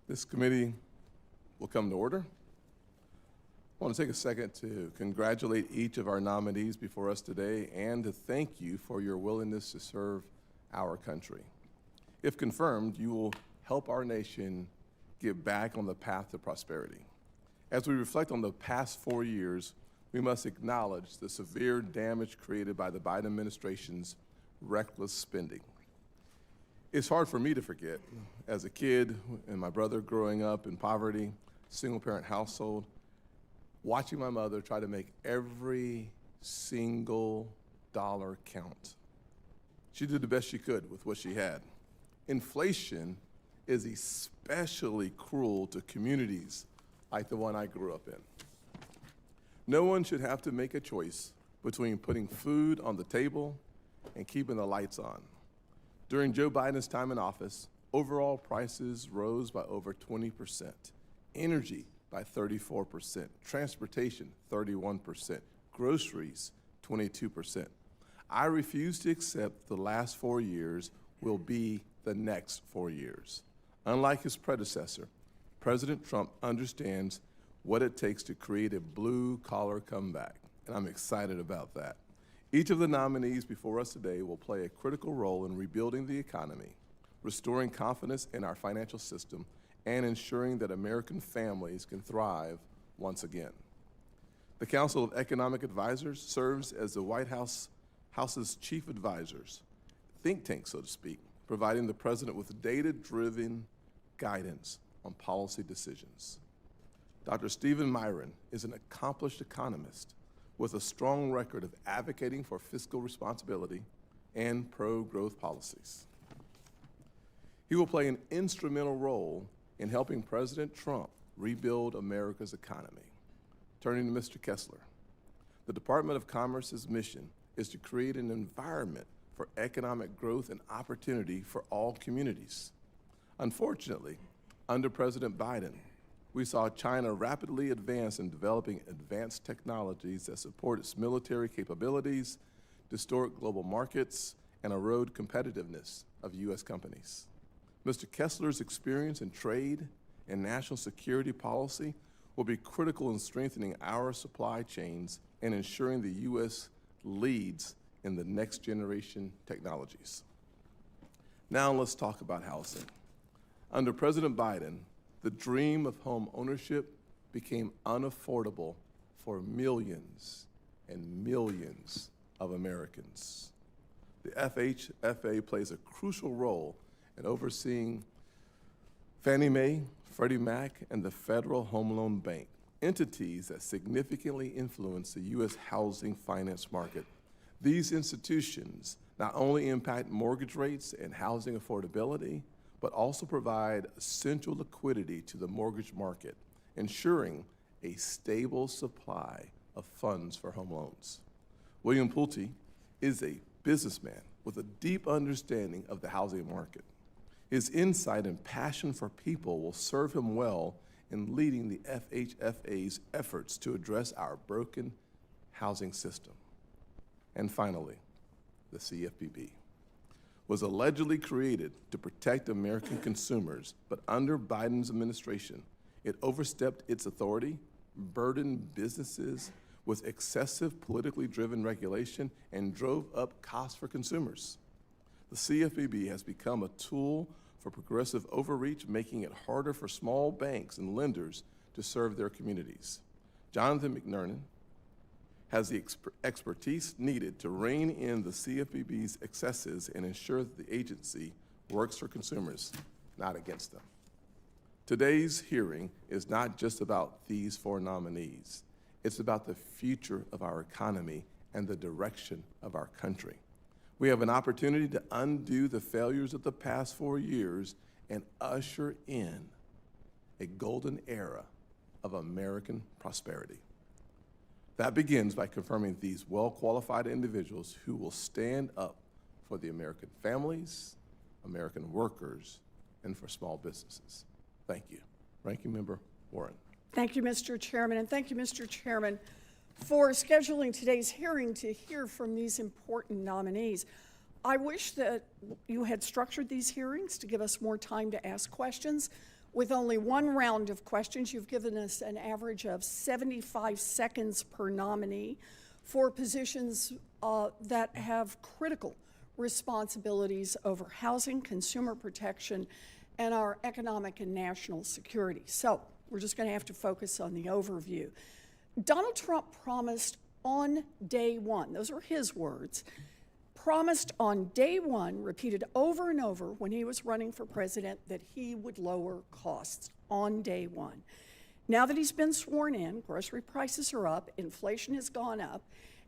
This committee will come to order. I want to take a second to congratulate each of our nominees before us today and to thank you for your willingness to serve our country. If confirmed, you will help our nation get back on the path to prosperity. As we reflect on the past 4 years, we must acknowledge the severe damage created by the Biden administration's reckless spending. It's hard for me to forget, as a kid and my brother growing up in poverty, single-parent household, watching my mother try to make every single dollar count. She did the best she could with what she had. Inflation is especially cruel to communities like the one I grew up in. No one should have to make a choice between putting food on the table and keeping the lights on. During Joe Biden's time in office, overall prices rose by over 20%, energy by 34%, transportation 31%, groceries 22%. I refuse to accept the last 4 years will be the next 4 years. Unlike his predecessor, President Trump understands what it takes to create a blue-collar comeback, and I'm excited about that. Each of the nominees before us today will play a critical role in rebuilding the economy, restoring confidence in our financial system, and ensuring that American families can thrive once again. The Council of Economic Advisors serves as the White House's chief advisors, think tank, so to speak, providing the president with data-driven guidance on policy decisions. Dr. Stephen Myron is an accomplished economist with a strong record of advocating for fiscal responsibility and pro-growth policies. He will play an instrumental role in helping President Trump rebuild America's economy. Turning to Mr. Kessler, the Department of Commerce's mission is to create an environment for economic growth and opportunity for all communities. Unfortunately, under President Biden, we saw China rapidly advance in developing advanced technologies that support its military capabilities, distort global markets, and erode competitiveness of U.S. companies. Mr. Kessler's experience in trade and national security policy will be critical in strengthening our supply chains and ensuring the U.S. leads in the next generation technologies. Now let's talk about housing. Under President Biden, the dream of home ownership became unaffordable for millions and millions of Americans. The FHFA plays a crucial role in overseeing Fannie Mae, Freddie Mac, and the Federal Home Loan Bank, entities that significantly influence the U.S. housing finance market. These institutions not only impact mortgage rates and housing affordability, but also provide essential liquidity to the mortgage market, ensuring a stable supply of funds for home loans. William Pulte is a businessman with a deep understanding of the housing market. His insight and passion for people will serve him well in leading the FHFA's efforts to address our broken housing system. And finally, the CFPB was allegedly created to protect American consumers, but under Biden's administration, it overstepped its authority, burdened businesses with excessive politically driven regulation, and drove up costs for consumers. The CFPB has become a tool for progressive overreach, making it harder for small banks and lenders to serve their communities. Jonathan McNernan has the expertise needed to rein in the CFPB's excesses and ensure that the agency works for consumers, not against them. Today's hearing is not just about these 4 nominees. It's about the future of our economy and the direction of our country. We have an opportunity to undo the failures of the past 4 years and usher in a golden era of American prosperity. That begins by confirming these well-qualified individuals who will stand up for the American families, American workers, and for small businesses. Thank you. Ranking Member Warren. Thank you, Mr. Chairman, and thank you, Mr. Chairman, for scheduling today's hearing to hear from these important nominees. I wish that you had structured these hearings to give us more time to ask questions. With only one round of questions, you've given us an average of 75 seconds per nominee for positions that have critical responsibilities over housing, consumer protection, and our economic and national security. So we're just going to have to focus on the overview. Donald Trump promised on day one, those are his words, promised on day one, repeated over and over when he was running for president, that he would lower costs on day one. Now that he's been sworn in, grocery prices are up, inflation has gone up,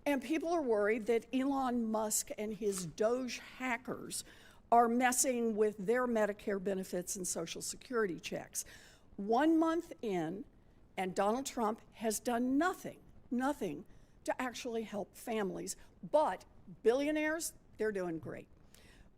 and people are worried that Elon Musk and his Doge hackers are messing with their Medicare benefits and Social Security checks. 1 month in, and Donald Trump has done nothing to actually help families, but billionaires, they're doing great.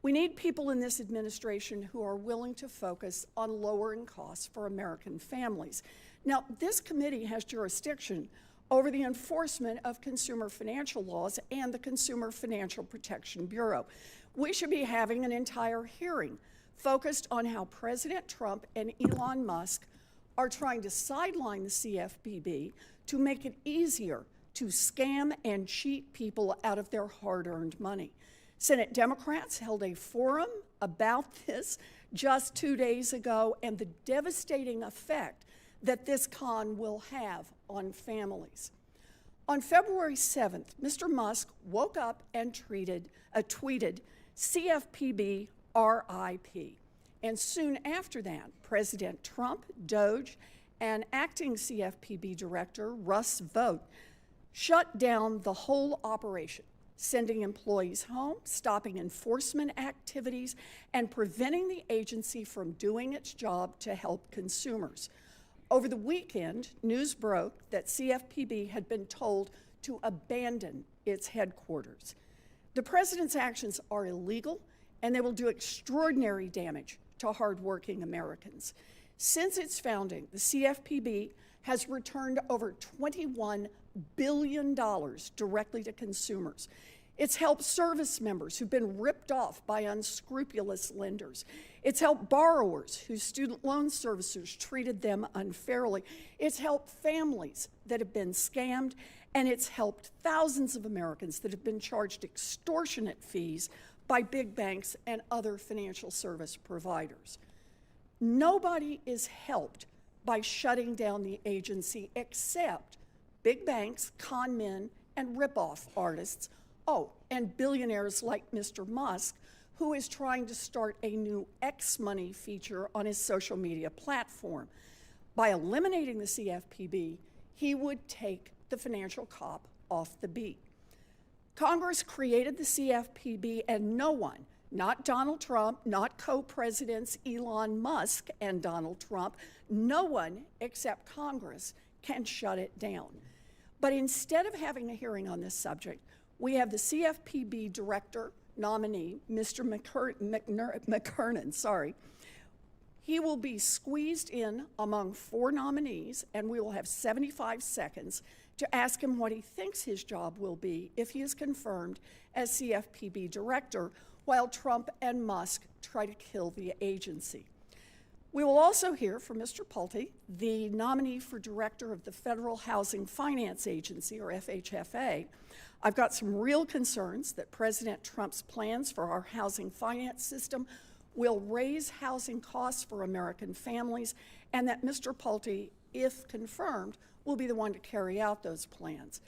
We need people in this administration who are willing to focus on lowering costs for American families. Now, this committee has jurisdiction over the enforcement of consumer financial laws and the Consumer Financial Protection Bureau. We should be having an entire hearing focused on how President Trump and Elon Musk are trying to sideline the CFPB to make it easier to scam and cheat people out of their hard-earned money. Senate Democrats held a forum about this just 2 days ago and the devastating effect that this con will have on families. On February 7th, Mr. Musk woke up and tweeted CFPB RIP. And soon after that, President Trump, Doge, and acting CFPB Director Russ Vought shut down the whole operation, sending employees home, stopping enforcement activities, and preventing the agency from doing its job to help consumers. Over the weekend, news broke that CFPB had been told to abandon its headquarters. The president's actions are illegal, and they will do extraordinary damage to hardworking Americans. Since its founding, the CFPB has returned over $21 billion directly to consumers. It's helped service members who've been ripped off by unscrupulous lenders. It's helped borrowers whose student loan servicers treated them unfairly. It's helped families that have been scammed, and it's helped thousands of Americans that have been charged extortionate fees by big banks and other financial service providers. Nobody is helped by shutting down the agency except big banks, con men, and rip-off artists. Oh, and billionaires like Mr. Musk, who is trying to start a new X Money feature on his social media platform. By eliminating the CFPB, he would take the financial cop off the beat. Congress created the CFPB, and no one, not Donald Trump, not co-presidents Elon Musk and Donald Trump, no one except Congress can shut it down. But instead of having a hearing on this subject, we have the CFPB director nominee, Mr. McKernan. He will be squeezed in among 4 nominees, and we will have 75 seconds to ask him what he thinks his job will be if he is confirmed as CFPB director, while Trump and Musk try to kill the agency. We will also hear from Mr. Pulte, the nominee for director of the Federal Housing Finance Agency, or FHFA. I've got some real concerns that President Trump's plans for our housing finance system will raise housing costs for American families, and that Mr. Pulte, if confirmed, will be the one to carry out those plans.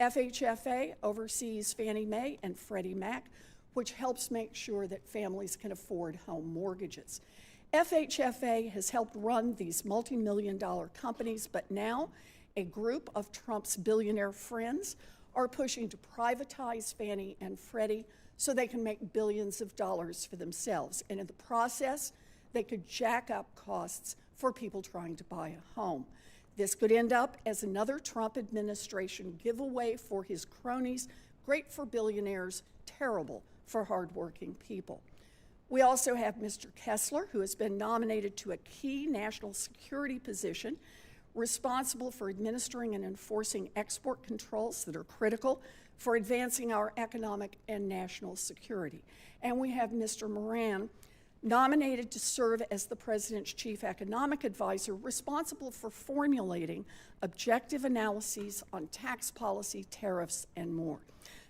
FHFA oversees Fannie Mae and Freddie Mac, which helps make sure that families can afford home mortgages. FHFA has helped run these multi-million-dollar companies, but now a group of Trump's billionaire friends are pushing to privatize Fannie and Freddie so they can make billions of dollars for themselves. And in the process, they could jack up costs for people trying to buy a home. This could end up as another Trump administration giveaway for his cronies, great for billionaires, terrible for hardworking people. We also have Mr. Kessler, who has been nominated to a key national security position, responsible for administering and enforcing export controls that are critical for advancing our economic and national security. And we have Mr. Moran, nominated to serve as the President's Chief Economic Advisor, responsible for formulating objective analyses on tax policy, tariffs, and more.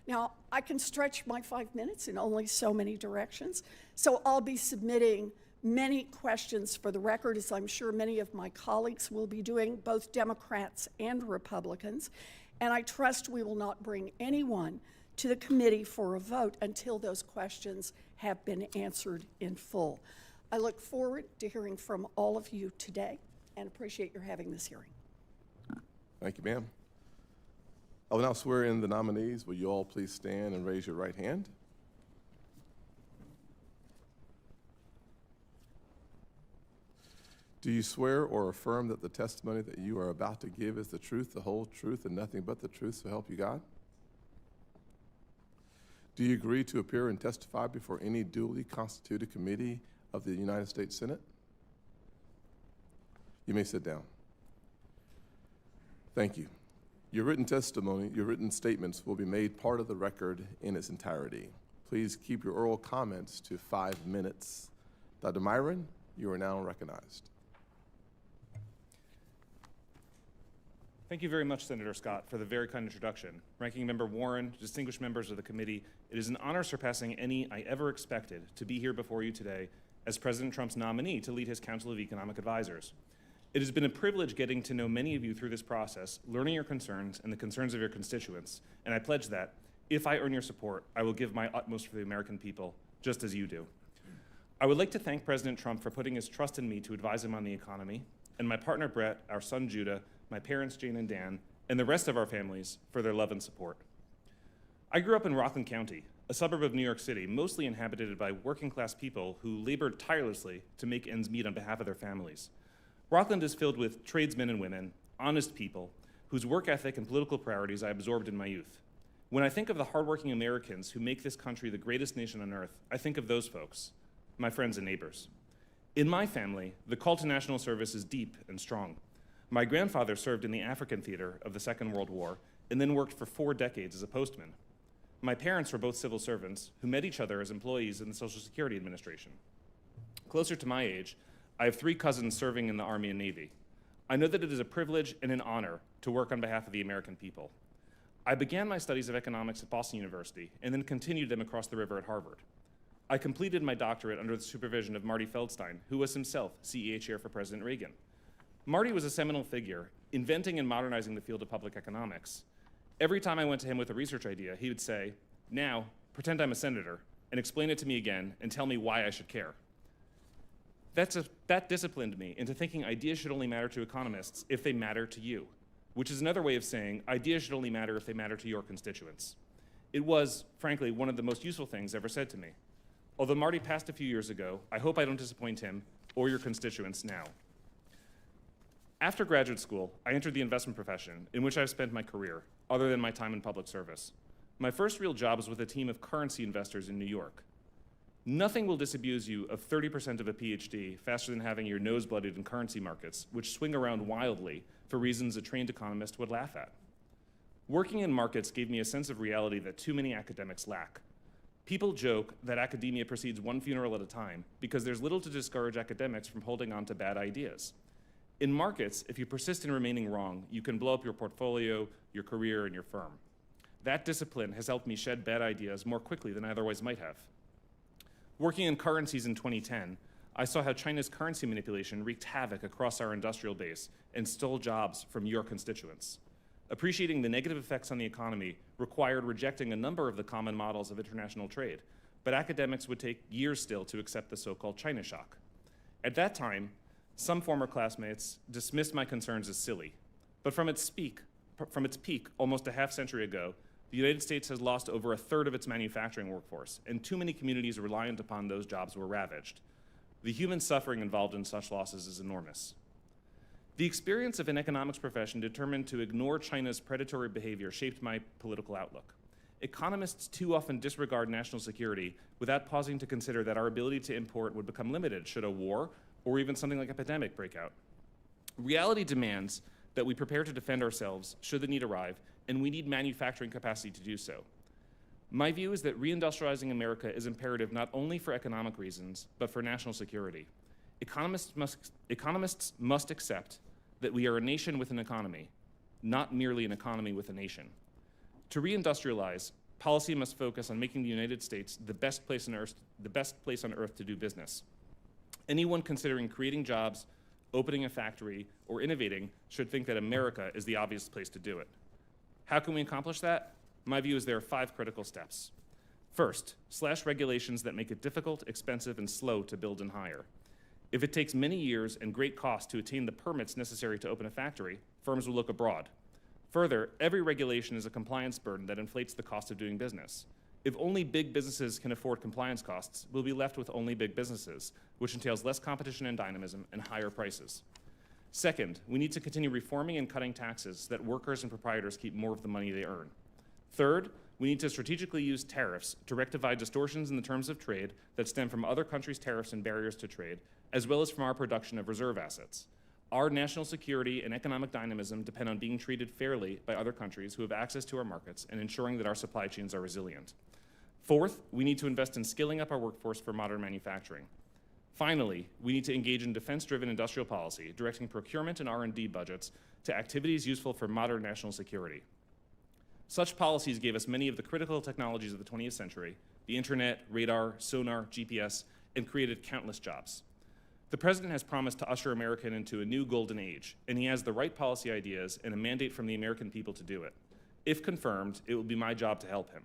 Now, I can stretch my 5 minutes in only so many directions, so I'll be submitting many questions for the record, as I'm sure many of my colleagues will be doing, both Democrats and Republicans, and I trust we will not bring anyone to the committee for a vote until those questions have been answered in full. I look forward to hearing from all of you today and appreciate your having this hearing. Thank you, ma'am. I will now swear in the nominees. Will you all please stand and raise your right hand? Do you swear or affirm that the testimony that you are about to give is the truth, the whole truth, and nothing but the truth, so help you God? Do you agree to appear and testify before any duly constituted committee of the United States Senate? You may sit down. Thank you. Your written testimony, your written statements will be made part of the record in its entirety. Please keep your oral comments to 5 minutes. Dr. Myron, you are now recognized. Thank you very much, Senator Scott, for the very kind introduction. Ranking Member Warren, distinguished members of the committee, it is an honor surpassing any I ever expected to be here before you today as President Trump's nominee to lead his Council of Economic Advisors. It has been a privilege getting to know many of you through this process, learning your concerns and the concerns of your constituents, and I pledge that, if I earn your support, I will give my utmost for the American people, just as you do. I would like to thank President Trump for putting his trust in me to advise him on the economy, and my partner Brett, our son Judah, my parents Jane and Dan, and the rest of our families for their love and support. I grew up in Rockland County, a suburb of New York City, mostly inhabited by working class people who labored tirelessly to make ends meet on behalf of their families. Rockland is filled with tradesmen and women, honest people, whose work ethic and political priorities I absorbed in my youth. When I think of the hardworking Americans who make this country the greatest nation on earth, I think of those folks, my friends and neighbors. In my family, the call to national service is deep and strong. My grandfather served in the African theater of the Second World War and then worked for 4 decades as a postman. My parents were both civil servants who met each other as employees in the Social Security Administration. Closer to my age, I have 3 cousins serving in the Army and Navy. I know that it is a privilege and an honor to work on behalf of the American people. I began my studies of economics at Boston University and then continued them across the river at Harvard. I completed my doctorate under the supervision of Marty Feldstein, who was himself CEA chair for President Reagan. Marty was a seminal figure, inventing and modernizing the field of public economics. Every time I went to him with a research idea, he would say, "Now, pretend I'm a senator, and explain it to me again, and tell me why I should care." That disciplined me into thinking ideas should only matter to economists if they matter to you, which is another way of saying ideas should only matter if they matter to your constituents. It was, frankly, one of the most useful things ever said to me. Although Marty passed a few years ago, I hope I don't disappoint him or your constituents now. After graduate school, I entered the investment profession, in which I've spent my career, other than my time in public service. My first real job was with a team of currency investors in New York. Nothing will disabuse you of 30% of a PhD faster than having your nose blooded in currency markets, which swing around wildly for reasons a trained economist would laugh at. Working in markets gave me a sense of reality that too many academics lack. People joke that academia proceeds one funeral at a time because there's little to discourage academics from holding on to bad ideas. In markets, if you persist in remaining wrong, you can blow up your portfolio, your career, and your firm. That discipline has helped me shed bad ideas more quickly than I otherwise might have. Working in currencies in 2010, I saw how China's currency manipulation wreaked havoc across our industrial base and stole jobs from your constituents. Appreciating the negative effects on the economy required rejecting a number of the common models of international trade, but academics would take years still to accept the so-called China shock. At that time, some former classmates dismissed my concerns as silly, but from its peak almost a half century ago, the United States has lost over a third of its manufacturing workforce, and too many communities reliant upon those jobs were ravaged. The human suffering involved in such losses is enormous. The experience of an economics profession determined to ignore China's predatory behavior shaped my political outlook. Economists too often disregard national security without pausing to consider that our ability to import would become limited should a war or even something like a pandemic break out. Reality demands that we prepare to defend ourselves should the need arrive, and we need manufacturing capacity to do so. My view is that reindustrializing America is imperative not only for economic reasons, but for national security. Economists must accept that we are a nation with an economy, not merely an economy with a nation. To reindustrialize, policy must focus on making the United States the best place on earth to do business. Anyone considering creating jobs, opening a factory, or innovating should think that America is the obvious place to do it. How can we accomplish that? My view is there are 5 critical steps. First, slash regulations that make it difficult, expensive, and slow to build and hire. If it takes many years and great cost to attain the permits necessary to open a factory, firms will look abroad. Further, every regulation is a compliance burden that inflates the cost of doing business. If only big businesses can afford compliance costs, we'll be left with only big businesses, which entails less competition and dynamism and higher prices. Second, we need to continue reforming and cutting taxes so that workers and proprietors keep more of the money they earn. Third, we need to strategically use tariffs to rectify distortions in the terms of trade that stem from other countries' tariffs and barriers to trade, as well as from our production of reserve assets. Our national security and economic dynamism depend on being treated fairly by other countries who have access to our markets and ensuring that our supply chains are resilient. Fourth, we need to invest in skilling up our workforce for modern manufacturing. Finally, we need to engage in defense-driven industrial policy, directing procurement and R&D budgets to activities useful for modern national security. Such policies gave us many of the critical technologies of the 20th century, the internet, radar, sonar, GPS, and created countless jobs. The president has promised to usher America into a new golden age, and he has the right policy ideas and a mandate from the American people to do it. If confirmed, it will be my job to help him.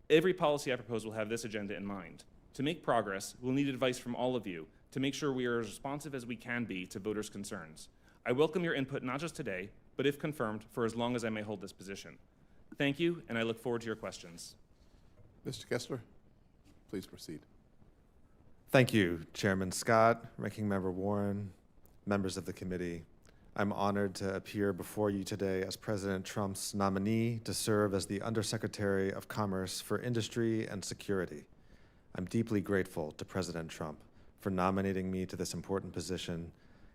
Every policy I propose will have this agenda in mind. To make progress, we'll need advice from all of you to make sure we are as responsive as we can be to voters' concerns. I welcome your input not just today, but if confirmed, for as long as I may hold this position. Thank you, and I look forward to your questions. Mr. Kessler, please proceed. Thank you, Chairman Scott, Ranking Member Warren, members of the committee. I'm honored to appear before you today as President Trump's nominee to serve as the Undersecretary of Commerce for Industry and Security. I'm deeply grateful to President Trump for nominating me to this important position,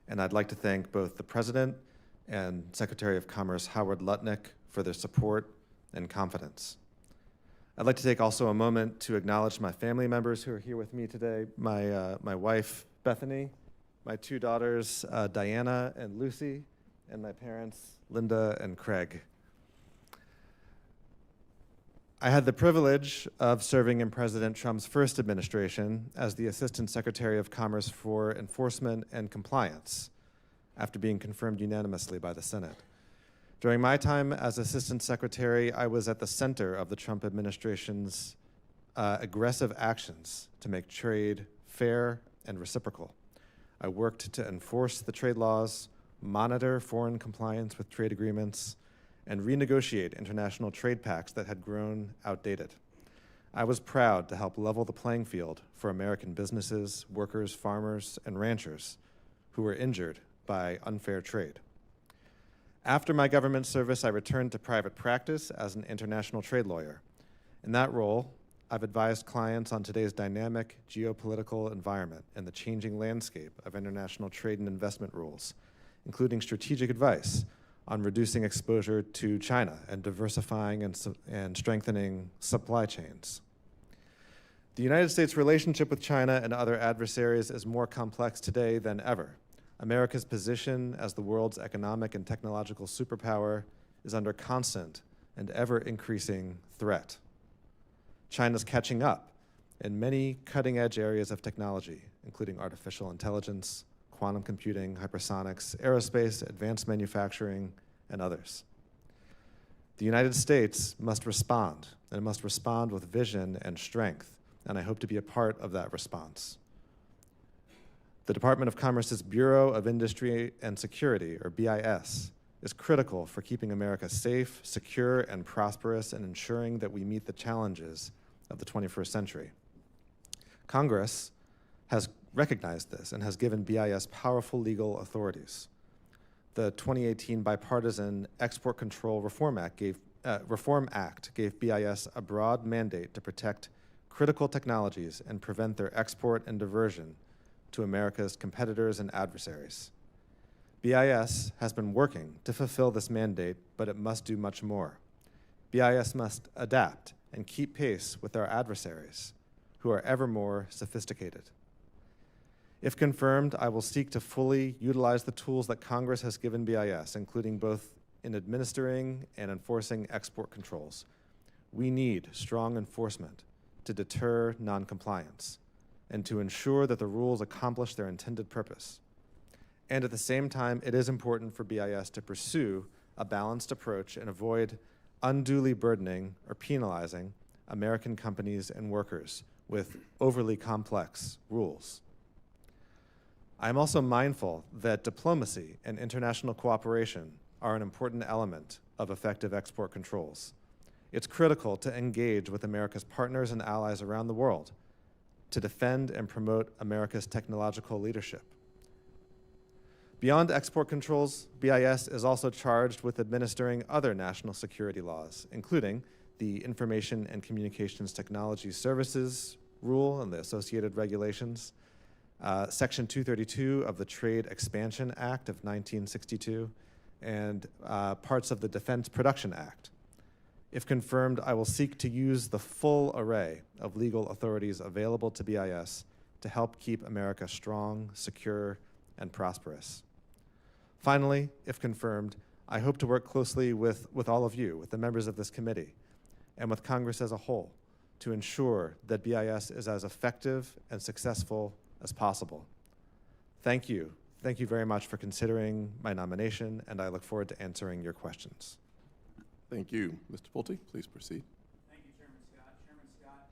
and I'd like to thank both the President and Secretary of Commerce Howard Lutnick for their support and confidence. I'd like to take also a moment to acknowledge my family members who are here with me today, my wife, Bethany, my 2 daughters, Diana and Lucy, and my parents, Linda and Craig. I had the privilege of serving in President Trump's first administration as the Assistant Secretary of Commerce for Enforcement and Compliance, after being confirmed unanimously by the Senate. During my time as Assistant Secretary, I was at the center of the Trump administration's aggressive actions to make trade fair and reciprocal. I worked to enforce the trade laws, monitor foreign compliance with trade agreements, and renegotiate international trade pacts that had grown outdated. I was proud to help level the playing field for American businesses, workers, farmers, and ranchers who were injured by unfair trade. After my government service, I returned to private practice as an international trade lawyer. In that role, I've advised clients on today's dynamic geopolitical environment and the changing landscape of international trade and investment rules, including strategic advice on reducing exposure to China and diversifying and strengthening supply chains. The United States' relationship with China and other adversaries is more complex today than ever. America's position as the world's economic and technological superpower is under constant and ever-increasing threat. China's catching up in many cutting-edge areas of technology, including artificial intelligence, quantum computing, hypersonics, aerospace, advanced manufacturing, and others. The United States must respond, and it must respond with vision and strength, and I hope to be a part of that response. The Department of Commerce's Bureau of Industry and Security, or BIS, is critical for keeping America safe, secure, and prosperous, and ensuring that we meet the challenges of the 21st century. Congress has recognized this and has given BIS powerful legal authorities. The 2018 Bipartisan Export Control Reform Act gave BIS a broad mandate to protect critical technologies and prevent their export and diversion to America's competitors and adversaries. BIS has been working to fulfill this mandate, but it must do much more. BIS must adapt and keep pace with our adversaries, who are ever more sophisticated. If confirmed, I will seek to fully utilize the tools that Congress has given BIS, including both in administering and enforcing export controls. We need strong enforcement to deter noncompliance and to ensure that the rules accomplish their intended purpose. And at the same time, it is important for BIS to pursue a balanced approach and avoid unduly burdening or penalizing American companies and workers with overly complex rules. I am also mindful that diplomacy and international cooperation are an important element of effective export controls. It's critical to engage with America's partners and allies around the world to defend and promote America's technological leadership. Beyond export controls, BIS is also charged with administering other national security laws, including the Information and Communications Technology Services Rule and the associated regulations, Section 232 of the Trade Expansion Act of 1962, and parts of the Defense Production Act. If confirmed, I will seek to use the full array of legal authorities available to BIS to help keep America strong, secure, and prosperous. Finally, if confirmed, I hope to work closely with all of you, with the members of this committee, and with Congress as a whole to ensure that BIS is as effective and successful as possible. Thank you. Thank you very much for considering my nomination, and I look forward to answering your questions. Thank you. Mr. Pulte, please proceed. Thank you, Chairman Scott. Chairman Scott,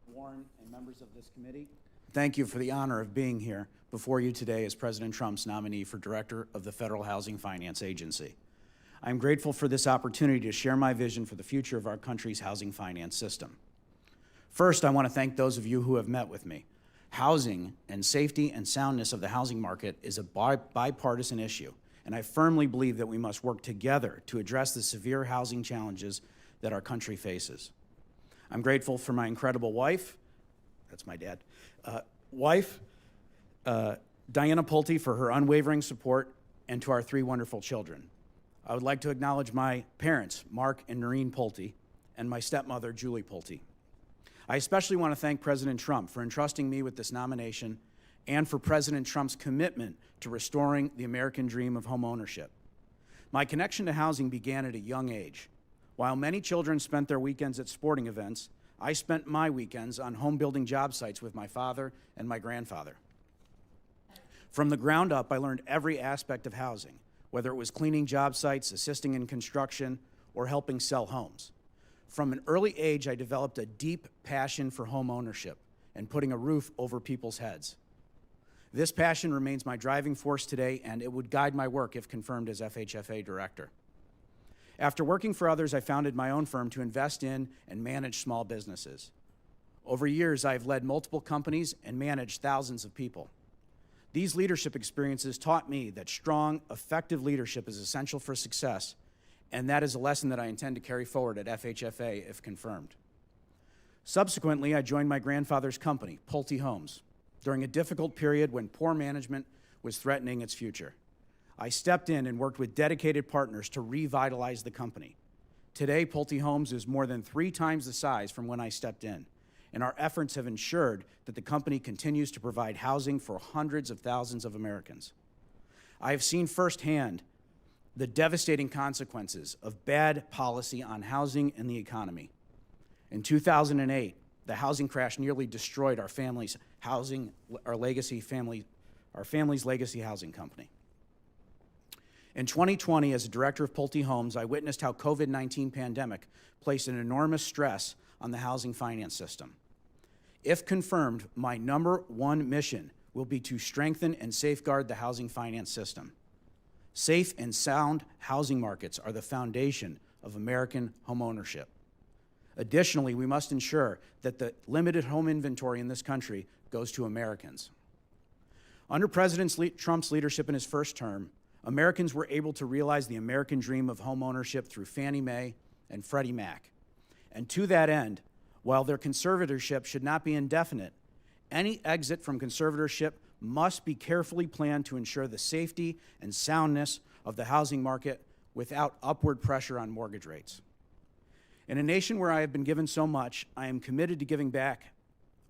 Warren, and members of this committee, thank you for the honor of being here before you today as President Trump's nominee for Director of the Federal Housing Finance Agency. I'm grateful for this opportunity to share my vision for the future of our country's housing finance system. First, I want to thank those of you who have met with me. Housing and safety and soundness of the housing market is a bipartisan issue, and I firmly believe that we must work together to address the severe housing challenges that our country faces. I'm grateful for my incredible wife, that's my dad, Diana Pulte, for her unwavering support, and to our 3 wonderful children. I would like to acknowledge my parents, Mark and Noreen Pulte, and my stepmother, Julie Pulte. I especially want to thank President Trump for entrusting me with this nomination and for President Trump's commitment to restoring the American dream of home ownership. My connection to housing began at a young age. While many children spent their weekends at sporting events, I spent my weekends on home building job sites with my father and my grandfather. From the ground up, I learned every aspect of housing, whether it was cleaning job sites, assisting in construction, or helping sell homes. From an early age, I developed a deep passion for home ownership and putting a roof over people's heads. This passion remains my driving force today, and it would guide my work if confirmed as FHFA director. After working for others, I founded my own firm to invest in and manage small businesses. Over years, I've led multiple companies and managed thousands of people. These leadership experiences taught me that strong, effective leadership is essential for success, and that is a lesson that I intend to carry forward at FHFA if confirmed. Subsequently, I joined my grandfather's company, Pulte Homes, during a difficult period when poor management was threatening its future. I stepped in and worked with dedicated partners to revitalize the company. Today, Pulte Homes is more than 3 times the size from when I stepped in, and our efforts have ensured that the company continues to provide housing for hundreds of thousands of Americans. I have seen firsthand the devastating consequences of bad policy on housing and the economy. In 2008, the housing crash nearly destroyed our family's legacy housing company. In 2020, as a director of Pulte Homes, I witnessed how COVID-19 pandemic placed an enormous stress on the housing finance system. If confirmed, my #1 mission will be to strengthen and safeguard the housing finance system. Safe and sound housing markets are the foundation of American homeownership. Additionally, we must ensure that the limited home inventory in this country goes to Americans. Under President Trump's leadership in his first term, Americans were able to realize the American dream of homeownership through Fannie Mae and Freddie Mac. And to that end, while their conservatorship should not be indefinite, any exit from conservatorship must be carefully planned to ensure the safety and soundness of the housing market without upward pressure on mortgage rates. In a nation where I have been given so much, I am committed to giving back.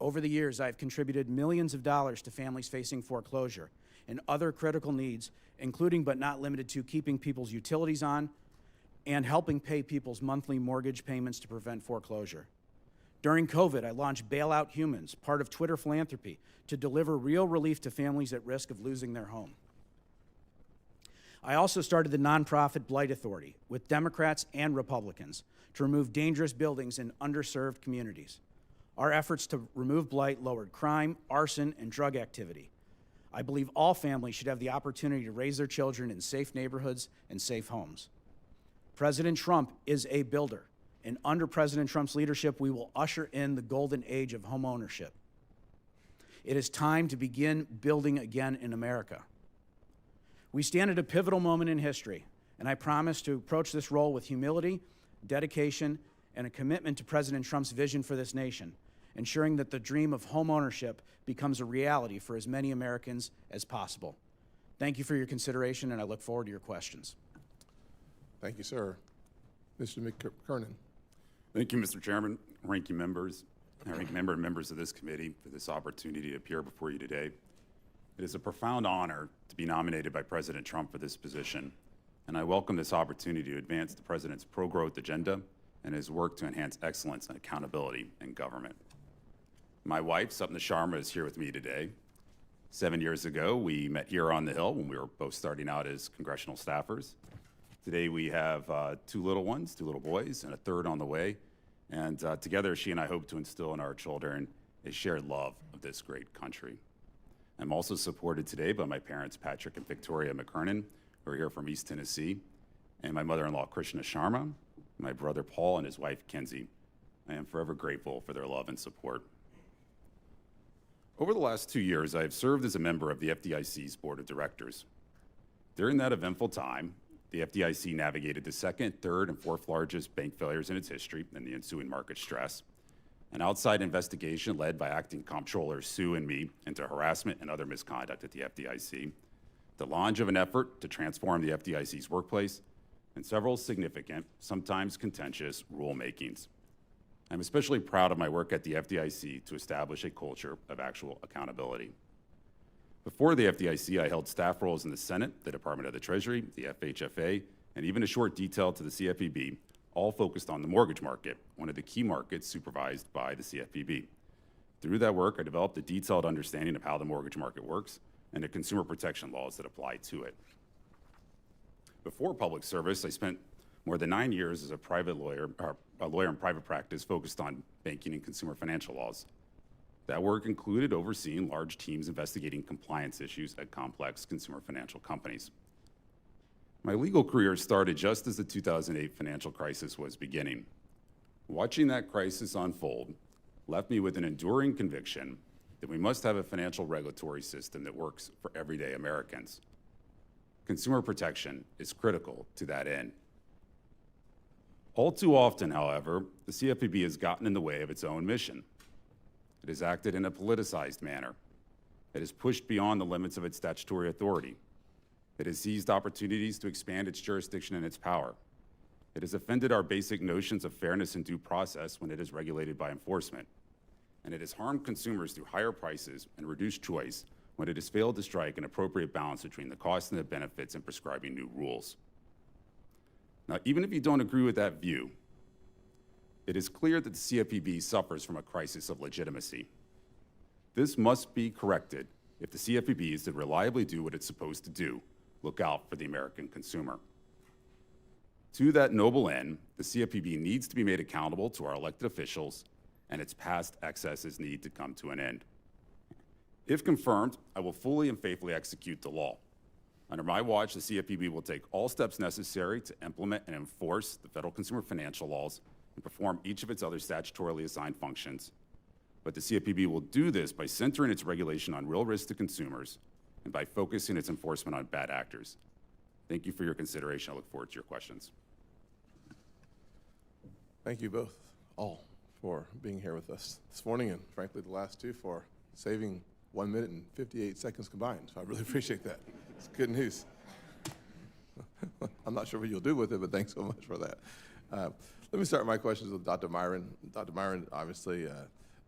Over the years, I have contributed millions of dollars to families facing foreclosure and other critical needs, including but not limited to keeping people's utilities on and helping pay people's monthly mortgage payments to prevent foreclosure. During COVID, I launched Bailout Humans, part of Twitter philanthropy, to deliver real relief to families at risk of losing their home. I also started the nonprofit Blight Authority with Democrats and Republicans to remove dangerous buildings in underserved communities. Our efforts to remove blight lowered crime, arson, and drug activity. I believe all families should have the opportunity to raise their children in safe neighborhoods and safe homes. President Trump is a builder, and under President Trump's leadership, we will usher in the golden age of home ownership. It is time to begin building again in America. We stand at a pivotal moment in history, and I promise to approach this role with humility, dedication, and a commitment to President Trump's vision for this nation, ensuring that the dream of home ownership becomes a reality for as many Americans as possible. Thank you for your consideration, and I look forward to your questions. Thank you, sir. Mr. McKernan. Thank you, Mr. Chairman, ranking member and members of this committee for this opportunity to appear before you today. It is a profound honor to be nominated by President Trump for this position, and I welcome this opportunity to advance the President's pro-growth agenda and his work to enhance excellence and accountability in government. My wife, Sapna Sharma, is here with me today. 7 years ago, we met here on the Hill when we were both starting out as congressional staffers. Today we have two little ones, two little boys, and a third on the way. And together, she and I hope to instill in our children a shared love of this great country. I'm also supported today by my parents, Patrick and Victoria McKernan, who are here from East Tennessee, and my mother-in-law, Krishna Sharma, my brother, Paul, and his wife, Kenzie. I am forever grateful for their love and support. Over the last 2 years, I have served as a member of the FDIC's Board of Directors. During that eventful time, the FDIC navigated the second, third, and fourth largest bank failures in its history and the ensuing market stress. An outside investigation led by acting comptroller Sue and me into harassment and other misconduct at the FDIC, the launch of an effort to transform the FDIC's workplace, and several significant, sometimes contentious, rulemakings. I'm especially proud of my work at the FDIC to establish a culture of actual accountability. Before the FDIC, I held staff roles in the Senate, the Department of the Treasury, the FHFA, and even a short detail to the CFPB, all focused on the mortgage market, one of the key markets supervised by the CFPB. Through that work, I developed a detailed understanding of how the mortgage market works and the consumer protection laws that apply to it. Before public service, I spent more than 9 years as a lawyer in private practice focused on banking and consumer financial laws. That work included overseeing large teams investigating compliance issues at complex consumer financial companies. My legal career started just as the 2008 financial crisis was beginning. Watching that crisis unfold left me with an enduring conviction that we must have a financial regulatory system that works for everyday Americans. Consumer protection is critical to that end. All too often, however, the CFPB has gotten in the way of its own mission. It has acted in a politicized manner. It has pushed beyond the limits of its statutory authority. It has seized opportunities to expand its jurisdiction and its power. It has offended our basic notions of fairness and due process when it is regulated by enforcement. And it has harmed consumers through higher prices and reduced choice when it has failed to strike an appropriate balance between the costs and the benefits in prescribing new rules. Now, even if you don't agree with that view, it is clear that the CFPB suffers from a crisis of legitimacy. This must be corrected if the CFPB is to reliably do what it's supposed to do, look out for the American consumer. To that noble end, the CFPB needs to be made accountable to our elected officials, and its past excesses need to come to an end. If confirmed, I will fully and faithfully execute the law. Under my watch, the CFPB will take all steps necessary to implement and enforce the federal consumer financial laws and perform each of its other statutorily assigned functions. But the CFPB will do this by centering its regulation on real risk to consumers and by focusing its enforcement on bad actors. Thank you for your consideration. I look forward to your questions. Thank you both, all, for being here with us this morning, and frankly, the last two for saving 1 minute and 58 seconds combined. So I really appreciate that. It's good news. I'm not sure what you'll do with it, but thanks so much for that. Let me start my questions with Dr. Myron. Dr. Myron, obviously,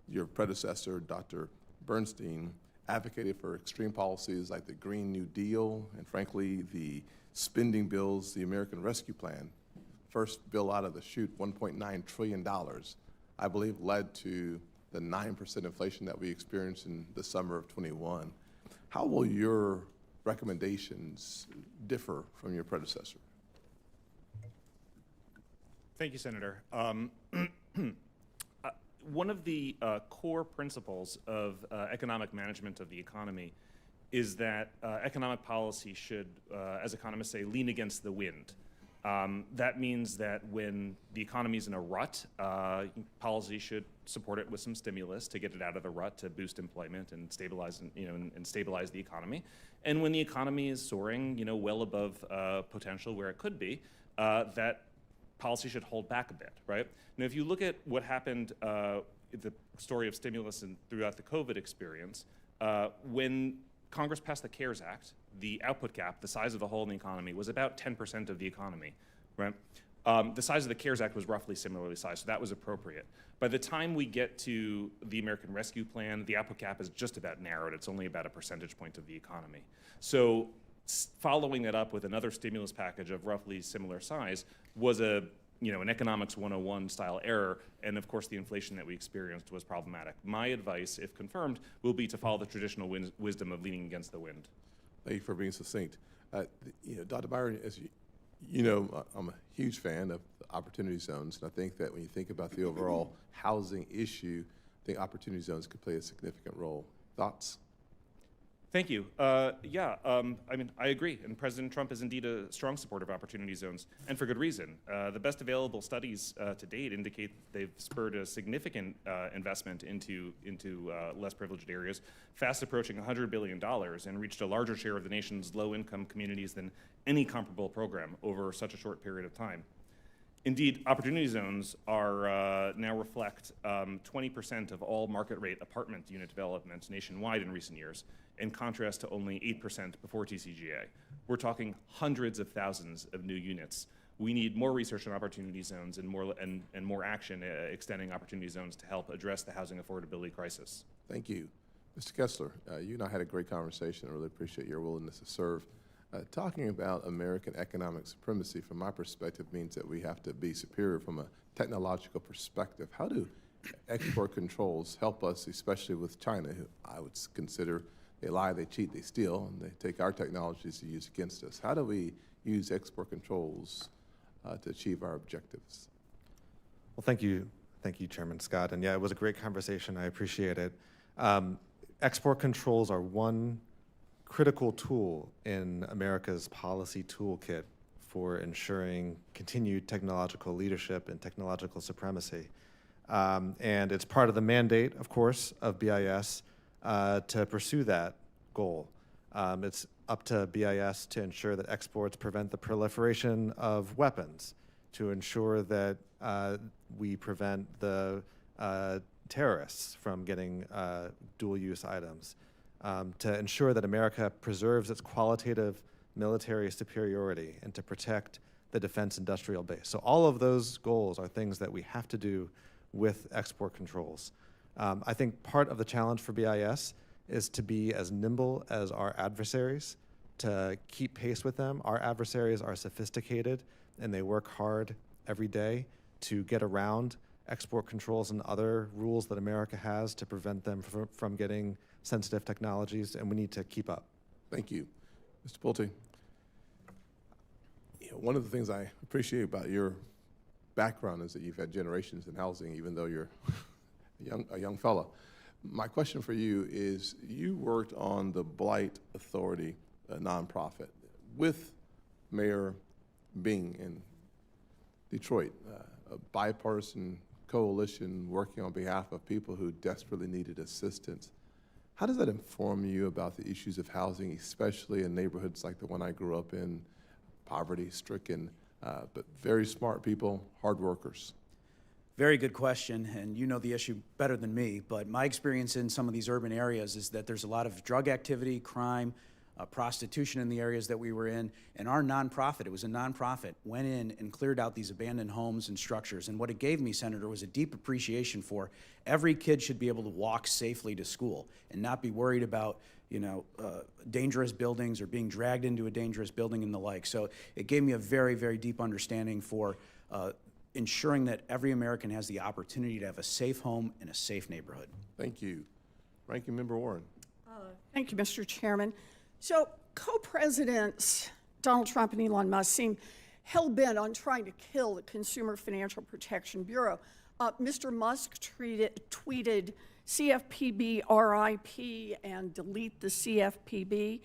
your predecessor, Dr. Bernstein, advocated for extreme policies like the Green New Deal and, frankly, the spending bills, the American Rescue Plan. First bill out of the chute, $1.9 trillion, I believe led to the 9% inflation that we experienced in the summer of 21. How will your recommendations differ from your predecessor? Thank you, Senator. One of the core principles of economic management of the economy is that economic policy should, as economists say, lean against the wind. That means that when the economy is in a rut, policy should support it with some stimulus to get it out of the rut, to boost employment and stabilize, and stabilize the economy. And when the economy is soaring, well above potential where it could be, that policy should hold back a bit, right? Now, if you look at what happened, the story of stimulus and throughout the COVID experience, when Congress passed the CARES Act, the output gap, the size of the hole in the economy, was about 10% of the economy, right? The size of the CARES Act was roughly similarly sized, so that was appropriate. By the time we get to the American Rescue Plan, the output gap is just about narrowed. It's only about a percentage point of the economy. So following it up with another stimulus package of roughly similar size was an economics 101 style error, and of course the inflation that we experienced was problematic. My advice, if confirmed, will be to follow the traditional wisdom of leaning against the wind. Thank you for being succinct. Dr. Byron, as you know, I'm a huge fan of the opportunity zones, and I think that when you think about the overall housing issue, I think opportunity zones could play a significant role. Thoughts? Thank you. I agree, and President Trump is indeed a strong supporter of opportunity zones, and for good reason. The best available studies to date indicate they've spurred a significant investment into less privileged areas, fast approaching $100 billion, and reached a larger share of the nation's low-income communities than any comparable program over such a short period of time. Indeed, opportunity zones are now reflect 20% of all market rate apartment unit development nationwide in recent years, in contrast to only 8% before TCGA. We're talking hundreds of thousands of new units. We need more research on opportunity zones and more action extending opportunity zones to help address the housing affordability crisis. Thank you. Mr. Kessler, you and I had a great conversation. I really appreciate your willingness to serve. Talking about American economic supremacy, from my perspective, means that we have to be superior from a technological perspective. How do export controls help us, especially with China, who I would consider they lie, they cheat, they steal, and they take our technologies to use against us? How do we use export controls to achieve our objectives? Well, thank you, Chairman Scott. And yeah, it was a great conversation. I appreciate it. Export controls are one critical tool in America's policy toolkit for ensuring continued technological leadership and technological supremacy. And it's part of the mandate, of course, of BIS to pursue that goal. It's up to BIS to ensure that exports prevent the proliferation of weapons, to ensure that we prevent the terrorists from getting dual-use items, to ensure that America preserves its qualitative military superiority, and to protect the defense industrial base. So all of those goals are things that we have to do with export controls. I think part of the challenge for BIS is to be as nimble as our adversaries, to keep pace with them. Our adversaries are sophisticated, and they work hard every day to get around export controls and other rules that America has to prevent them from getting sensitive technologies, and we need to keep up. Thank you. Mr. Pulte, one of the things I appreciate about your background is that you've had generations in housing, even though you're a young fella. My question for you is, you worked on the Blight Authority, a nonprofit, with Mayor Bing in Detroit, a bipartisan coalition working on behalf of people who desperately needed assistance. How does that inform you about the issues of housing, especially in neighborhoods like the one I grew up in, poverty-stricken, but very smart people, hard workers? Very good question, and you know the issue better than me, but my experience in some of these urban areas is that there's a lot of drug activity, crime, prostitution in the areas that we were in. And our nonprofit, it was a nonprofit, went in and cleared out these abandoned homes and structures. And what it gave me, Senator, was a deep appreciation for every kid should be able to walk safely to school and not be worried about dangerous buildings or being dragged into a dangerous building and the like. So it gave me a very, very deep understanding for ensuring that every American has the opportunity to have a safe home and a safe neighborhood. Thank you. Ranking Member Warren. Thank you, Mr. Chairman. So co-presidents Donald Trump and Elon Musk seem hell-bent on trying to kill the Consumer Financial Protection Bureau. Mr. Musk tweeted CFPB RIP and delete the CFPB.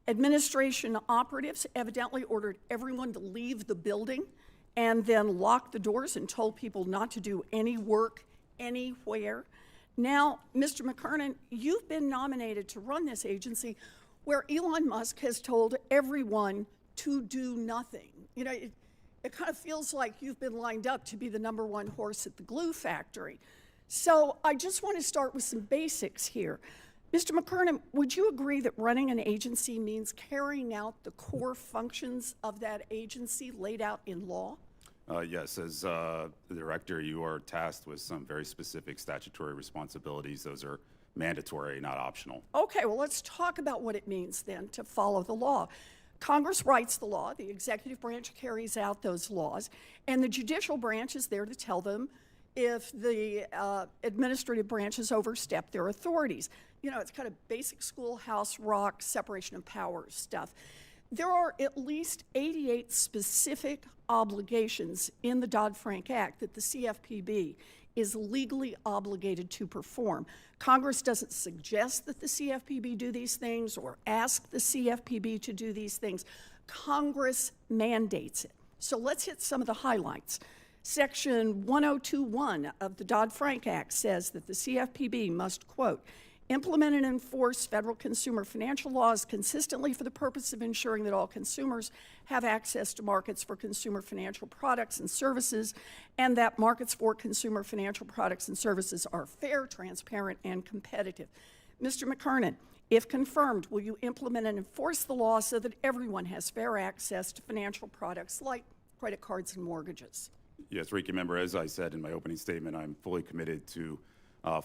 Administration operatives evidently ordered everyone to leave the building and then locked the doors and told people not to do any work anywhere. Now, Mr. McKernan, you've been nominated to run this agency where Elon Musk has told everyone to do nothing. It kind of feels like you've been lined up to be the #1 horse at the glue factory. So I just want to start with some basics here. Mr. McKernan, would you agree that running an agency means carrying out the core functions of that agency laid out in law? Yes, as the director, you are tasked with some very specific statutory responsibilities. Those are mandatory, not optional. Okay, well, let's talk about what it means then to follow the law. Congress writes the law, the executive branch carries out those laws, and the judicial branch is there to tell them if the administrative branches overstep their authorities. It's kind of basic schoolhouse rock, separation of powers stuff. There are at least 88 specific obligations in the Dodd-Frank Act that the CFPB is legally obligated to perform. Congress doesn't suggest that the CFPB do these things or ask the CFPB to do these things. Congress mandates it. So let's hit some of the highlights. Section 1021 of the Dodd-Frank Act says that the CFPB must, quote, implement and enforce federal consumer financial laws consistently for the purpose of ensuring that all consumers have access to markets for consumer financial products and services, and that markets for consumer financial products and services are fair, transparent, and competitive. Mr. McKernan, if confirmed, will you implement and enforce the law so that everyone has fair access to financial products like credit cards and mortgages? Yes, Ranking Member, as I said in my opening statement, I'm fully committed to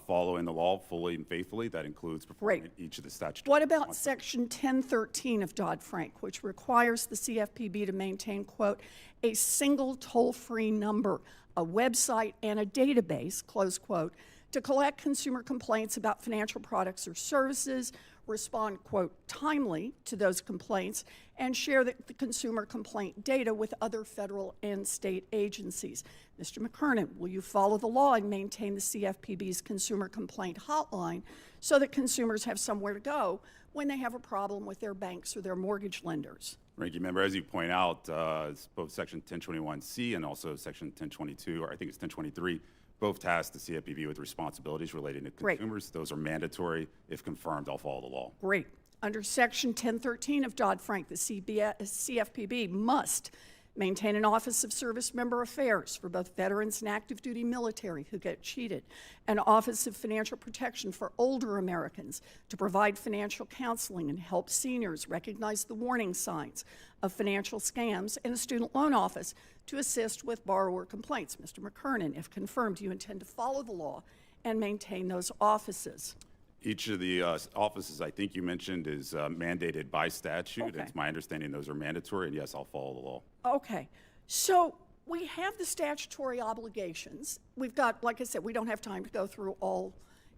following the law fully and faithfully. That includes performing each of the statutory. What about Section 1013 of Dodd-Frank, which requires the CFPB to maintain, quote, a single toll-free number, a website, and a database, close quote, to collect consumer complaints about financial products or services, respond, quote, timely to those complaints, and share the consumer complaint data with other federal and state agencies. Mr. McKernan, will you follow the law and maintain the CFPB's consumer complaint hotline so that consumers have somewhere to go when they have a problem with their banks or their mortgage lenders? Ranking Member, as you point out, it's both Section 1021C and also Section 1022, or I think it's 1023, both task the CFPB with responsibilities relating to consumers. Great. Those are mandatory. If confirmed, I'll follow the law. Great. Under Section 1013 of Dodd-Frank, the CFPB must maintain an Office of Service Member Affairs for both veterans and active duty military who get cheated, an Office of Financial Protection for older Americans to provide financial counseling and help seniors recognize the warning signs of financial scams, and a student loan office to assist with borrower complaints. Mr. McKernan, if confirmed, do you intend to follow the law and maintain those offices? Each of the offices I think you mentioned is mandated by statute. Okay. It's my understanding those are mandatory, and yes, I'll follow the law. Okay. So we have the statutory obligations. We've got, like I said, we don't have time to go through all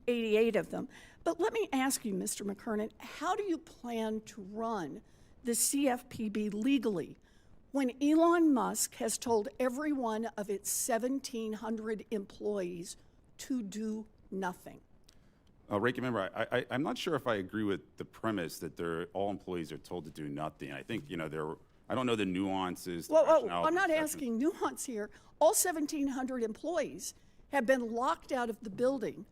88 of them. But let me ask you, Mr. McKernan, how do you plan to run the CFPB legally when Elon Musk has told every one of its 1,700 employees to do nothing? Ranking Member, I'm not sure if I agree with the premise that all employees are told to do nothing. I think, I don't know the nuances. Well, I'm not asking nuance here. All 1,700 employees have been locked out of the building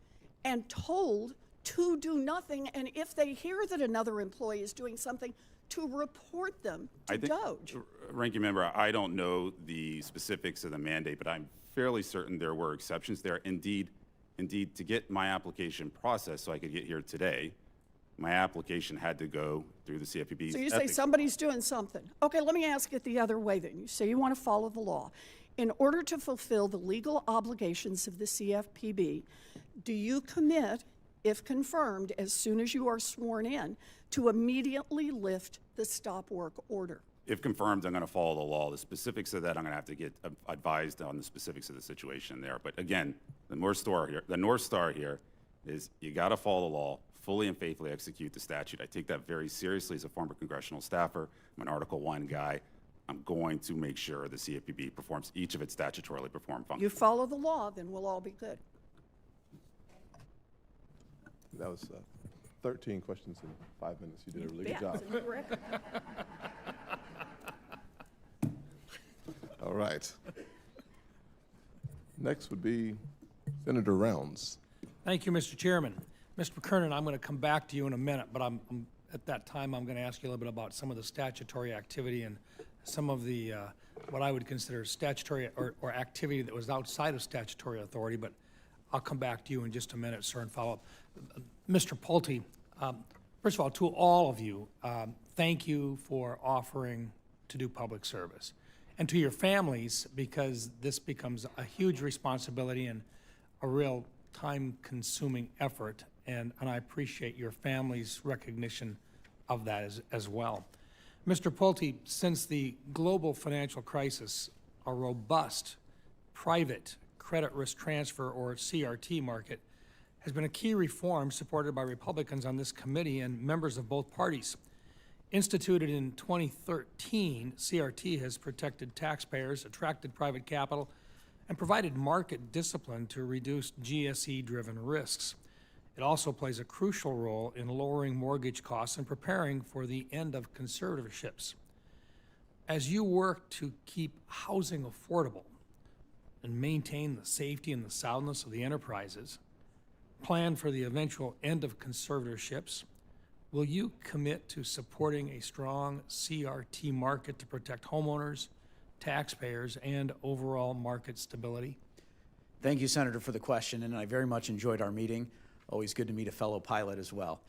and told to do nothing, and if they hear that another employee is doing something, to report them to DOJ. Ranking Member, I don't know the specifics of the mandate, but I'm fairly certain there were exceptions there. Indeed, to get my application processed so I could get here today, my application had to go through the CFPB's So you say ethics. somebody's doing something. Okay, let me ask it the other way then. You say you want to follow the law. In order to fulfill the legal obligations of the CFPB, do you commit, if confirmed, as soon as you are sworn in, to immediately lift the stop work order? If confirmed, I'm going to follow the law. The specifics of that, I'm going to have to get advised on the specifics of the situation there. But again, the North Star here is you got to follow the law, fully and faithfully execute the statute. I take that very seriously as a former congressional staffer. I'm an Article 1 guy. I'm going to make sure the CFPB performs each of its statutorily performed You functions. follow the law, then we'll all be good. That was 13 questions in 5 minutes. You did a really good Yeah, job. it's a new record. All right. Next would be Senator Rounds. Thank you, Mr. Chairman. Mr. McKernan, I'm going to come back to you in a minute, but at that time, I'm going to ask you a little bit about some of the statutory activity and some of the, what I would consider statutory or activity that was outside of statutory authority, but I'll come back to you in just a minute, sir, and follow up. Mr. Pulte, first of all, to all of you, thank you for offering to do public service. And to your families, because this becomes a huge responsibility and a real time-consuming effort, and I appreciate your family's recognition of that as well. Mr. Pulte, since the global financial crisis, a robust private credit risk transfer, or CRT, market has been a key reform supported by Republicans on this committee and members of both parties. Instituted in 2013, CRT has protected taxpayers, attracted private capital, and provided market discipline to reduce GSE-driven risks. It also plays a crucial role in lowering mortgage costs and preparing for the end of conservatorships. As you work to keep housing affordable and maintain the safety and the soundness of the enterprises, plan for the eventual end of conservatorships, will you commit to supporting a strong CRT market to protect homeowners, taxpayers, and overall market stability? Thank you, Senator, for the question, and I very much enjoyed our meeting. Always good to meet a fellow pilot as well.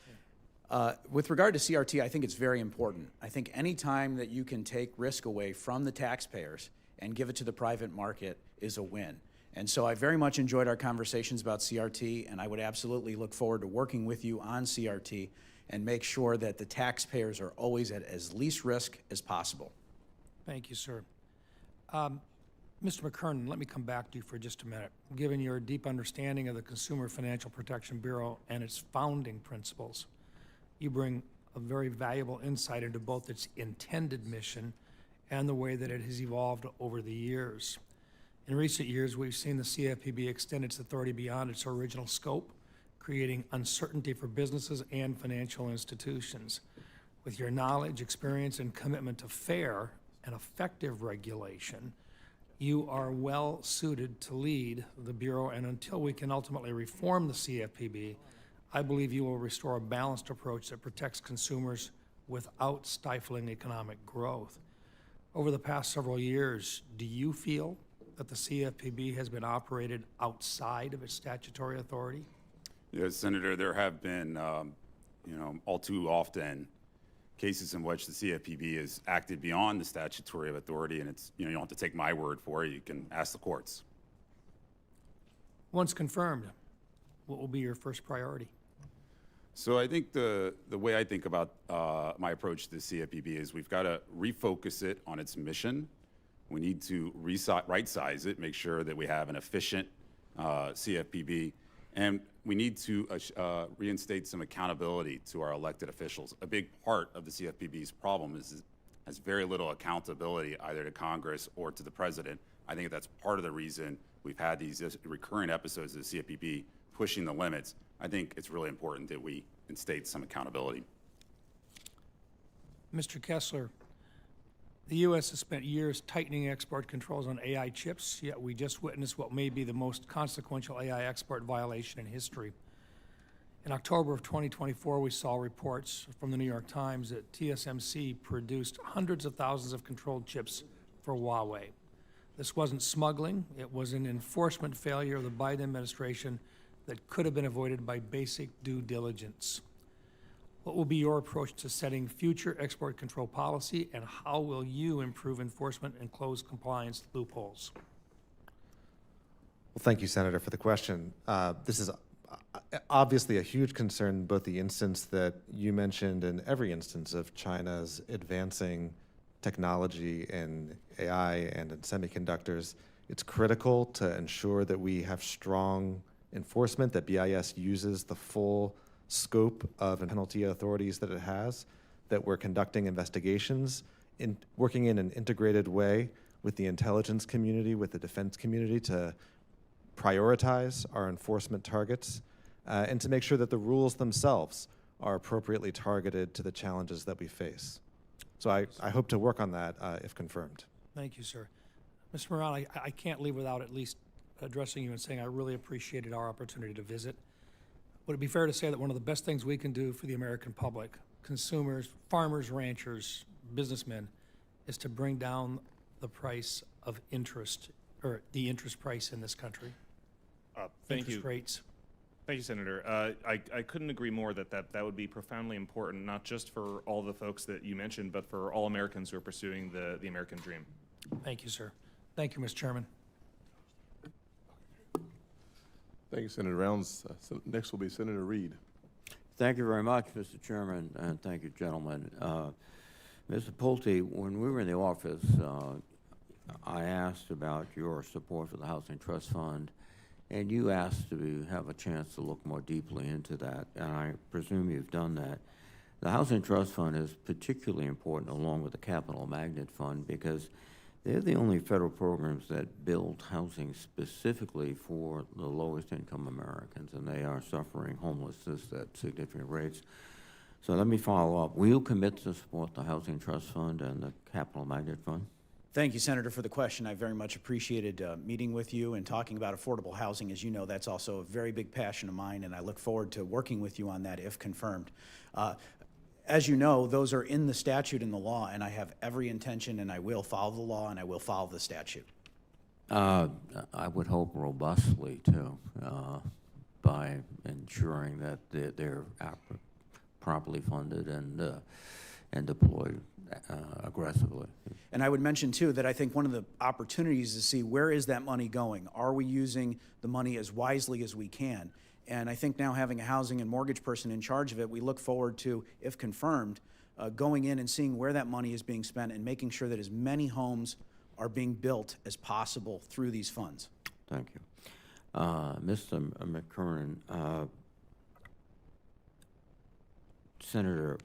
With regard to CRT, I think it's very important. I think any time that you can take risk away from the taxpayers and give it to the private market is a win. And so I very much enjoyed our conversations about CRT, and I would absolutely look forward to working with you on CRT and make sure that the taxpayers are always at as least risk as possible. Thank you, sir. Mr. McKernan, let me come back to you for just a minute. Given your deep understanding of the Consumer Financial Protection Bureau and its founding principles, you bring a very valuable insight into both its intended mission and the way that it has evolved over the years. In recent years, we've seen the CFPB extend its authority beyond its original scope, creating uncertainty for businesses and financial institutions. With your knowledge, experience, and commitment to fair and effective regulation, you are well suited to lead the Bureau, and until we can ultimately reform the CFPB, I believe you will restore a balanced approach that protects consumers without stifling economic growth. Over the past several years, do you feel that the CFPB has been operated outside of its statutory authority? Yes, Senator, there have been, all too often cases in which the CFPB has acted beyond the statutory authority, and it's, you don't have to take my word for it. You can ask the courts. Once confirmed, what will be your first priority? So I think the way I think about my approach to the CFPB is we've got to refocus it on its mission. We need to right-size it, make sure that we have an efficient CFPB, and we need to reinstate some accountability to our elected officials. A big part of the CFPB's problem has very little accountability either to Congress or to the president. I think that's part of the reason we've had these recurring episodes of the CFPB pushing the limits. I think it's really important that we instate some accountability. Mr. Kessler, the U.S. has spent years tightening export controls on AI chips, yet we just witnessed what may be the most consequential AI export violation in history. In October of 2024, we saw reports from the New York Times that TSMC produced hundreds of thousands of controlled chips for Huawei. This wasn't smuggling, it was an enforcement failure of the Biden administration that could have been avoided by basic due diligence. What will be your approach to setting future export control policy, and how will you improve enforcement and close compliance loopholes? Well, thank you, Senator, for the question. This is obviously a huge concern, both the instance that you mentioned and every instance of China's advancing technology in AI and in semiconductors. It's critical to ensure that we have strong enforcement, that BIS uses the full scope of penalty authorities that it has, that we're conducting investigations, working in an integrated way with the intelligence community, with the defense community to prioritize our enforcement targets, and to make sure that the rules themselves are appropriately targeted to the challenges that we face. So I hope to work on that if confirmed. Thank you, sir. Mr. Moran, I can't leave without at least addressing you and saying I really appreciated our opportunity to visit. Would it be fair to say that one of the best things we can do for the American public, consumers, farmers, ranchers, businessmen, is to bring down the price of interest, or the interest price in this country? Thank you. Interest rates. Thank you, Senator. I couldn't agree more that would be profoundly important, not just for all the folks that you mentioned, but for all Americans who are pursuing the American dream. Thank you, sir. Thank you, Mr. Chairman. Thank you, Senator Rounds. Next will be Senator Reed. Thank you very much, Mr. Chairman, and thank you, gentlemen. Mr. Pulte, when we were in the office, I asked about your support for the Housing Trust Fund, and you asked to have a chance to look more deeply into that, and I presume you've done that. The Housing Trust Fund is particularly important along with the Capital Magnet Fund because they're the only federal programs that build housing specifically for the lowest income Americans, and they are suffering homelessness at significant rates. So let me follow up. Will you commit to support the Housing Trust Fund and the Capital Magnet Fund? Thank you, Senator, for the question. I very much appreciated meeting with you and talking about affordable housing. As you know, that's also a very big passion of mine, and I look forward to working with you on that if confirmed. As you know, those are in the statute and the law, and I have every intention, and I will follow the law, and I will follow the statute. I would hope robustly, too, by ensuring that they're properly funded and deployed aggressively. And I would mention, too, that I think one of the opportunities is to see where is that money going? Are we using the money as wisely as we can? And I think now having a housing and mortgage person in charge of it, we look forward to, if confirmed, going in and seeing where that money is being spent and making sure that as many homes are being built as possible through these funds. Thank you. Mr. McKernan, Senator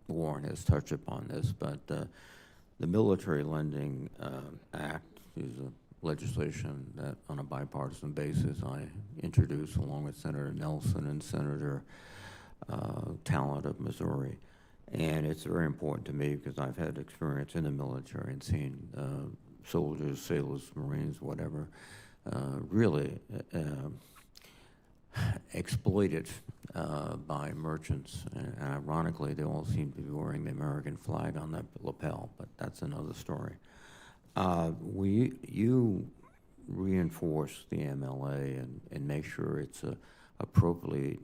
Warren has touched upon this, but the Military Lending Act is a legislation that on a bipartisan basis I introduced along with Senator Nelson and Senator Talent of Missouri. And it's very important to me because I've had experience in the military and seen soldiers, sailors, Marines, whatever, really exploited by merchants. And ironically, they all seem to be wearing the American flag on that lapel, but that's another story. You reinforce the MLA and make sure it's appropriately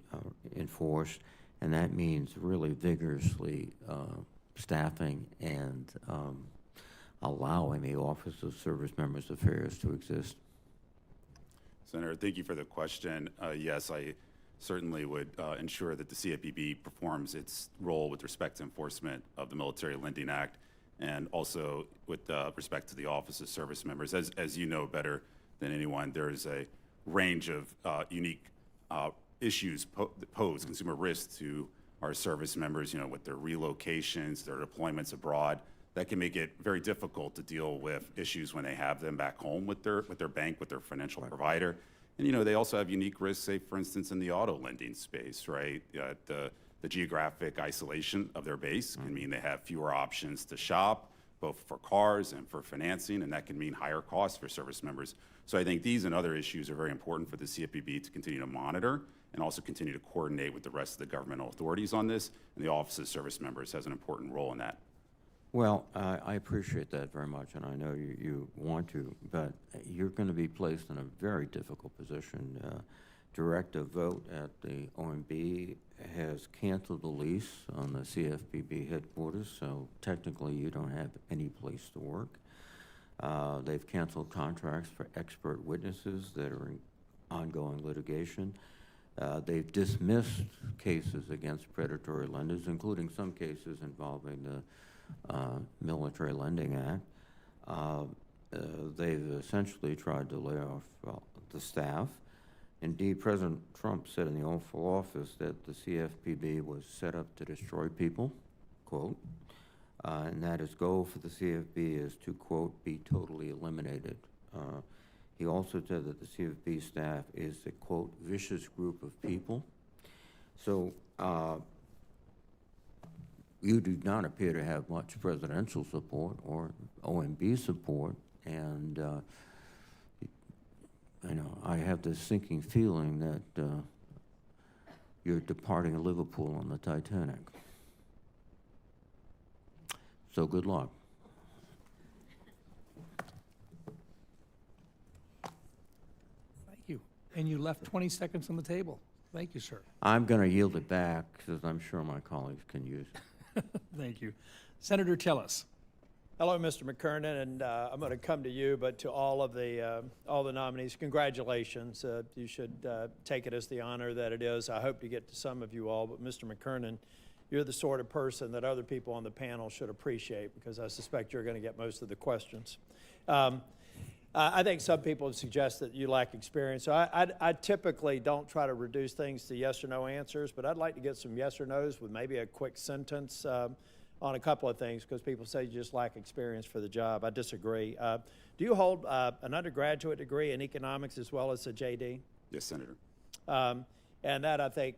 enforced, and that means really vigorously staffing and allowing the Office of Service Members Affairs to exist. Senator, thank you for the question. Yes, I certainly would ensure that the CFPB performs its role with respect to enforcement of the Military Lending Act, and also with respect to the Office of Service Members. As you know better than anyone, there's a range of unique issues pose consumer risks to our service members, you know, with their relocations, their deployments abroad. That can make it very difficult to deal with issues when they have them back home with their bank, with their financial provider. And, you know, they also have unique risks, say, for instance, in the auto lending space, right? The geographic isolation of their base can mean they have fewer options to shop, both for cars and for financing, and that can mean higher costs for service members. So I think these and other issues are very important for the CFPB to continue to monitor and also continue to coordinate with the rest of the governmental authorities on this, and the Office of Service Members has an important role in that. Well, I appreciate that very much, and I know you want to, but you're going to be placed in a very difficult position directive vote at the OMB has canceled the lease on the CFPB headquarters, so technically you don't have any place to work. They've canceled contracts for expert witnesses that are in ongoing litigation. They've dismissed cases against predatory lenders, including some cases involving the Military Lending Act. They've essentially tried to lay off the staff. Indeed, President Trump said in the Oval Office that the CFPB was set up to destroy people, quote, and that his goal for the CFPB is to, quote, be totally eliminated. He also said that the CFPB staff is a, quote, vicious group of people. So you do not appear to have much presidential support or OMB support, and I have this sinking feeling that you're departing Liverpool on the Titanic. So good luck. Thank you. And you left 20 seconds on the table. Thank you, sir. I'm going to yield it back because I'm sure my colleagues can use it. Thank you. Senator Tillis. Hello, Mr. McKernan, and I'm going to come to you, but to all the nominees, congratulations. You should take it as the honor that it is. I hope to get to some of you all, but Mr. McKernan, you're the sort of person that other people on the panel should appreciate because I suspect you're going to get most of the questions. I think some people have suggested that you lack experience. So I typically don't try to reduce things to yes or no answers, but I'd like to get some yes or no's with maybe a quick sentence on a couple of things because people say you just lack experience for the job. I disagree. Do you hold an undergraduate degree in economics as well as a JD? Yes, Senator. And that, I think,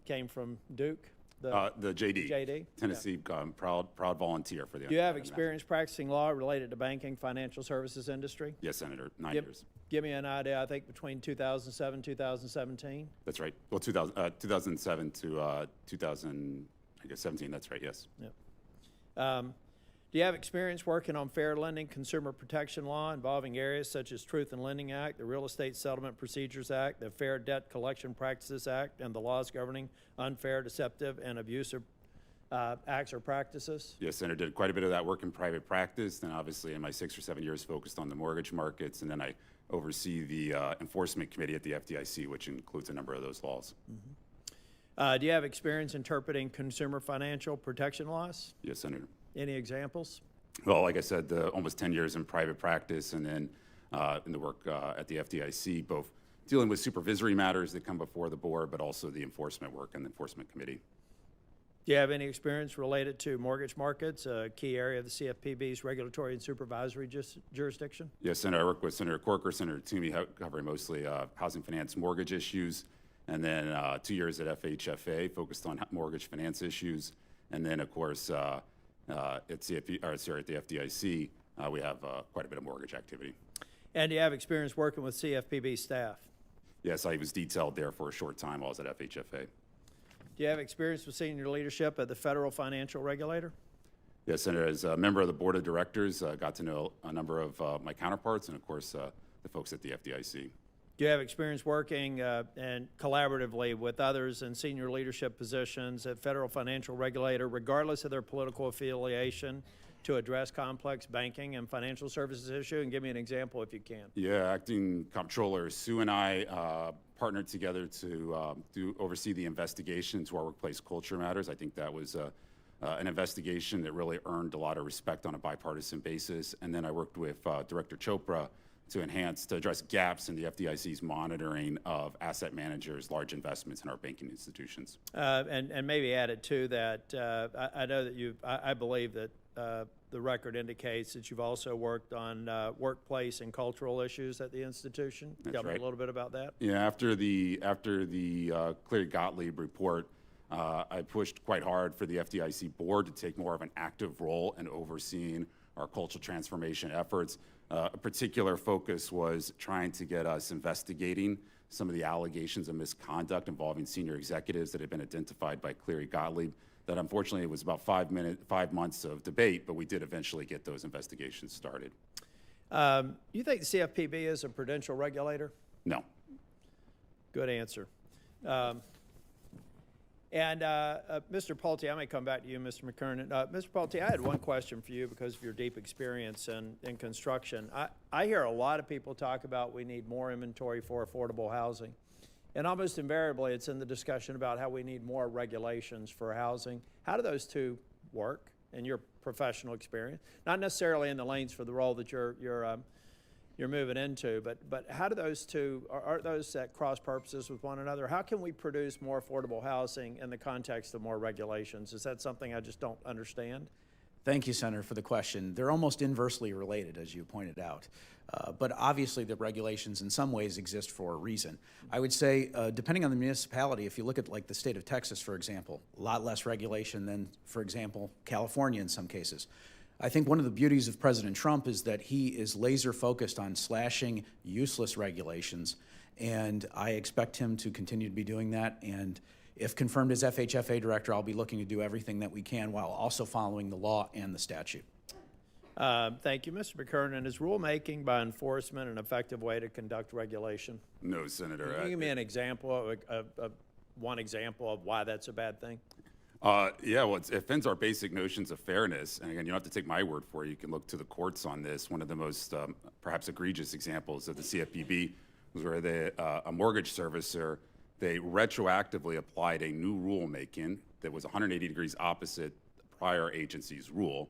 came from Duke? The JD. JD? Tennessee, proud volunteer for the. Do you have experience practicing law related to banking, financial services industry? Yes, Senator. 9 years. Give me an idea, I think, between 2007 and 2017? That's right. Well, 2007 to 2017, that's right, yes. Yep. Do you have experience working on fair lending, consumer protection law involving areas such as Truth in Lending Act, the Real Estate Settlement Procedures Act, the Fair Debt Collection Practices Act, and the laws governing unfair, deceptive, and abusive acts or practices? Yes, Senator, did quite a bit of that work in private practice, then obviously in my 6 or 7 years focused on the mortgage markets, and then I oversee the enforcement committee at the FDIC, which includes a number of those laws. Mm-hmm. Do you have experience interpreting consumer financial protection laws? Yes, Senator. Any examples? Well, like I said, almost 10 years in private practice and then in the work at the FDIC, both dealing with supervisory matters that come before the board, but also the enforcement work and the enforcement committee. Do you have any experience related to mortgage markets, a key area of the CFPB's regulatory and supervisory jurisdiction? Yes, Senator. I work with Senator Corker, Senator Toomey, covering mostly housing finance mortgage issues, and then 2 years at FHFA, focused on mortgage finance issues, and then, of course, at the FDIC, we have quite a bit of mortgage activity. And do you have experience working with CFPB staff? Yes, I was detailed there for a short time while I was at FHFA. Do you have experience with senior leadership at the Federal Financial Regulator? Yes, Senator. As a member of the board of directors, got to know a number of my counterparts and, of course, the folks at the FDIC. Do you have experience working and collaboratively with others in senior leadership positions at Federal Financial Regulator, regardless of their political affiliation, to address complex banking and financial services issue? And give me an example if you can. Yeah, Acting Comptroller Sue and I partnered together to oversee the investigation into our workplace culture matters. I think that was an investigation that really earned a lot of respect on a bipartisan basis. And then I worked with Director Chopra to address gaps in the FDIC's monitoring of asset managers' large investments in our banking institutions. And maybe added to that, I know that I believe that the record indicates that you've also worked on workplace and cultural issues at the institution. That's Tell me right. a little bit about that. Yeah, after the Cleary Gottlieb report, I pushed quite hard for the FDIC board to take more of an active role in overseeing our cultural transformation efforts. A particular focus was trying to get us investigating some of the allegations of misconduct involving senior executives that had been identified by Cleary Gottlieb. That unfortunately it was about 5 months of debate, but we did eventually get those investigations started. You think the CFPB is a prudential regulator? No. Good answer. Mr. Pulte, I may come back to you, Mr. McKernan. Mr. Pulte, I had one question for you because of your deep experience in construction. I hear a lot of people talk about we need more inventory for affordable housing. And almost invariably, it's in the discussion about how we need more regulations for housing. How do those two work in your professional experience? Not necessarily in the lanes for the role that you're moving into, but how do those two, are those at cross purposes with one another? How can we produce more affordable housing in the context of more regulations? Is that something I just don't understand? Thank you, Senator, for the question. They're almost inversely related, as you pointed out. But obviously, the regulations in some ways exist for a reason. I would say, depending on the municipality, if you look at like the state of Texas, for example, a lot less regulation than, for example, California in some cases. I think one of the beauties of President Trump is that he is laser focused on slashing useless regulations, and I expect him to continue to be doing that. And if confirmed as FHFA director, I'll be looking to do everything that we can while also following the law and the statute. Thank you, Mr. McKernan. Is rulemaking by enforcement an effective way to conduct regulation? No, Senator. Can you give me an example, one example of why that's a bad thing? Yeah, well, it offends our basic notions of fairness. And again, you don't have to take my word for it. You can look to the courts on this. One of the most perhaps egregious examples of the CFPB was where a mortgage servicer, they retroactively applied a new rulemaking that was 180 degrees opposite the prior agency's rule.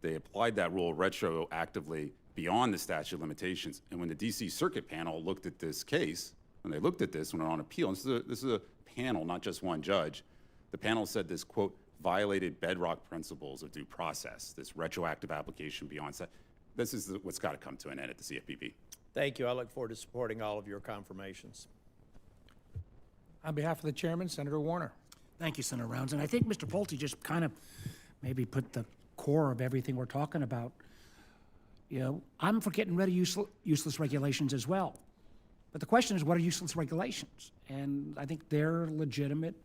They applied that rule retroactively beyond the statute of limitations. And when the D.C. Circuit panel looked at this case, when they looked at this, when on appeal, and this is a panel, not just one judge, the panel said this, quote, violated bedrock principles of due process, this retroactive application beyond that. This is what's got to come to an end at the CFPB. Thank you. I look forward to supporting all of your confirmations. On behalf of the chairman, Senator Warner. Thank you, Senator Rounds. And I think Mr. Pulte just kind of maybe put the core of everything we're talking about. You know, I'm for getting rid of useless regulations as well. But the question is, what are useless regulations? And I think they're legitimate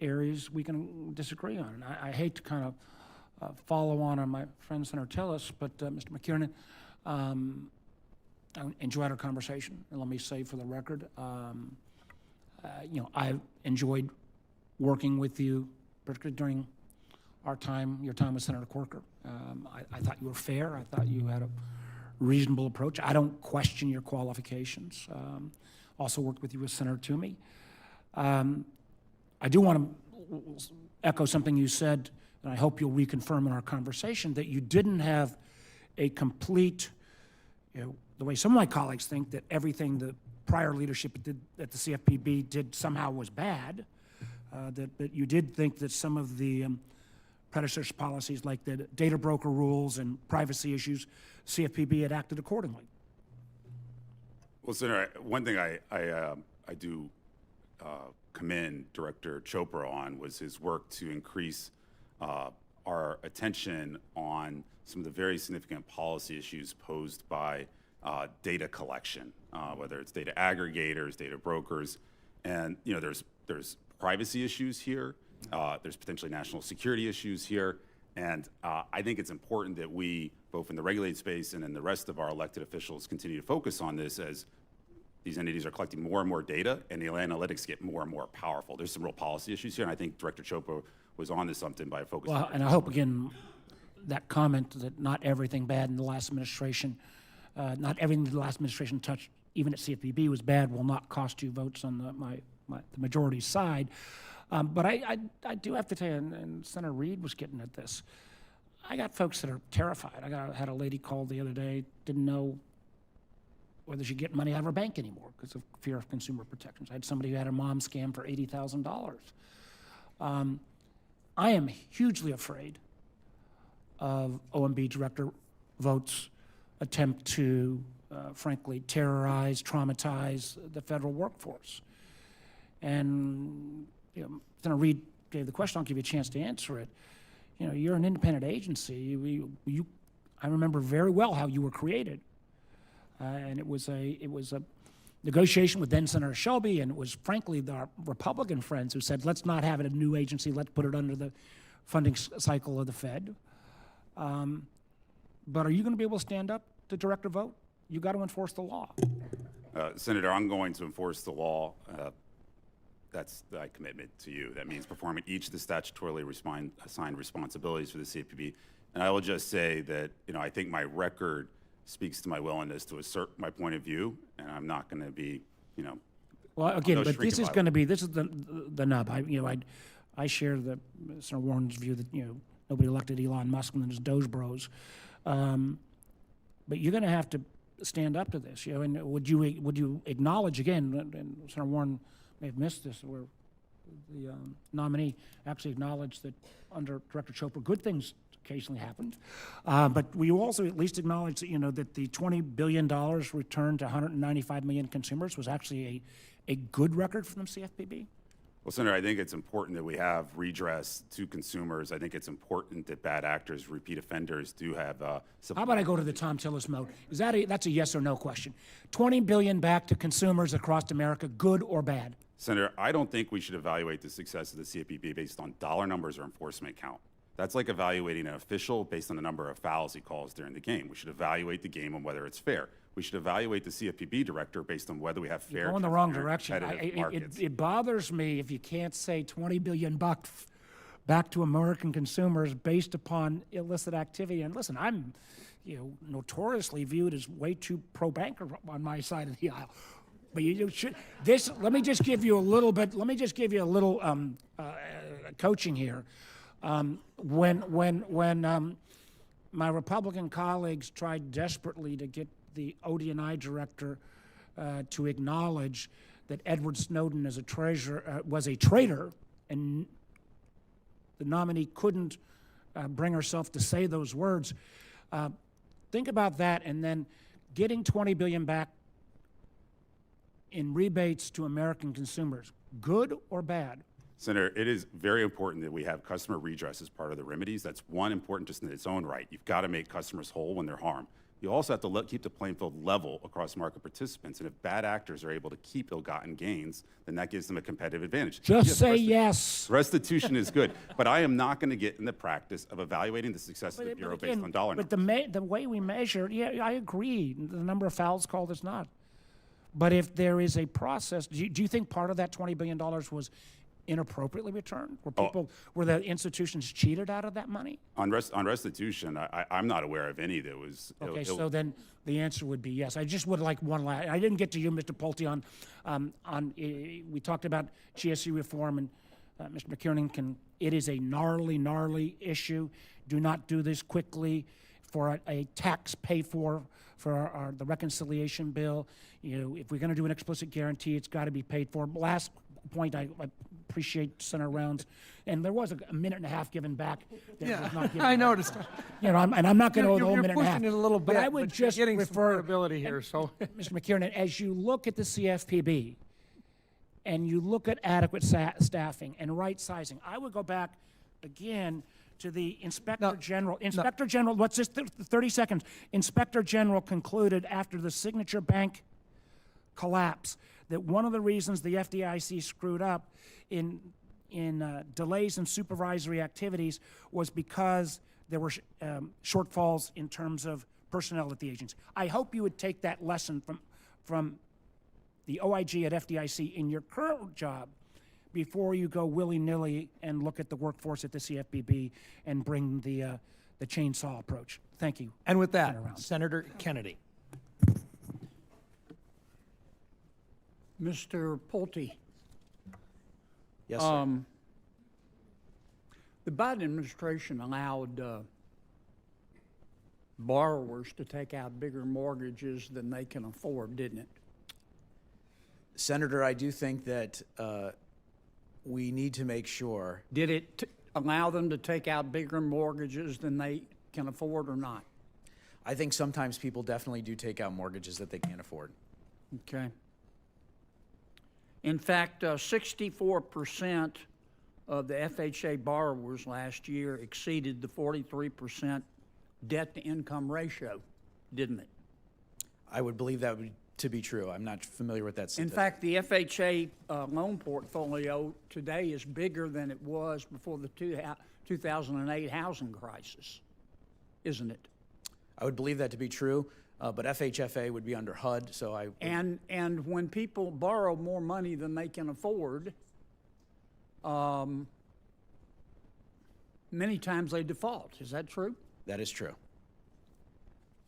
areas we can disagree on. And I hate to kind of follow on my friend Senator Tillis, but Mr. McKernan, I enjoyed our conversation. And let me say for the record, you know, I've enjoyed working with you, particularly during your time with Senator Corker. I thought you were fair. I thought you had a reasonable approach. I don't question your qualifications. Also worked with you with Senator Toomey. I do want to echo something you said, and I hope you'll reconfirm in our conversation, that you didn't have a complete, you know, the way some of my colleagues think that everything the prior leadership did at the CFPB did somehow was bad, that you did think that some of the predecessor policies like the data broker rules and privacy issues, CFPB had acted accordingly. Well, Senator, one thing I do commend Director Chopra on was his work to increase our attention on some of the very significant policy issues posed by data collection, whether it's data aggregators, data brokers, and you know there's privacy issues here, there's potentially national security issues here, and I think it's important that we, both in the regulated space and in the rest of our elected officials, continue to focus on this as these entities are collecting more and more data, and the analytics get more and more powerful. There's some real policy issues here, and I think Director Chopra was on to something by focusing. Well, and I hope, again, that comment that not everything bad in the last administration, not everything the last administration touched, even at CFPB, was bad, will not cost you votes on the majority side. But I do have to tell you, and Senator Reed was getting at this, I got folks that are terrified. I had a lady call the other day, didn't know whether she'd get money out of her bank anymore because of fear of consumer protections. I had somebody who had a mom scam for $80,000. I am hugely afraid of OMB Director Vogt's attempt to, frankly, terrorize, traumatize the federal workforce. And you know, Senator Reed gave the question. I'll give you a chance to answer it. You know, you're an independent agency. I remember very well how you were created. And it was a negotiation with then Senator Shelby, and it was frankly our Republican friends who said, let's not have it a new agency, let's put it under the funding cycle of the Fed. But are you going to be able to stand up to Director Vogt? You got to enforce the law. Senator, I'm going to enforce the law. That's my commitment to you. That means performing each of the statutorily assigned responsibilities for the CFPB. And I will just say that, I think my record speaks to my willingness to assert my point of view, and I'm not going to be, Well, again, no but shrink this in is my- going to be, this is the nub. I share Senator Warren's view that, nobody elected Elon Musk and his Doge bros. But you're going to have to stand up to this, and would you acknowledge, again, and Senator Warren may have missed this, where the nominee actually acknowledged that under Director Chopra, good things occasionally happened. But will you also at least acknowledge that, that the $20 billion returned to 195 million consumers was actually a good record for the CFPB? Well, Senator, I think it's important that we have redress to consumers. I think it's important that bad actors, repeat offenders, do have. How about I go to the Tom Tillis mode? That's a yes or no question. $20 billion back to consumers across America, good or bad? Senator, I don't think we should evaluate the success of the CFPB based on dollar numbers or enforcement count. That's like evaluating an official based on the number of fouls he calls during the game. We should evaluate the game on whether it's fair. We should evaluate the CFPB director based on whether we have fair. You're going the wrong transparent, direction. competitive markets. It bothers me if you can't say $20 billion back to American consumers based upon illicit activity. And listen, I'm, notoriously viewed as way too pro-banker on my side of the aisle. But you should. Let me just give you a little bit. Let me just give you a little coaching here. When my Republican colleagues tried desperately to get the ODNI director to acknowledge that Edward Snowden was a traitor, and the nominee couldn't bring herself to say those words. Think about that, and then getting $20 billion back in rebates to American consumers, good or bad? Senator, it is very important that we have customer redress as part of the remedies. That's one important just in its own right. You've got to make customers whole when they're harmed. You also have to keep the playing field level across market participants. And if bad actors are able to keep ill-gotten gains, then that gives them a competitive advantage. Just say yes. Restitution is good, but I am not going to get in the practice of evaluating the success of the Bureau But again, based on dollar but numbers. the way we measure, I agree. The number of fouls called is not. But if there is a process, do you think part of that $20 billion was inappropriately returned? Were the institutions cheated out of that money? On restitution, I'm not aware of any that was. Okay, so then the answer would be yes. I just would like one last. I didn't get to you, Mr. Pulte, we talked about GSE reform, and Mr. McKiernan it is a gnarly issue. Do not do this quickly for a tax pay for the reconciliation bill. If we're going to do an explicit guarantee, it's got to be paid for. Last point, I appreciate Senator Rounds, and there was a minute and a half given back. That was not given I back. noticed. I'm not going to go the whole You're minute and a half. pushing it a little bit, but I would just you're getting refer, some credibility here. So, Mr. McKiernan, as you look at the CFPB and you look at adequate staffing and right sizing, I would go back again to the Inspector General. Inspector General, what's this? 30 seconds. Inspector General concluded after the Signature Bank collapse that one of the reasons the FDIC screwed up in delays in supervisory activities was because there were shortfalls in terms of personnel at the agency. I hope you would take that lesson from the OIG at FDIC in your current job before you go willy-nilly and look at the workforce at the CFPB and bring the chainsaw approach. Thank you. And with that, Senator Kennedy. Mr. Pulte, Yes, sir. the Biden administration allowed borrowers to take out bigger mortgages than they can afford, didn't it? Senator, I do think that we need to make sure. Did it allow them to take out bigger mortgages than they can afford or not? I think sometimes people definitely do take out mortgages that they can't afford. Okay. In fact, 64% of the FHA borrowers last year exceeded the 43% debt-to-income ratio, didn't it? I would believe that to be true. I'm not familiar with that In statistic. fact, the FHA loan portfolio today is bigger than it was before the 2008 housing crisis, isn't it? I would believe that to be true. but FHFA would be under HUD, so I. And when people borrow more money than they can afford, many times they default. Is that true? That is true.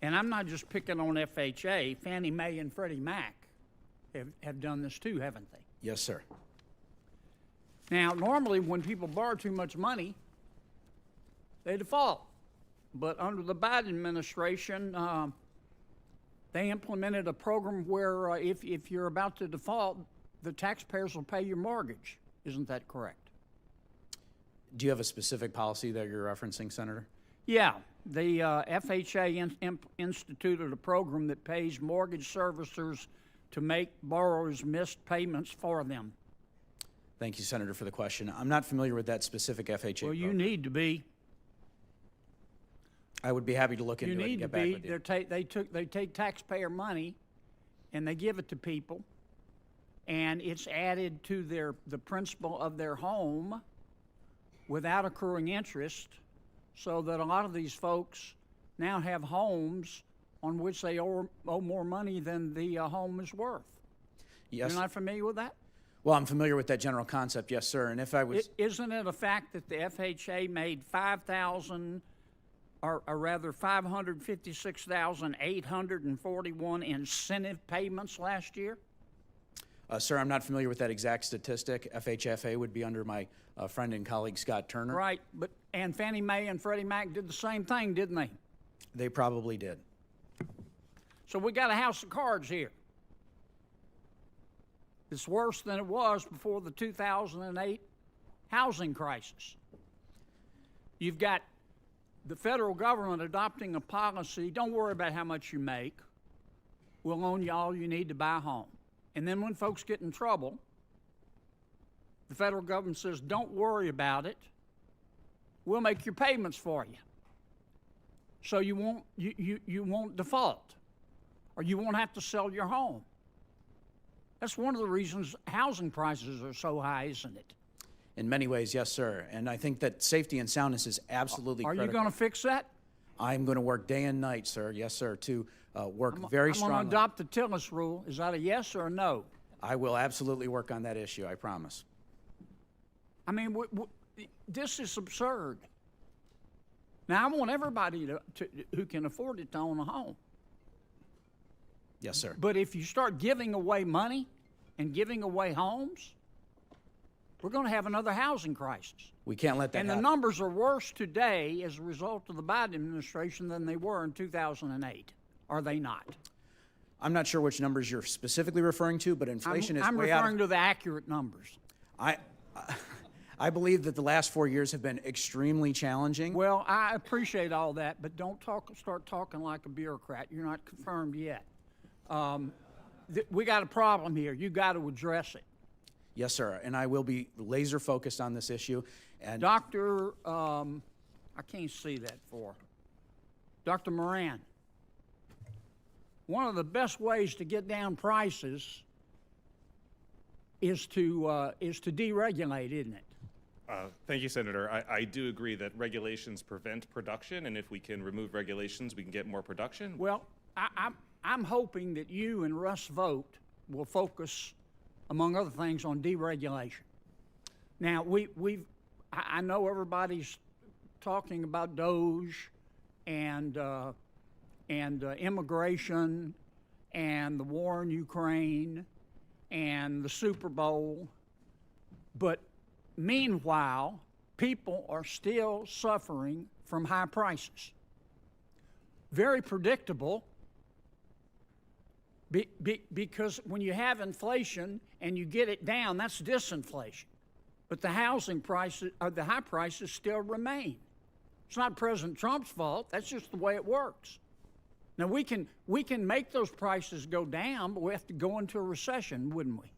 And I'm not just picking on FHA. Fannie Mae and Freddie Mac have done this too, haven't they? Yes, sir. Now, normally when people borrow too much money, they default. But under the Biden administration, they implemented a program where if you're about to default, the taxpayers will pay your mortgage. Isn't that correct? Do you have a specific policy that you're referencing, Senator? Yeah. The FHA instituted a program that pays mortgage servicers to make borrowers miss payments for them. Thank you, Senator, for the question. I'm not familiar with that specific FHA Well, you program. need to be. I would be happy to look into You it and need to get back be. with you. They take taxpayer money, and they give it to people, and it's added to the principal of their home without accruing interest, so that a lot of these folks now have homes on which they owe more money than the home is worth. Yes. You're not familiar with that? Well, I'm familiar with that general concept, yes, sir. And if I was. Isn't it a fact that the FHA made 556,841 incentive payments last year? Sir, I'm not familiar with that exact statistic. FHFA would be under my friend and colleague Scott Turner. Right, and Fannie Mae and Freddie Mac did the same thing, didn't they? They probably did. So we got a house of cards here. It's worse than it was before the 2008 housing crisis. You've got the federal government adopting a policy, don't worry about how much you make. We'll loan you all you need to buy a home. And then when folks get in trouble, the federal government says, don't worry about it. We'll make your payments for you. So you won't default, or you won't have to sell your home. That's one of the reasons housing prices are so high, isn't it? In many ways, yes, sir. And I think that safety and soundness is absolutely critical. Are you going to fix that? I'm going to work day and night, sir. Yes, sir, to work very strongly. I'm going to adopt the Tillis rule. Is that a yes or a no? I will absolutely work on that issue, I promise. I mean, this is absurd. Now, I want everybody who can afford it to own a home. Yes, sir. But if you start giving away money and giving away homes, we're going to have another housing crisis. We can't let that happen. And the numbers are worse today as a result of the Biden administration than they were in 2008. Are they not? I'm not sure which numbers you're specifically referring to, but inflation is I'm way out of... referring to the accurate numbers. I believe that the last 4 years have been extremely challenging. Well, I appreciate all that, but don't start talking like a bureaucrat. You're not confirmed yet. We got a problem here. You got to address it. Yes, sir, and I will be laser focused on this issue. And Dr. I can't see that for. Dr. Moran, one of the best ways to get down prices is to deregulate, isn't it? Thank you, Senator. I do agree that regulations prevent production, and if we can remove regulations, we can get more production. Well, I'm hoping that you and Russ Vogt will focus, among other things, on deregulation. Now, I know everybody's talking about DOGE and immigration and the war in Ukraine and the Super Bowl, but meanwhile, people are still suffering from high prices. Very predictable, because when you have inflation and you get it down, that's disinflation. But the housing prices, or the high prices, still remain. It's not President Trump's fault. That's just the way it works. Now, we can make those prices go down, but we have to go into a recession, wouldn't we?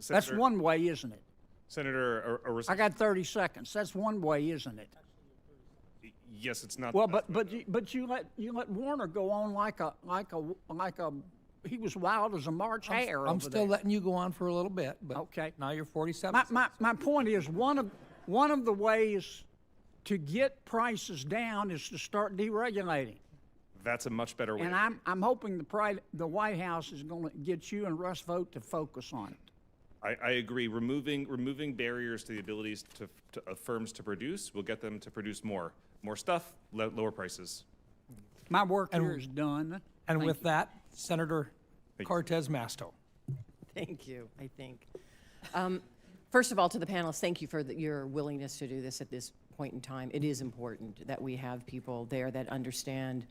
That's one way, isn't it? Senator, I got 30 seconds. That's one way, isn't it? Yes, it's not. Well, but you let Warner go on like a he was wild as a March hare. I'm still letting you go on for a little bit, but okay. Now you're 47. My point is one of the ways to get prices down is to start deregulating. That's a much better way. And I'm hoping the White House is going to get you and Russ Vogt to focus on it. I agree. Removing barriers to the abilities of firms to produce will get them to produce more stuff, lower prices. My work here is done. And Thank with you. that, Senator Cortez Masto. Thank you, I think. First of all, to the panelists, thank you for your willingness to do this at this point in time. It is important that we have people there that understand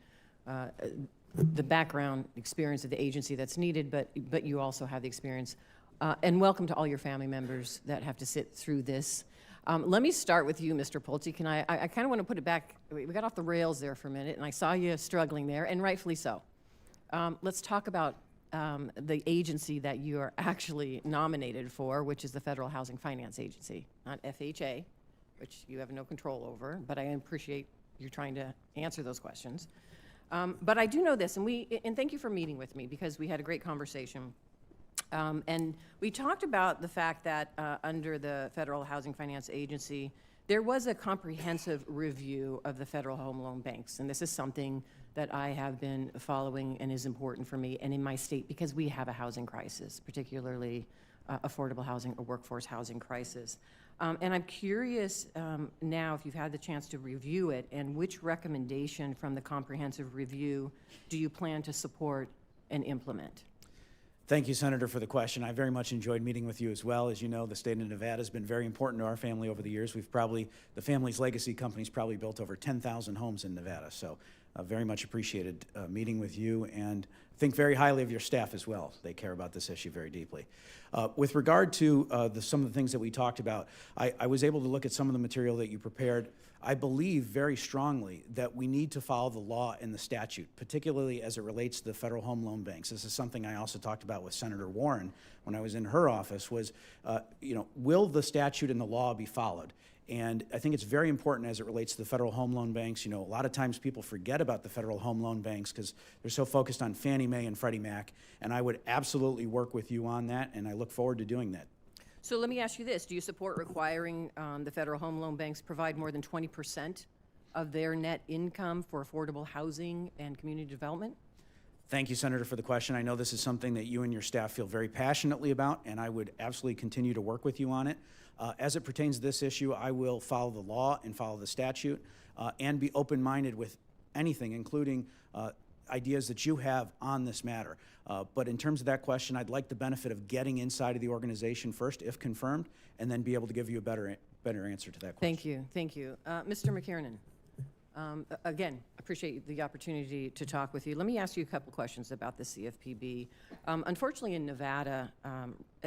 the background experience of the agency that's needed, but you also have the experience. And welcome to all your family members that have to sit through this. Let me start with you, Mr. Pulte. Can I kind of want to put it back. We got off the rails there for a minute, and I saw you struggling there, and rightfully so. Let's talk about the agency that you are actually nominated for, which is the Federal Housing Finance Agency, not FHA, which you have no control over, but I appreciate you trying to answer those questions. But I do know this, and thank you for meeting with me, because we had a great conversation. And we talked about the fact that under the Federal Housing Finance Agency, there was a comprehensive review of the federal home loan banks. And this is something that I have been following and is important for me and in my state, because we have a housing crisis, particularly affordable housing or workforce housing crisis. And I'm curious now if you've had the chance to review it, and which recommendation from the comprehensive review do you plan to support and implement? Thank you, Senator, for the question. I very much enjoyed meeting with you as well. As you know, the state of Nevada has been very important to our family over the years. The family's legacy company's probably built over 10,000 homes in Nevada. So very much appreciated meeting with you, and think very highly of your staff as well. They care about this issue very deeply. With regard to some of the things that we talked about, I was able to look at some of the material that you prepared. I believe very strongly that we need to follow the law and the statute, particularly as it relates to the federal home loan banks. This is something I also talked about with Senator Warren when I was in her office, was, will the statute and the law be followed? And I think it's very important as it relates to the federal home loan banks. A lot of times people forget about the federal home loan banks because they're so focused on Fannie Mae and Freddie Mac, and I would absolutely work with you on that, and I look forward to doing that. So let me ask you this. Do you support requiring the federal home loan banks provide more than 20% of their net income for affordable housing and community development? Thank you, Senator, for the question. I know this is something that you and your staff feel very passionately about, and I would absolutely continue to work with you on it. As it pertains to this issue, I will follow the law and follow the statute, and be open-minded with anything, including ideas that you have on this matter. But in terms of that question, I'd like the benefit of getting inside of the organization first, if confirmed, and then be able to give you a better answer to that question. Thank you. Mr. McKiernan, again, appreciate the opportunity to talk with you. Let me ask you a couple questions about the CFPB. Unfortunately, in Nevada,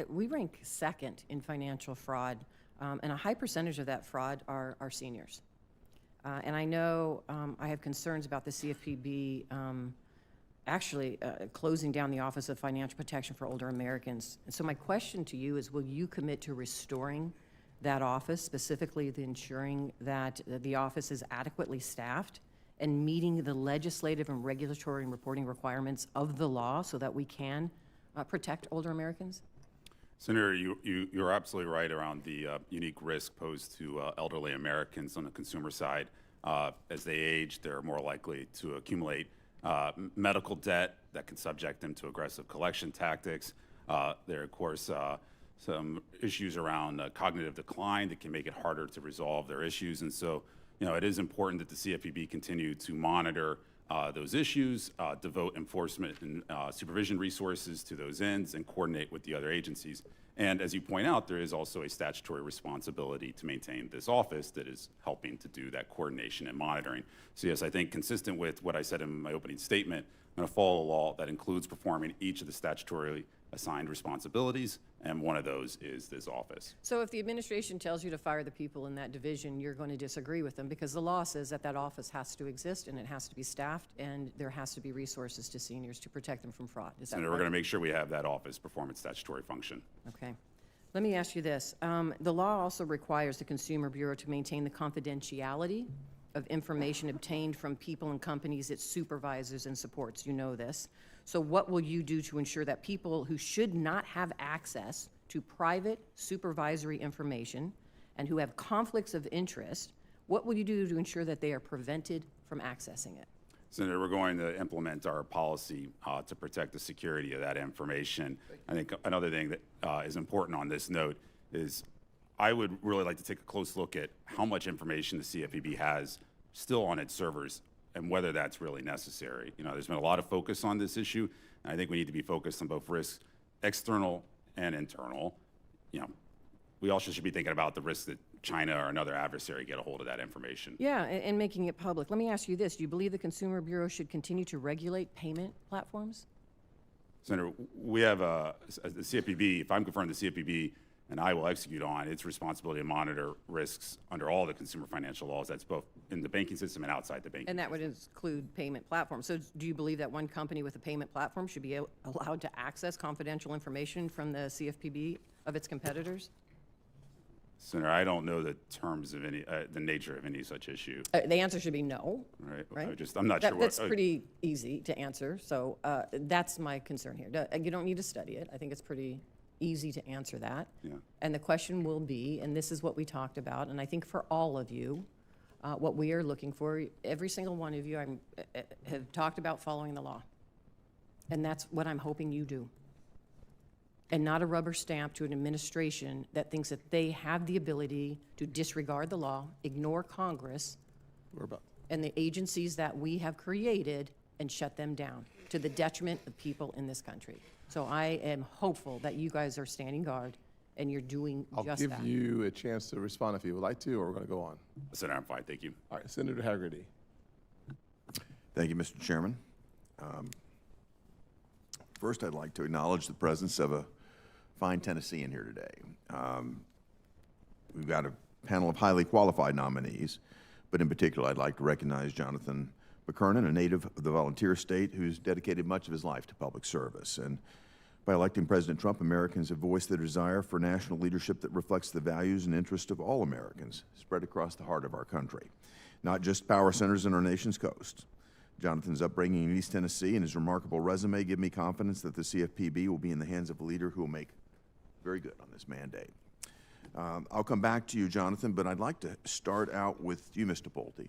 we rank second in financial fraud, and a high percentage of that fraud are seniors. And I know I have concerns about the CFPB actually closing down the Office of Financial Protection for Older Americans. And so my question to you is, will you commit to restoring that office, specifically the ensuring that the office is adequately staffed and meeting the legislative and regulatory and reporting requirements of the law so that we can protect older Americans? Senator, you're absolutely right around the unique risk posed to elderly Americans on the consumer side. As they age, they're more likely to accumulate medical debt that can subject them to aggressive collection tactics. There are, of course, some issues around cognitive decline that can make it harder to resolve their issues. And so, it is important that the CFPB continue to monitor those issues, devote enforcement and supervision resources to those ends, and coordinate with the other agencies. And as you point out, there is also a statutory responsibility to maintain this office that is helping to do that coordination and monitoring. So yes, I think consistent with what I said in my opening statement, I'm going to follow a law that includes performing each of the statutorily assigned responsibilities, and one of those is this office. So if the administration tells you to fire the people in that division, you're going to disagree with them, because the law says that that office has to exist and it has to be staffed and there has to be resources to seniors to protect them from fraud. Is that Senator, right? we're going to make sure we have that office perform its statutory function. Okay. Let me ask you this. The law also requires the Consumer Bureau to maintain the confidentiality of information obtained from people and companies it supervises and supports. You know this. So what will you do to ensure that people who should not have access to private supervisory information and who have conflicts of interest, what will you do to ensure that they are prevented from accessing it? Senator, we're going to implement our policy to protect the security of that information. I think another thing that is important on this note is I would really like to take a close look at how much information the CFPB has still on its servers and whether that's really necessary. You know, there's been a lot of focus on this issue, and I think we need to be focused on both risks, external and internal. You know, we also should be thinking about the risk that China or another adversary get a hold of that information. Yeah, and making it public. Let me ask you this. Do you believe the Consumer Bureau should continue to regulate payment platforms? Senator, we have the CFPB, if I'm confirmed, the CFPB and I will execute on its responsibility to monitor risks under all the consumer financial laws. That's both in the banking system and outside the banking And that would system. include payment platforms. So do you believe that one company with a payment platform should be allowed to access confidential information from the CFPB of its competitors? Senator, I don't know the terms of any, the nature of any such issue. The answer should be no. Right? Right? I'm not sure what. That's pretty easy to answer. So that's my concern here. You don't need to study it. I think it's pretty easy to answer that. Yeah. And the question will be, and this is what we talked about, and I think for all of you, what we are looking for, every single one of you have talked about following the law. And that's what I'm hoping you do. And not a rubber stamp to an administration that thinks that they have the ability to disregard the law, ignore Congress and the agencies that we have created and shut them down to the detriment of people in this country. So I am hopeful that you guys are standing guard and you're doing just that. I'll give you a chance to respond if you would like to, or we're going to go on. Senator, I'm fine. Thank you. All right, Senator Haggerty. Thank you, Mr. Chairman. First, I'd like to acknowledge the presence of a fine Tennessean here today. We've got a panel of highly qualified nominees, but in particular, I'd like to recognize Jonathan McKernan, a native of the volunteer state who's dedicated much of his life to public service. And by electing President Trump, Americans have voiced their desire for national leadership that reflects the values and interests of all Americans spread across the heart of our country, not just power centers in our nation's coast. Jonathan's upbringing in East Tennessee and his remarkable resume give me confidence that the CFPB will be in the hands of a leader who will make very good on this mandate. I'll come back to you, Jonathan, but I'd like to start out with you, Mr. Pulte.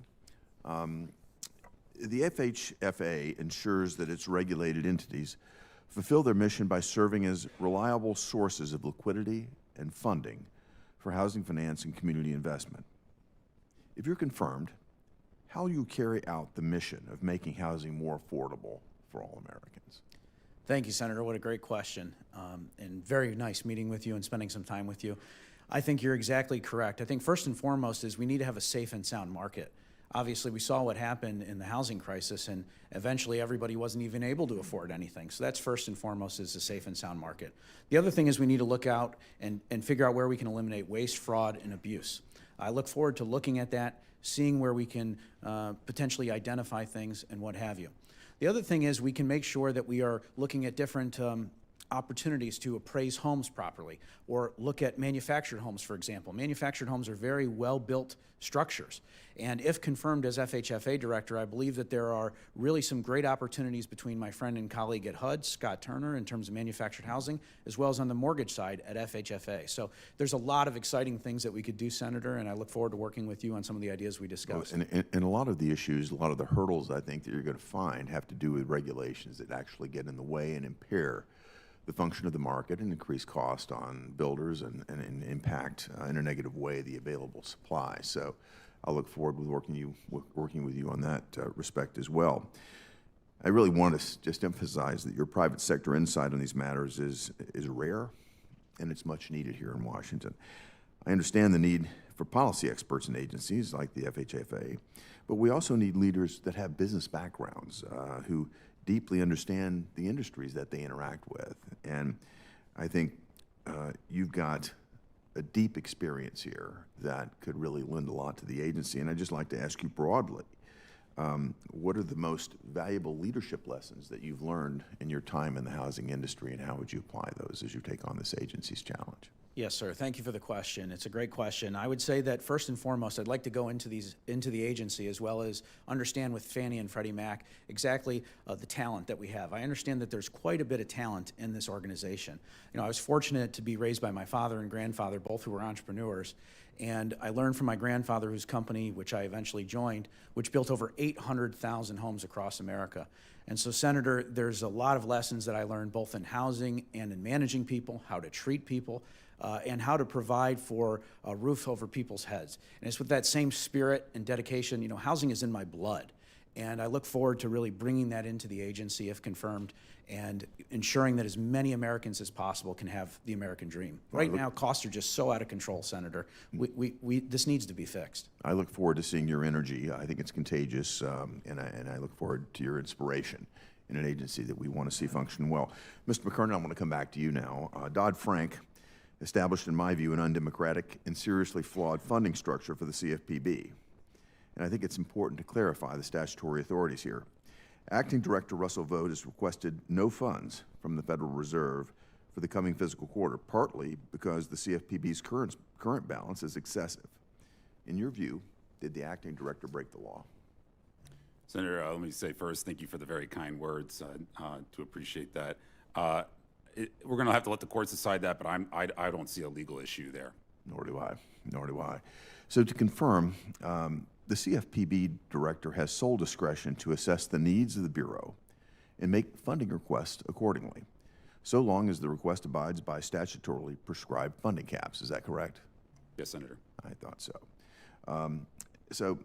The FHFA ensures that its regulated entities fulfill their mission by serving as reliable sources of liquidity and funding for housing finance and community investment. If you're confirmed, how will you carry out the mission of making housing more affordable for all Americans? Thank you, Senator. What a great question. And very nice meeting with you and spending some time with you. I think you're exactly correct. I think first and foremost is we need to have a safe and sound market. Obviously, we saw what happened in the housing crisis, and eventually everybody wasn't even able to afford anything. So that's first and foremost is a safe and sound market. The other thing is we need to look out and figure out where we can eliminate waste, fraud, and abuse. I look forward to looking at that, seeing where we can potentially identify things and what have you. The other thing is we can make sure that we are looking at different opportunities to appraise homes properly, or look at manufactured homes, for example. Manufactured homes are very well-built structures. And if confirmed as FHFA director, I believe that there are really some great opportunities between my friend and colleague at HUD, Scott Turner, in terms of manufactured housing, as well as on the mortgage side at FHFA. So there's a lot of exciting things that we could do, Senator, and I look forward to working with you on some of the ideas we discussed. And a lot of the issues, a lot of the hurdles I think that you're going to find have to do with regulations that actually get in the way and impair the function of the market and increase cost on builders and impact in a negative way the available supply. So I look forward with working with you on that respect as well. I really want to just emphasize that your private sector insight on these matters is rare, and it's much needed here in Washington. I understand the need for policy experts in agencies like the FHFA, but we also need leaders that have business backgrounds who deeply understand the industries that they interact with. And I think you've got a deep experience here that could really lend a lot to the agency. And I'd just like to ask you broadly, what are the most valuable leadership lessons that you've learned in your time in the housing industry, and how would you apply those as you take on this agency's challenge? Yes, sir. Thank you for the question. It's a great question. I would say that first and foremost, I'd like to go into the agency as well as understand with Fannie and Freddie Mac exactly the talent that we have. I understand that there's quite a bit of talent in this organization. You know, I was fortunate to be raised by my father and grandfather, both who were entrepreneurs, And I learned from my grandfather, whose company, which I eventually joined, which built over 800,000 homes across America. And so, Senator, there's a lot of lessons that I learned both in housing and in managing people, how to treat people, and how to provide for a roof over people's heads. And it's with that same spirit and dedication. You know, housing is in my blood. And I look forward to really bringing that into the agency if confirmed and ensuring that as many Americans as possible can have the American dream. Right now, costs are just so out of control, Senator. This needs to be fixed. I look forward to seeing your energy. I think it's contagious, and I look forward to your inspiration in an agency that we want to see function well. Mr. McKernan, I want to come back to you now. Dodd-Frank established, in my view, an undemocratic and seriously flawed funding structure for the CFPB. And I think it's important to clarify the statutory authorities here. Acting Director Russell Vought has requested no funds from the Federal Reserve for the coming fiscal quarter, partly because the CFPB's current balance is excessive. In your view, did the Acting Director break the law? Senator, let me say first, thank you for the very kind words. To appreciate that. We're going to have to let the courts decide that, but I don't see a legal issue there. Nor do I. Nor do I. So to confirm, the CFPB director has sole discretion to assess the needs of the Bureau and make funding requests accordingly, so long as the request abides by statutorily prescribed funding caps. Is that correct? Yes, Senator. I thought so. So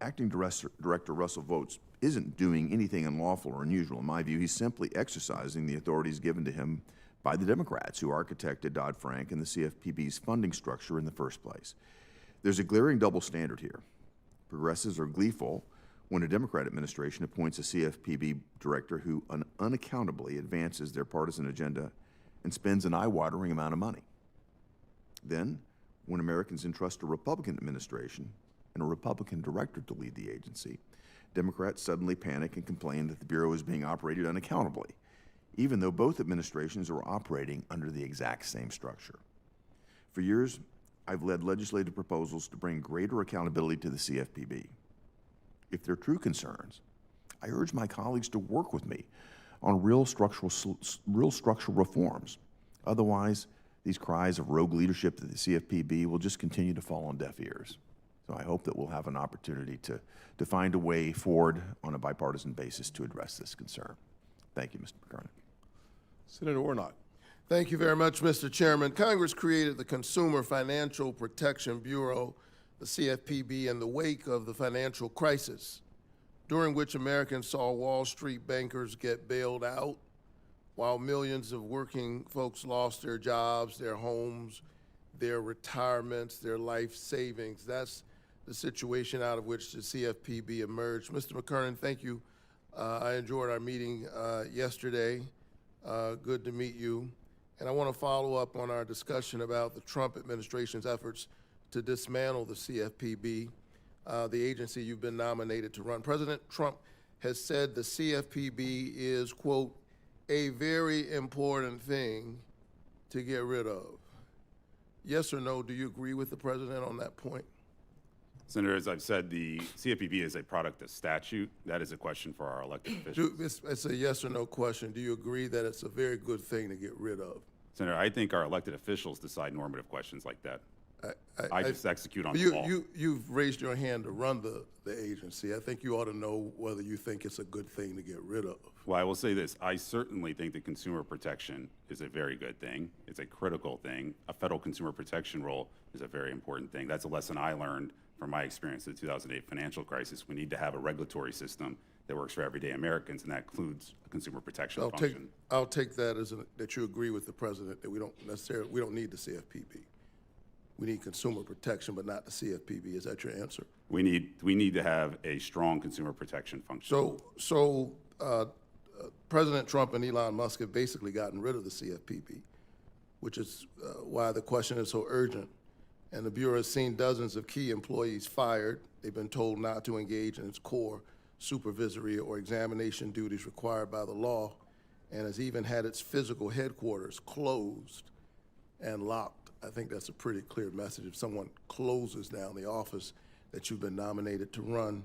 Acting Director Russell Vought isn't doing anything unlawful or unusual. In my view, he's simply exercising the authorities given to him by the Democrats who architected Dodd-Frank and the CFPB's funding structure in the first place. There's a glaring double standard here. Progressives are gleeful when a Democrat administration appoints a CFPB director who unaccountably advances their partisan agenda and spends an eye-watering amount of money. Then, when Americans entrust a Republican administration and a Republican director to lead the agency, Democrats suddenly panic and complain that the Bureau is being operated unaccountably, even though both administrations are operating under the exact same structure. For years, I've led legislative proposals to bring greater accountability to the CFPB. If they're true concerns, I urge my colleagues to work with me on real structural reforms. Otherwise, these cries of rogue leadership to the CFPB will just continue to fall on deaf ears. So I hope that we'll have an opportunity to find a way forward on a bipartisan basis to address this concern. Thank you, Mr. McKernan. Senator Warnock. Thank you very much, Mr. Chairman. Congress created the Consumer Financial Protection Bureau, the CFPB, in the wake of the financial crisis, during which Americans saw Wall Street bankers get bailed out, while millions of working folks lost their jobs, their homes, their retirements, their life savings. That's the situation out of which the CFPB emerged. Mr. McKernan, thank you. I enjoyed our meeting yesterday. Good to meet you. And I want to follow up on our discussion about the Trump administration's efforts to dismantle the CFPB, the agency you've been nominated to run. President Trump has said the CFPB is, quote, a very important thing to get rid of. Yes or no, do you agree with the president on that point? Senator, as I've said, the CFPB is a product of statute. That is a question for our elected officials. It's a yes or no question. Do you agree that it's a very good thing to get rid of? Senator, I think our elected officials decide normative questions like that. I just execute on the law. You've raised your hand to run the agency. I think you ought to know whether you think it's a good thing to get rid of. Well, I will say this. I certainly think that consumer protection is a very good thing. It's a critical thing. A federal consumer protection role is a very important thing. That's a lesson I learned from my experience in the 2008 financial crisis. We need to have a regulatory system that works for everyday Americans, and that includes a consumer protection function. I'll take that as that you agree with the president that we don't need the CFPB. We need consumer protection, but not the CFPB. Is that your answer? We need to have a strong consumer protection function. So President Trump and Elon Musk have basically gotten rid of the CFPB, which is why the question is so urgent. And the Bureau has seen dozens of key employees fired. They've been told not to engage in its core supervisory or examination duties required by the law, and has even had its physical headquarters closed and locked. I think that's a pretty clear message. If someone closes down the office that you've been nominated to run,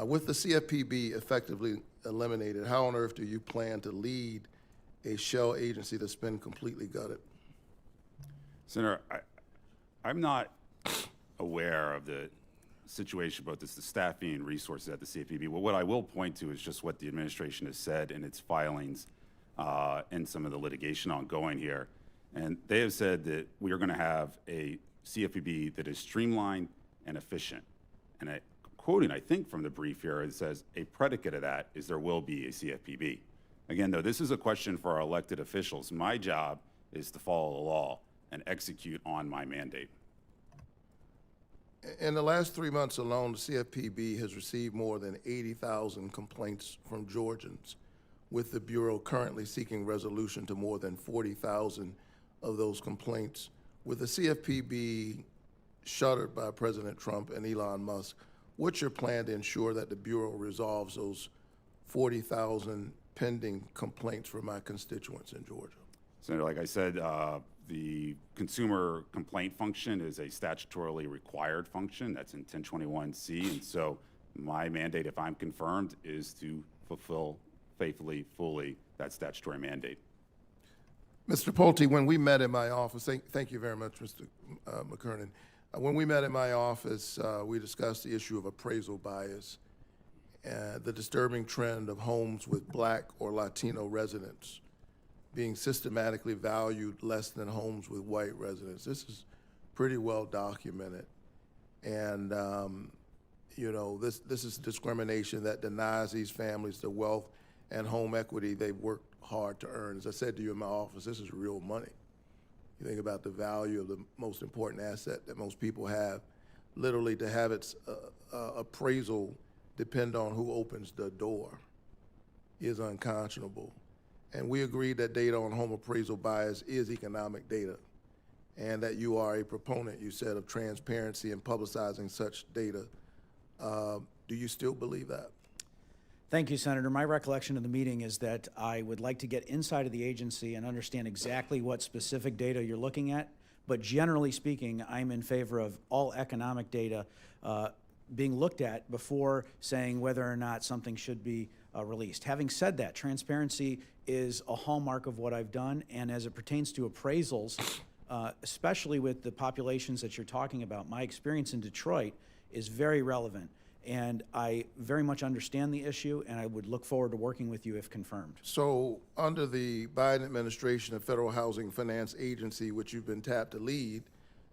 with the CFPB effectively eliminated, how on earth do you plan to lead a shell agency that's been completely gutted? Senator, I'm not aware of the situation, both the staffing and resources at the CFPB. Well, what I will point to is just what the administration has said in its filings and some of the litigation ongoing here. And they have said that we are going to have a CFPB that is streamlined and efficient. And quoting, I think, from the brief here, it says a predicate of that is there will be a CFPB. Again, though, this is a question for our elected officials. My job is to follow the law and execute on my mandate. In the last 3 months alone, the CFPB has received more than 80,000 complaints from Georgians, with the Bureau currently seeking resolution to more than 40,000 of those complaints. With the CFPB shuttered by President Trump and Elon Musk, what's your plan to ensure that the Bureau resolves those 40,000 pending complaints from my constituents in Georgia? Senator, like I said, the consumer complaint function is a statutorily required function. That's in 1021C. And so my mandate, if I'm confirmed, is to fulfill faithfully, fully that statutory mandate. Mr. Pulte, when we met in my office, thank you very much, Mr. McKernan. When we met in my office, we discussed the issue of appraisal bias, the disturbing trend of homes with Black or Latino residents being systematically valued less than homes with white residents. This is pretty well documented. And, you know, this is discrimination that denies these families the wealth and home equity they've worked hard to earn. As I said to you in my office, this is real money. You think about the value of the most important asset that most people have, literally to have its appraisal depend on who opens the door is unconscionable. And we agreed that data on home appraisal bias is economic data, and that you are a proponent, you said, of transparency and publicizing such data. Do you still believe that? Thank you, Senator. My recollection of the meeting is that I would like to get inside of the agency and understand exactly what specific data you're looking at. But generally speaking, I'm in favor of all economic data being looked at before saying whether or not something should be released. Having said that, transparency is a hallmark of what I've done, and as it pertains to appraisals, especially with the populations that you're talking about, my experience in Detroit is very relevant. And I very much understand the issue, and I would look forward to working with you if confirmed. So under the Biden administration, the Federal Housing Finance Agency, which you've been tapped to lead,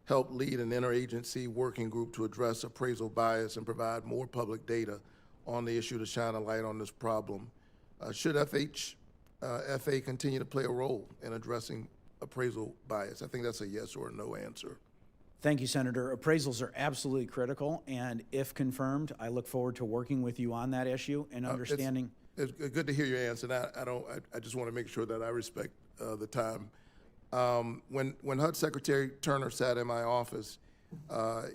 helped lead an interagency working group to address appraisal bias and provide more public data on the issue to shine a light on this problem. Should FHFA continue to play a role in addressing appraisal bias? I think that's a yes or a no answer. Thank you, Senator. Appraisals are absolutely critical, and if confirmed, I look forward to working with you on that issue and understanding. It's good to hear your answer. And I just want to make sure that I respect the time. When HUD Secretary Turner sat in my office,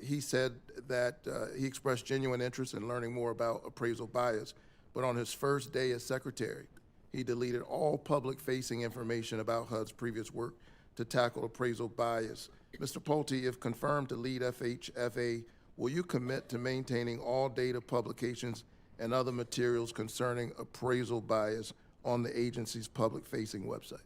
he said that he expressed genuine interest in learning more about appraisal bias, but on his first day as secretary, he deleted all public-facing information about HUD's previous work to tackle appraisal bias. Mr. Pulte, if confirmed to lead FHFA, will you commit to maintaining all data, publications, and other materials concerning appraisal bias on the agency's public-facing website?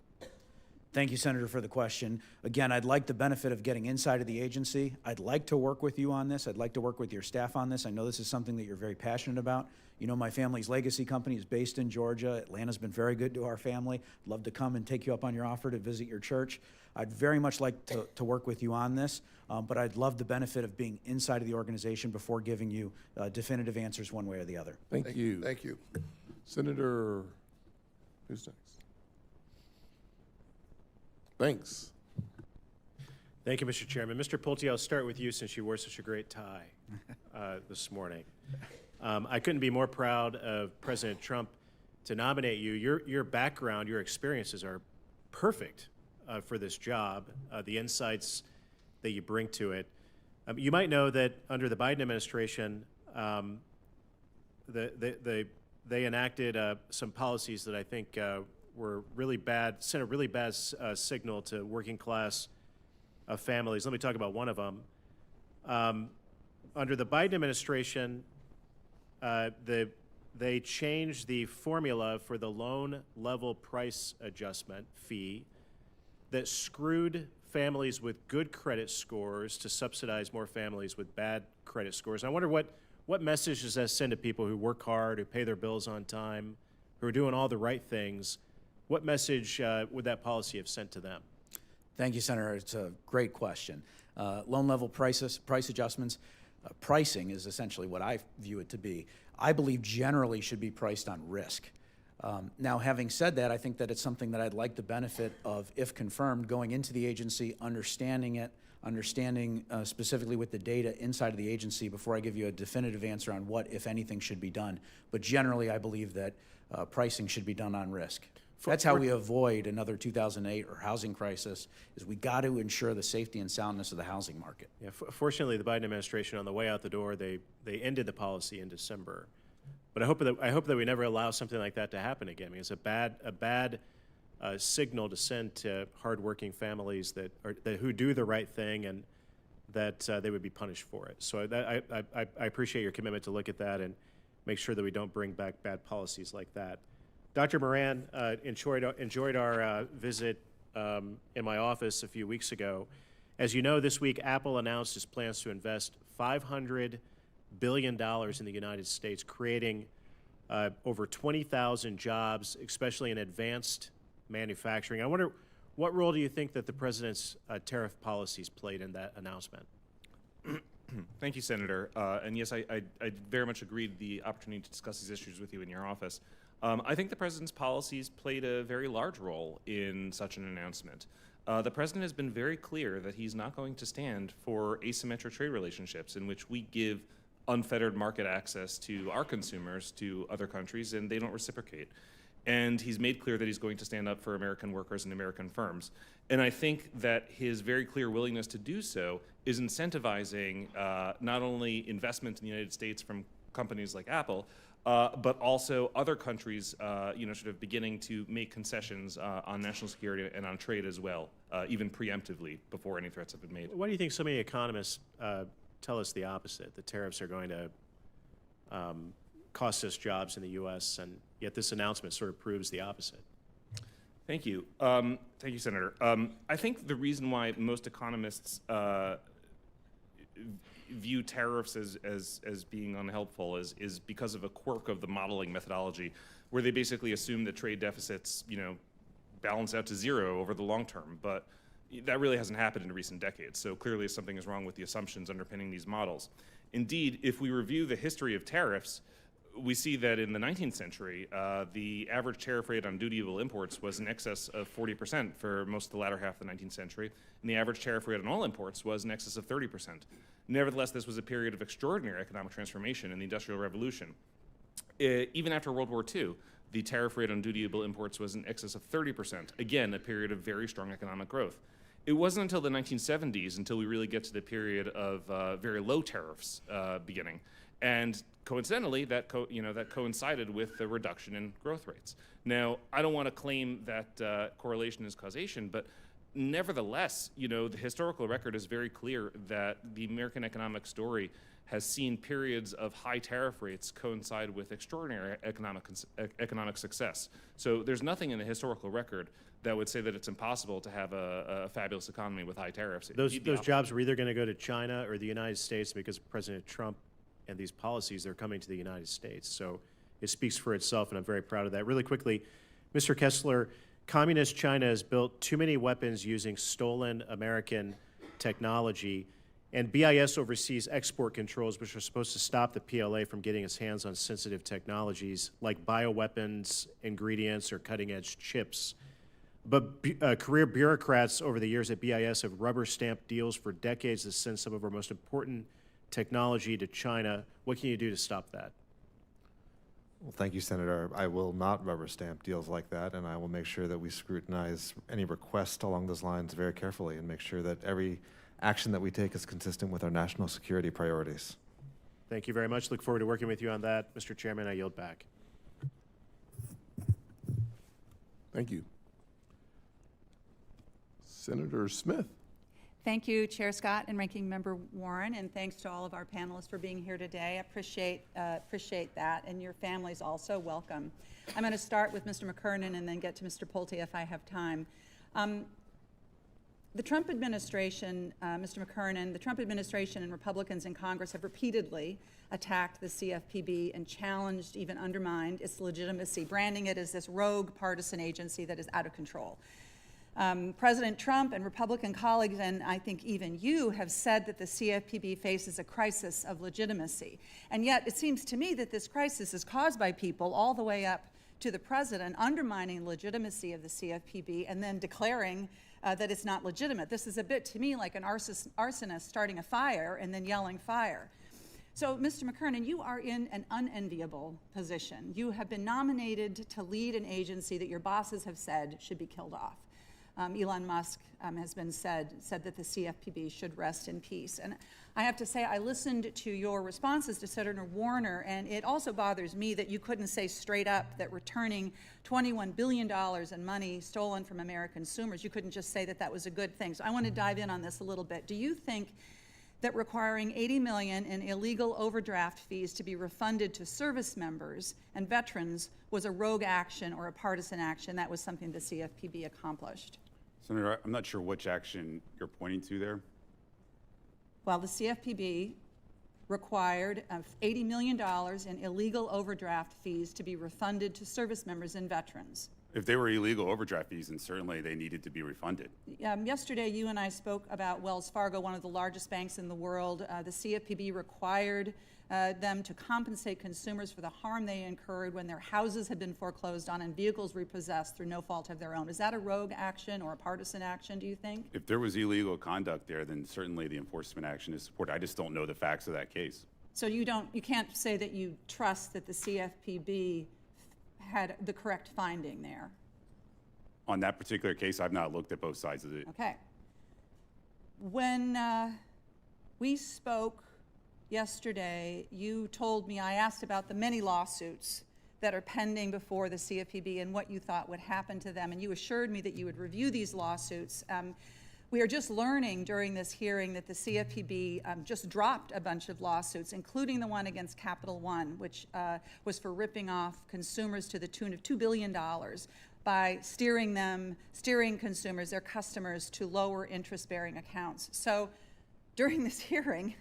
Thank you, Senator, for the question. Again, I'd like the benefit of getting inside of the agency. I'd like to work with you on this. I'd like to work with your staff on this. I know this is something that you're very passionate about. You know, my family's legacy company is based in Georgia. Atlanta's been very good to our family. I'd love to come and take you up on your offer to visit your church. I'd very much like to work with you on this, but I'd love the benefit of being inside of the organization before giving you definitive answers one way or the other. Thank you. Thank you. Senator, who's next? Thanks. Thank you, Mr. Chairman. Mr. Pulte, I'll start with you since you wore such a great tie this morning. I couldn't be more proud of President Trump to nominate you. Your background, your experiences are perfect for this job, the insights that you bring to it. You might know that under the Biden administration, they enacted some policies that I think were really bad, sent a really bad signal to working class families. Let me talk about one of them. Under the Biden administration, they changed the formula for the loan level price adjustment fee that screwed families with good credit scores to subsidize more families with bad credit scores. I wonder what message does that send to people who work hard, who pay their bills on time, who are doing all the right things? What message would that policy have sent to them? Thank you, Senator. It's a great question. Loan level price adjustments, pricing is essentially what I view it to be. I believe generally should be priced on risk. Now, having said that, I think that it's something that I'd like the benefit of, if confirmed, going into the agency, understanding it, understanding specifically with the data inside of the agency before I give you a definitive answer on what, if anything, should be done. But generally, I believe that pricing should be done on risk. That's how we avoid another 2008 or housing crisis, is we got to ensure the safety and soundness of the housing market. Yeah, fortunately, the Biden administration, on the way out the door, they ended the policy in December. But I hope that we never allow something like that to happen again. I mean, it's a bad signal to send to hardworking families who do the right thing, and that they would be punished for it. So I appreciate your commitment to look at that and make sure that we don't bring back bad policies like that. Dr. Moran, enjoyed our visit in my office a few weeks ago. As you know, this week Apple announced its plans to invest $500 billion in the United States, creating over 20,000 jobs, especially in advanced manufacturing. I wonder, what role do you think that the president's tariff policies played in that announcement? Thank you, Senator. And yes, I very much agreed the opportunity to discuss these issues with you in your office. I think the president's policies played a very large role in such an announcement. The president has been very clear that he's not going to stand for asymmetric trade relationships in which we give unfettered market access to our consumers to other countries and they don't reciprocate. And he's made clear that he's going to stand up for American workers and American firms. And I think that his very clear willingness to do so is incentivizing not only investment in the United States from companies like Apple, but also other countries, sort of beginning to make concessions on national security and on trade as well, even preemptively before any threats have been made. Why do you think so many economists tell us the opposite? The tariffs are going to cost us jobs in the U.S., and yet this announcement sort of proves the opposite. Thank you. Thank you, Senator. I think the reason why most economists view tariffs as being unhelpful is because of a quirk of the modeling methodology, where they basically assume that trade deficits, balance out to zero over the long term. But that really hasn't happened in recent decades. So clearly something is wrong with the assumptions underpinning these models. Indeed, if we review the history of tariffs, we see that in the 19th century, the average tariff rate on dutiable imports was in excess of 40% for most of the latter half of the 19th century, and the average tariff rate on all imports was in excess of 30%. Nevertheless, this was a period of extraordinary economic transformation in the Industrial Revolution. Even after World War II, the tariff rate on dutiable imports was in excess of 30%, again, a period of very strong economic growth. It wasn't until the 1970s until we really get to the period of very low tariffs beginning. And coincidentally, that coincided with the reduction in growth rates. Now, I don't want to claim that correlation is causation, but nevertheless, the historical record is very clear that the American economic story has seen periods of high tariff rates coincide with extraordinary economic success. So there's nothing in the historical record that would say that it's impossible to have a fabulous economy with high tariffs. Those jobs were either going to go to China or the United States because of President Trump and these policies. They're coming to the United States. So it speaks for itself, and I'm very proud of that. Really quickly, Mr. Kessler, Communist China has built too many weapons using stolen American technology, and BIS oversees export controls, which are supposed to stop the PLA from getting its hands on sensitive technologies like bioweapons, ingredients, or cutting-edge chips. But career bureaucrats over the years at BIS have rubber-stamped deals for decades to send some of our most important technology to China. What can you do to stop that? Well, thank you, Senator. I will not rubber stamp deals like that, and I will make sure that we scrutinize any request along those lines very carefully and make sure that every action that we take is consistent with our national security priorities. Thank you very much. Look forward to working with you on that. Mr. Chairman, I yield back. Thank you. Senator Smith. Thank you, Chair Scott and Ranking Member Warren, and thanks to all of our panelists for being here today. I appreciate that, and your families also, welcome. I'm going to start with Mr. McKernan and then get to Mr. Pulte if I have time. The Trump administration, Mr. McKernan, the Trump administration and Republicans in Congress have repeatedly attacked the CFPB and challenged, even undermined, its legitimacy, branding it as this rogue partisan agency that is out of control. President Trump and Republican colleagues, and I think even you, have said that the CFPB faces a crisis of legitimacy. And yet it seems to me that this crisis is caused by people all the way up to the president undermining the legitimacy of the CFPB and then declaring that it's not legitimate. This is a bit, to me, like an arsonist starting a fire and then yelling fire. So, Mr. McKernan, you are in an unenviable position. You have been nominated to lead an agency that your bosses have said should be killed off. Elon Musk has been said that the CFPB should rest in peace. And I have to say, I listened to your responses to Senator Warner, and it also bothers me that you couldn't say straight up that returning $21 billion in money stolen from American consumers, you couldn't just say that that was a good thing. So I want to dive in on this a little bit. Do you think that requiring $80 million in illegal overdraft fees to be refunded to service members and veterans was a rogue action or a partisan action? That was something the CFPB accomplished. Senator, I'm not sure which action you're pointing to there. Well, the CFPB required $80 million in illegal overdraft fees to be refunded to service members and veterans. If they were illegal overdraft fees, then certainly they needed to be refunded. Yesterday, you and I spoke about Wells Fargo, one of the largest banks in the world. The CFPB required them to compensate consumers for the harm they incurred when their houses had been foreclosed on and vehicles repossessed through no fault of their own. Is that a rogue action or a partisan action, do you think? If there was illegal conduct there, then certainly the enforcement action is supported. I just don't know the facts of that case. So you can't say that you trust that the CFPB had the correct finding there? On that particular case, I've not looked at both sides of it. Okay. When we spoke yesterday, you told me, I asked about the many lawsuits that are pending before the CFPB and what you thought would happen to them, and you assured me that you would review these lawsuits. We are just learning during this hearing that the CFPB just dropped a bunch of lawsuits, including the one against Capital One, which was for ripping off consumers to the tune of $2 billion by steering consumers, their customers, to lower interest-bearing accounts. So during this hearing,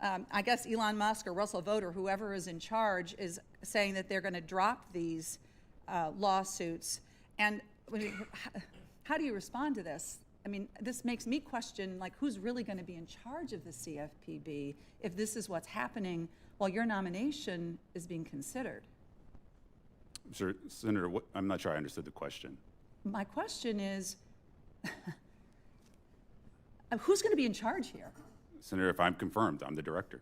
I guess Elon Musk or Russell Vought or whoever is in charge is saying that they're going to drop these lawsuits. And how do you respond to this? I mean, this makes me question, like, who's really going to be in charge of the CFPB if this is what's happening while your nomination is being considered? Senator, I'm not sure I understood the question. My question is, who's going to be in charge here? Senator, if I'm confirmed, I'm the director.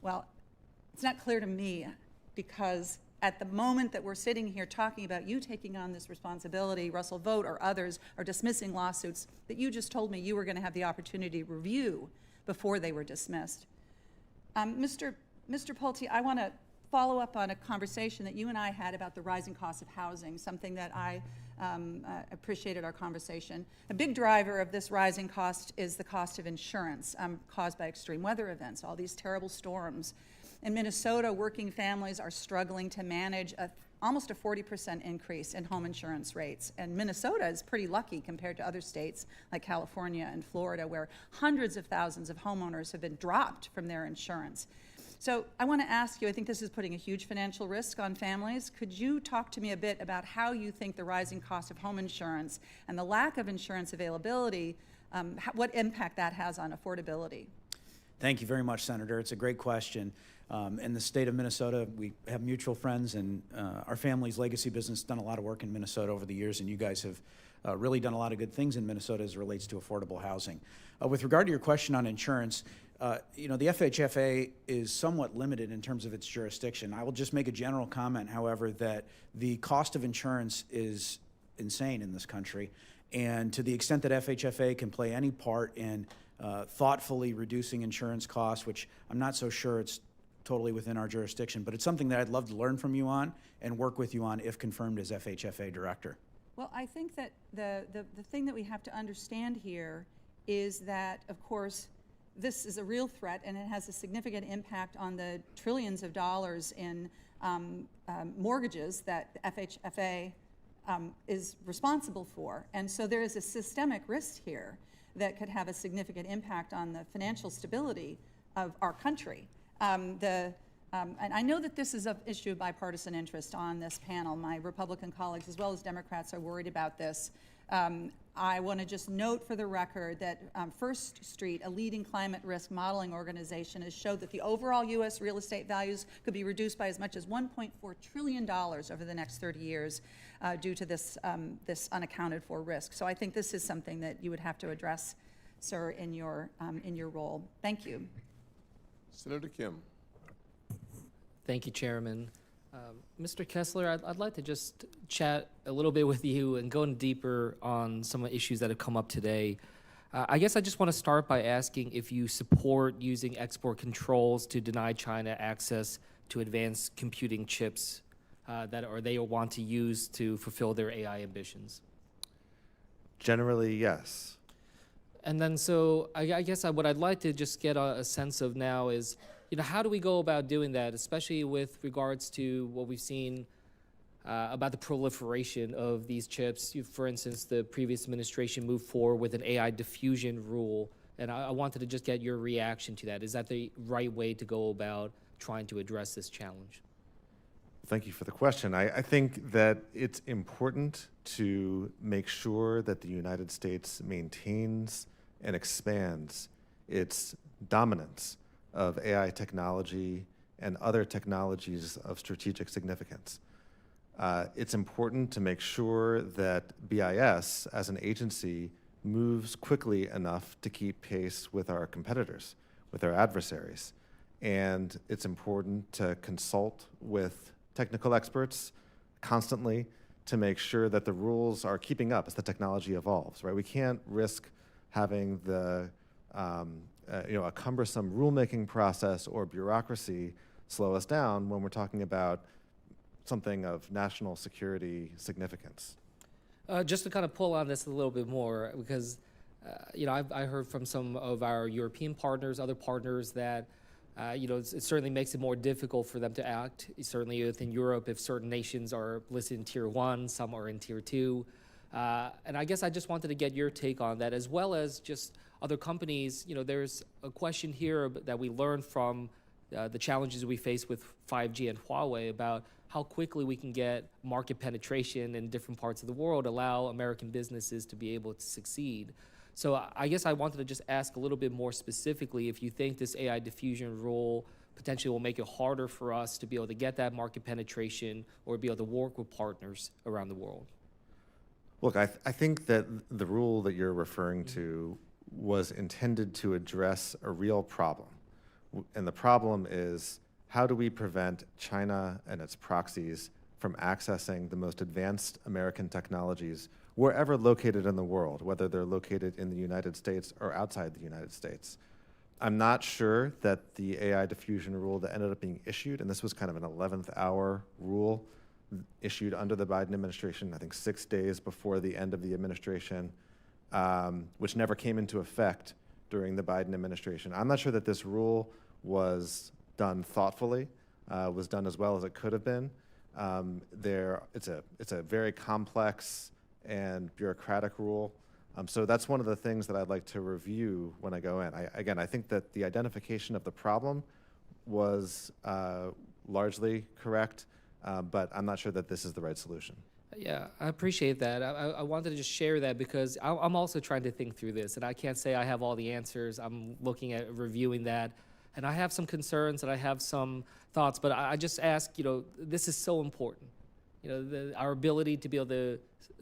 Well, it's not clear to me, because at the moment that we're sitting here talking about you taking on this responsibility, Russell Vought or others are dismissing lawsuits that you just told me you were going to have the opportunity to review before they were dismissed. Mr. Pulte, I want to follow up on a conversation that you and I had about the rising cost of housing, something that I appreciated our conversation. A big driver of this rising cost is the cost of insurance caused by extreme weather events, all these terrible storms. In Minnesota, working families are struggling to manage almost a 40% increase in home insurance rates. And Minnesota is pretty lucky compared to other states like California and Florida, where hundreds of thousands of homeowners have been dropped from their insurance. So I want to ask you, I think this is putting a huge financial risk on families. Could you talk to me a bit about how you think the rising cost of home insurance and the lack of insurance availability, what impact that has on affordability? Thank you very much, Senator. It's a great question. In the state of Minnesota, we have mutual friends, and our family's legacy business has done a lot of work in Minnesota over the years, and you guys have really done a lot of good things in Minnesota as it relates to affordable housing. With regard to your question on insurance, the FHFA is somewhat limited in terms of its jurisdiction. I will just make a general comment, however, that the cost of insurance is insane in this country, and to the extent that FHFA can play any part in thoughtfully reducing insurance costs, which I'm not so sure it's totally within our jurisdiction, but it's something that I'd love to learn from you on and work with you on if confirmed as FHFA director. Well, I think that the thing that we have to understand here is that, of course, this is a real threat, and it has a significant impact on the trillions of dollars in mortgages that FHFA is responsible for. And so there is a systemic risk here that could have a significant impact on the financial stability of our country. And I know that this is an issue of bipartisan interest on this panel. My Republican colleagues, as well as Democrats, are worried about this. I want to just note for the record that First Street, a leading climate risk modeling organization, has showed that the overall U.S. real estate values could be reduced by as much as $1.4 trillion over the next 30 years due to this unaccounted for risk. So I think this is something that you would have to address, sir, in your role. Thank you. Senator Kim. Thank you, Chairman. Mr. Kessler, I'd like to just chat a little bit with you and go in deeper on some of the issues that have come up today. I guess I just want to start by asking if you support using export controls to deny China access to advanced computing chips that they want to use to fulfill their AI ambitions. Generally, yes. And then so I guess what I'd like to just get a sense of now is, how do we go about doing that, especially with regards to what we've seen about the proliferation of these chips? For instance, the previous administration moved forward with an AI diffusion rule, and I wanted to just get your reaction to that. Is that the right way to go about trying to address this challenge? Thank you for the question. I think that it's important to make sure that the United States maintains and expands its dominance of AI technology and other technologies of strategic significance. It's important to make sure that BIS, as an agency, moves quickly enough to keep pace with our competitors, with our adversaries. And it's important to consult with technical experts constantly to make sure that the rules are keeping up as the technology evolves, right? We can't risk having a cumbersome rulemaking process or bureaucracy slow us down when we're talking about something of national security significance. Just to kind of pull on this a little bit more, because I heard from some of our European partners, other partners, that it certainly makes it more difficult for them to act. Certainly within Europe, if certain nations are listed in Tier 1, some are in Tier 2. And I guess I just wanted to get your take on that, as well as just other companies. There's a question here that we learned from the challenges we face with 5G and Huawei about how quickly we can get market penetration in different parts of the world, allow American businesses to be able to succeed. So I guess I wanted to just ask a little bit more specifically if you think this AI diffusion rule potentially will make it harder for us to be able to get that market penetration or be able to work with partners around the world. Look, I think that the rule that you're referring to was intended to address a real problem. And the problem is, how do we prevent China and its proxies from accessing the most advanced American technologies wherever located in the world, whether they're located in the United States or outside the United States? I'm not sure that the AI diffusion rule that ended up being issued, and this was kind of an 11th hour rule issued under the Biden administration, I think 6 days before the end of the administration, which never came into effect during the Biden administration. I'm not sure that this rule was done thoughtfully, was done as well as it could have been. It's a very complex and bureaucratic rule. So that's one of the things that I'd like to review when I go in. I think that the identification of the problem was largely correct, but I'm not sure that this is the right solution. Yeah, I appreciate that. I wanted to just share that because I'm also trying to think through this, and I can't say I have all the answers. I'm looking at reviewing that, and I have some concerns and I have some thoughts, but I just ask, this is so important. Our ability to be able to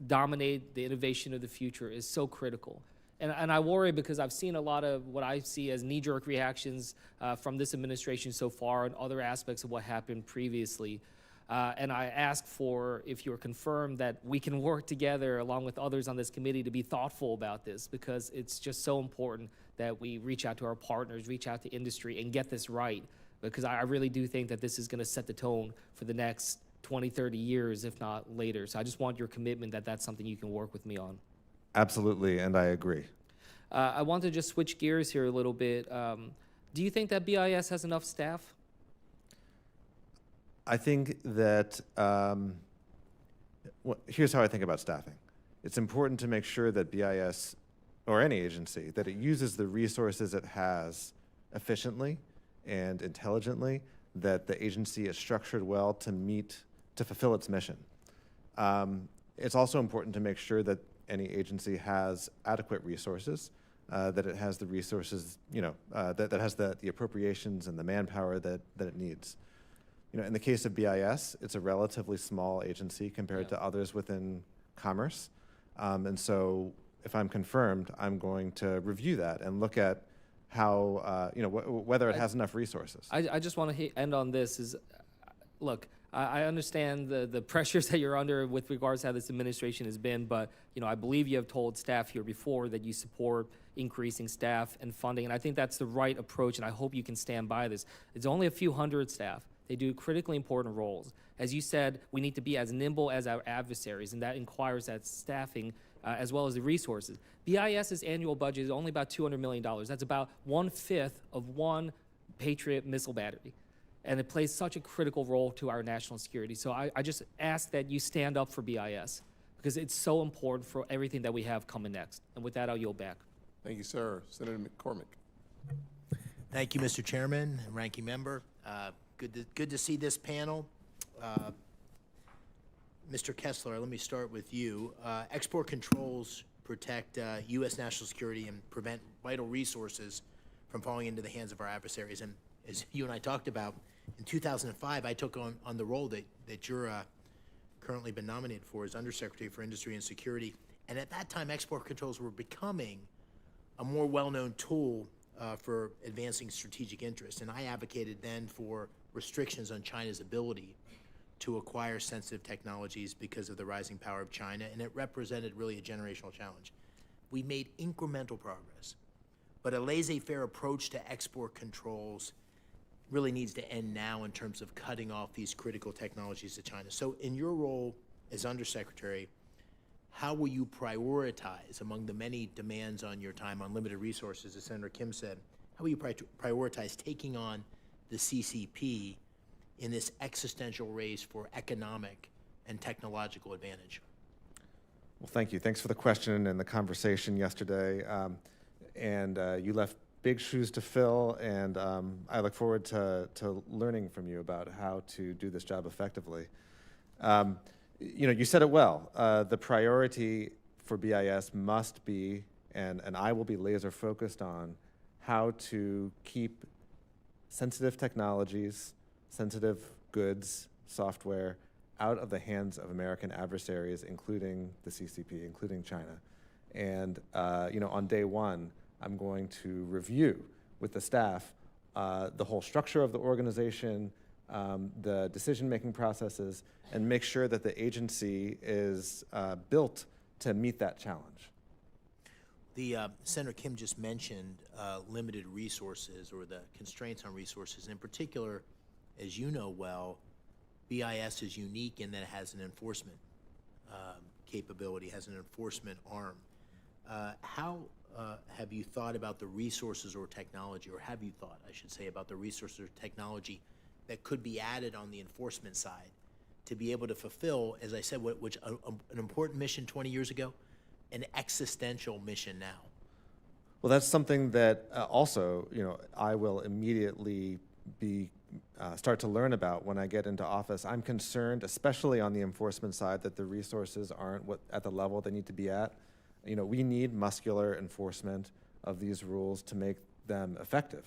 dominate the innovation of the future is so critical. And I worry because I've seen a lot of what I see as knee-jerk reactions from this administration so far and other aspects of what happened previously. And I ask for, if you're confirmed, that we can work together along with others on this committee to be thoughtful about this, because it's just so important that we reach out to our partners, reach out to industry, and get this right, because I really do think that this is going to set the tone for the next 20, 30 years, if not later. So I just want your commitment that that's something you can work with me on. Absolutely, and I agree. I want to just switch gears here a little bit. Do you think that BIS has enough staff? I think that, here's how I think about staffing. It's important to make sure that BIS, or any agency, that it uses the resources it has efficiently and intelligently, that the agency is structured well to fulfill its mission. It's also important to make sure that any agency has adequate resources, that it has the resources, that has the appropriations and the manpower that it needs. In the case of BIS, it's a relatively small agency compared to others within Commerce. And so if I'm confirmed, I'm going to review that and look at how, whether it has enough resources. I just want to end on this is, look, I understand the pressures that you're under with regards to how this administration has been, but I believe you have told staff here before that you support increasing staff and funding, and I think that's the right approach, and I hope you can stand by this. It's only a few hundred staff. They do critically important roles. As you said, we need to be as nimble as our adversaries, and that requires that staffing as well as the resources. BIS's annual budget is only about $200 million. That's about 1/5 of one Patriot missile battery. And it plays such a critical role to our national security. So I just ask that you stand up for BIS because it's so important for everything that we have coming next. And with that, I'll yield back. Thank you, sir. Senator McCormick. Thank you, Mr. Chairman and Ranking Member. Good to see this panel. Mr. Kessler, let me start with you. Export controls protect U.S. national security and prevent vital resources from falling into the hands of our adversaries. And as you and I talked about, in 2005, I took on the role that you're currently been nominated for as Undersecretary for Industry and Security. And at that time, export controls were becoming a more well-known tool for advancing strategic interests. And I advocated then for restrictions on China's ability to acquire sensitive technologies because of the rising power of China, and it represented really a generational challenge. We made incremental progress, but a laissez-faire approach to export controls really needs to end now in terms of cutting off these critical technologies to China. So in your role as Undersecretary, how will you prioritize among the many demands on your time on limited resources, as Senator Kim said, how will you prioritize taking on the CCP in this existential race for economic and technological advantage? Well, thank you. Thanks for the question and the conversation yesterday. You left big shoes to fill, and I look forward to learning from you about how to do this job effectively. You said it well. The priority for BIS must be, and I will be laser focused on, how to keep sensitive technologies, sensitive goods, software, out of the hands of American adversaries, including the CCP, including China. And on day one, I'm going to review with the staff the whole structure of the organization, the decision-making processes, and make sure that the agency is built to meet that challenge. Senator Kim just mentioned limited resources or the constraints on resources. In particular, as you know well, BIS is unique in that it has an enforcement capability, has an enforcement arm. How have you thought about the resources or technology, or have you thought, I should say, about the resources or technology that could be added on the enforcement side to be able to fulfill, as I said, which an important mission 20 years ago, an existential mission now? Well, that's something that also, I will immediately start to learn about when I get into office. I'm concerned, especially on the enforcement side, that the resources aren't at the level they need to be at. We need muscular enforcement of these rules to make them effective.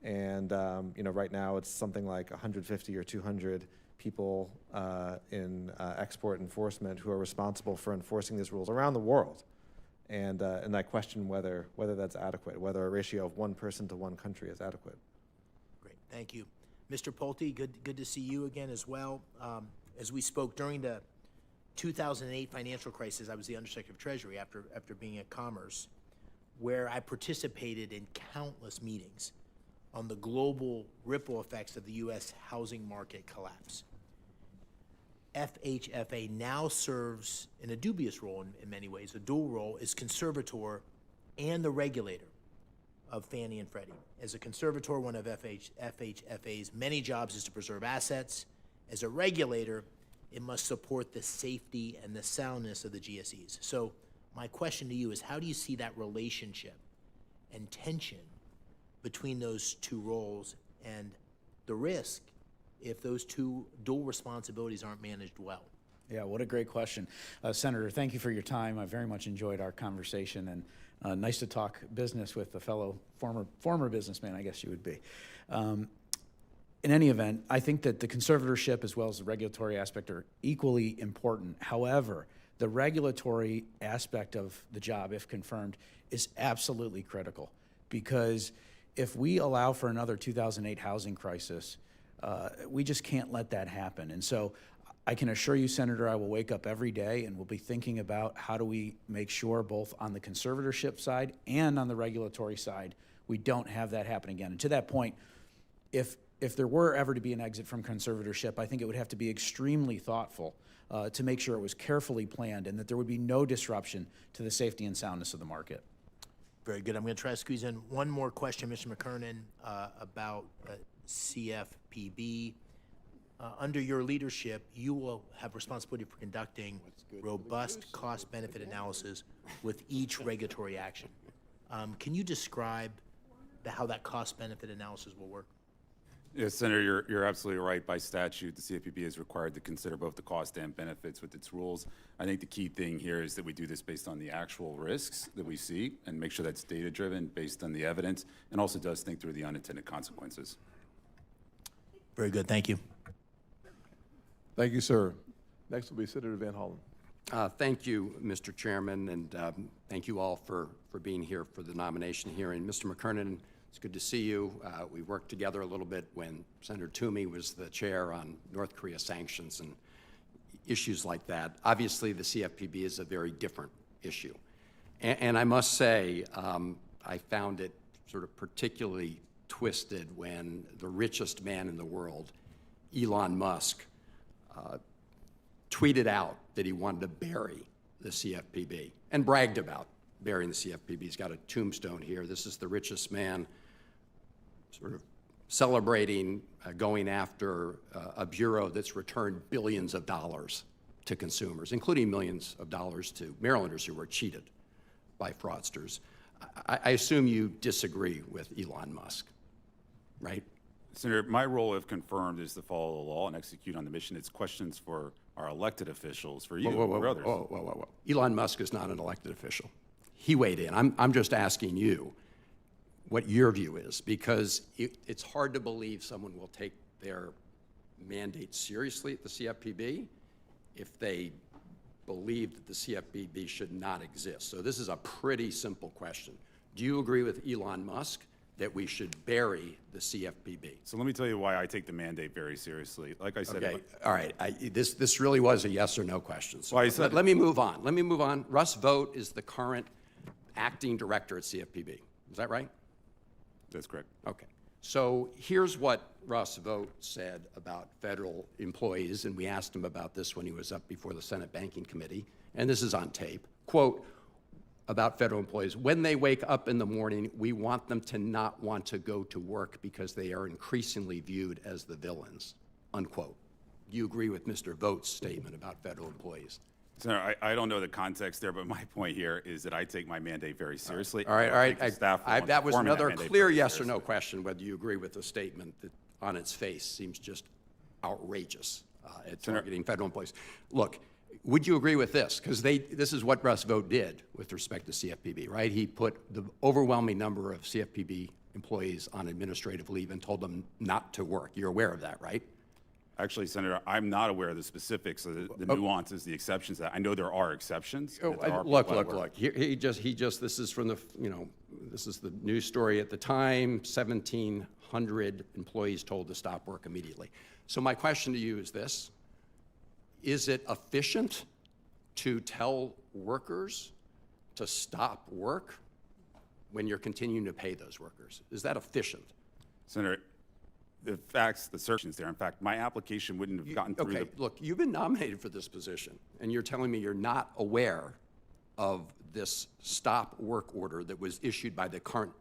And right now it's something like 150 or 200 people in export enforcement who are responsible for enforcing these rules around the world. And I question whether that's adequate, whether a ratio of one person to one country is adequate. Great, thank you. Mr. Pulte, good to see you again as well. As we spoke during the 2008 financial crisis, I was the Undersecretary of Treasury after being at Commerce, where I participated in countless meetings on the global ripple effects of the U.S. housing market collapse. FHFA now serves in a dubious role in many ways, a dual role, as conservator and the regulator of Fannie and Freddie. As a conservator, one of FHFA's many jobs is to preserve assets. As a regulator, it must support the safety and the soundness of the GSEs. So My question to you is, how do you see that relationship and tension between those two roles and the risk if those two dual responsibilities aren't managed well? Yeah, what a great question. Senator, thank you for your time. I very much enjoyed our conversation, and nice to talk business with a fellow former businessman, I guess you would be. In any event, I think that the conservatorship as well as the regulatory aspect are equally important. However, the regulatory aspect of the job, if confirmed, is absolutely critical, because if we allow for another 2008 housing crisis, we just can't let that happen. And so I can assure you, Senator, I will wake up every day and we'll be thinking about how do we make sure both on the conservatorship side and on the regulatory side, we don't have that happen again. And to that point, if there were ever to be an exit from conservatorship, I think it would have to be extremely thoughtful to make sure it was carefully planned and that there would be no disruption to the safety and soundness of the market. Very good. I'm going to try to squeeze in one more question, Mr. McKernan, about CFPB. Under your leadership, you will have responsibility for conducting robust cost-benefit analysis with each regulatory action. Can you describe how that cost-benefit analysis will work? Yes, Senator, you're absolutely right. By statute, the CFPB is required to consider both the cost and benefits with its rules. I think the key thing here is that we do this based on the actual risks that we see and make sure that's data-driven based on the evidence, and also does think through the unintended consequences. Very good. Thank you. Thank you, sir. Next will be Senator Van Hollen. Thank you, Mr. Chairman, and thank you all for being here for the nomination hearing. Mr. McKernan, it's good to see you. We worked together a little bit when Senator Toomey was the chair on North Korea sanctions and issues like that. Obviously, the CFPB is a very different issue. And I must say, I found it sort of particularly twisted when the richest man in the world, Elon Musk, tweeted out that he wanted to bury the CFPB and bragged about burying the CFPB. He's got a tombstone here. This is the richest man sort of celebrating going after a bureau that's returned billions of dollars to consumers, including millions of dollars to Marylanders who were cheated by fraudsters. I assume you disagree with Elon Musk, right? Senator, my role, if confirmed, is to follow the law and execute on the mission. It's questions for our elected officials, for you, or others. Whoa. Elon Musk is not an elected official. He weighed in. I'm just asking you what your view is, because it's hard to believe someone will take their mandate seriously at the CFPB if they believe that the CFPB should not exist. So this is a pretty simple question. Do you agree with Elon Musk that we should bury the CFPB? So let me tell you why I take the mandate very seriously. Like I said, okay, all right. This really was a yes or no question. So well, let me move on. Russ Vought is the current acting director at CFPB. Is that right? That's correct. Okay. So here's what Russ Vought said about federal employees, and we asked him about this when he was up before the Senate Banking Committee, and this is on tape. Quote, about federal employees, when they wake up in the morning, we want them to not want to go to work because they are increasingly viewed as the villains, unquote. Do you agree with Mr. Vought's statement about federal employees? Senator, I don't know the context there, but my point here is that I take my mandate very seriously. All right. That was another clear yes or no seriously. question, whether you agree with the statement that on its face seems just outrageous at targeting federal employees. Look, would you agree with this? Because this is what Russ Vought did with respect to CFPB, right? He put the overwhelming number of CFPB employees on administrative leave and told them not to work. You're aware of that, right? Actually, Senator, I'm not aware of the specifics, of the nuances, the exceptions. I know there are exceptions. Look. He just. This is from the. This is the news story at the time. 1,700 employees told to stop work immediately. So my question to you is this: is it efficient to tell workers to stop work when you're continuing to pay those workers? Is that efficient? Senator, the facts, the circumstances there. In fact, my application wouldn't have gotten through. Okay, look, you've been nominated for this position, and you're telling me you're not aware of this stop work order that was issued by the current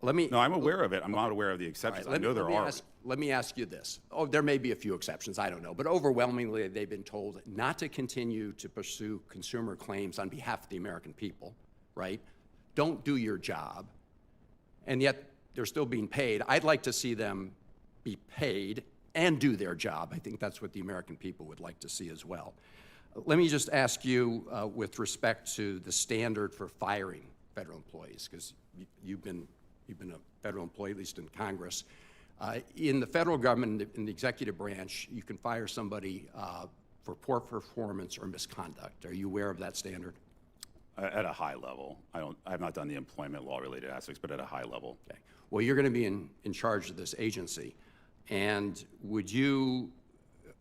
No, I'm aware of it. I'm not aware of the exceptions. I know there are. Let me ask you this. Oh, there may be a few exceptions, I don't know. But overwhelmingly, they've been told not to continue to pursue consumer claims on behalf of the American people, right? Don't do your job. And yet, they're still being paid. I'd like to see them be paid and do their job. I think that's what the American people would like to see as well. Let me just ask you, with respect to the standard for firing federal employees, because you've been a federal employee, at least in Congress. In the federal government, in the executive branch, you can fire somebody for poor performance or misconduct. Are you aware of that standard? At a high level. I have not done the employment law related aspects, but at a high level. Okay. Well, you're going to be in charge of this agency. And would you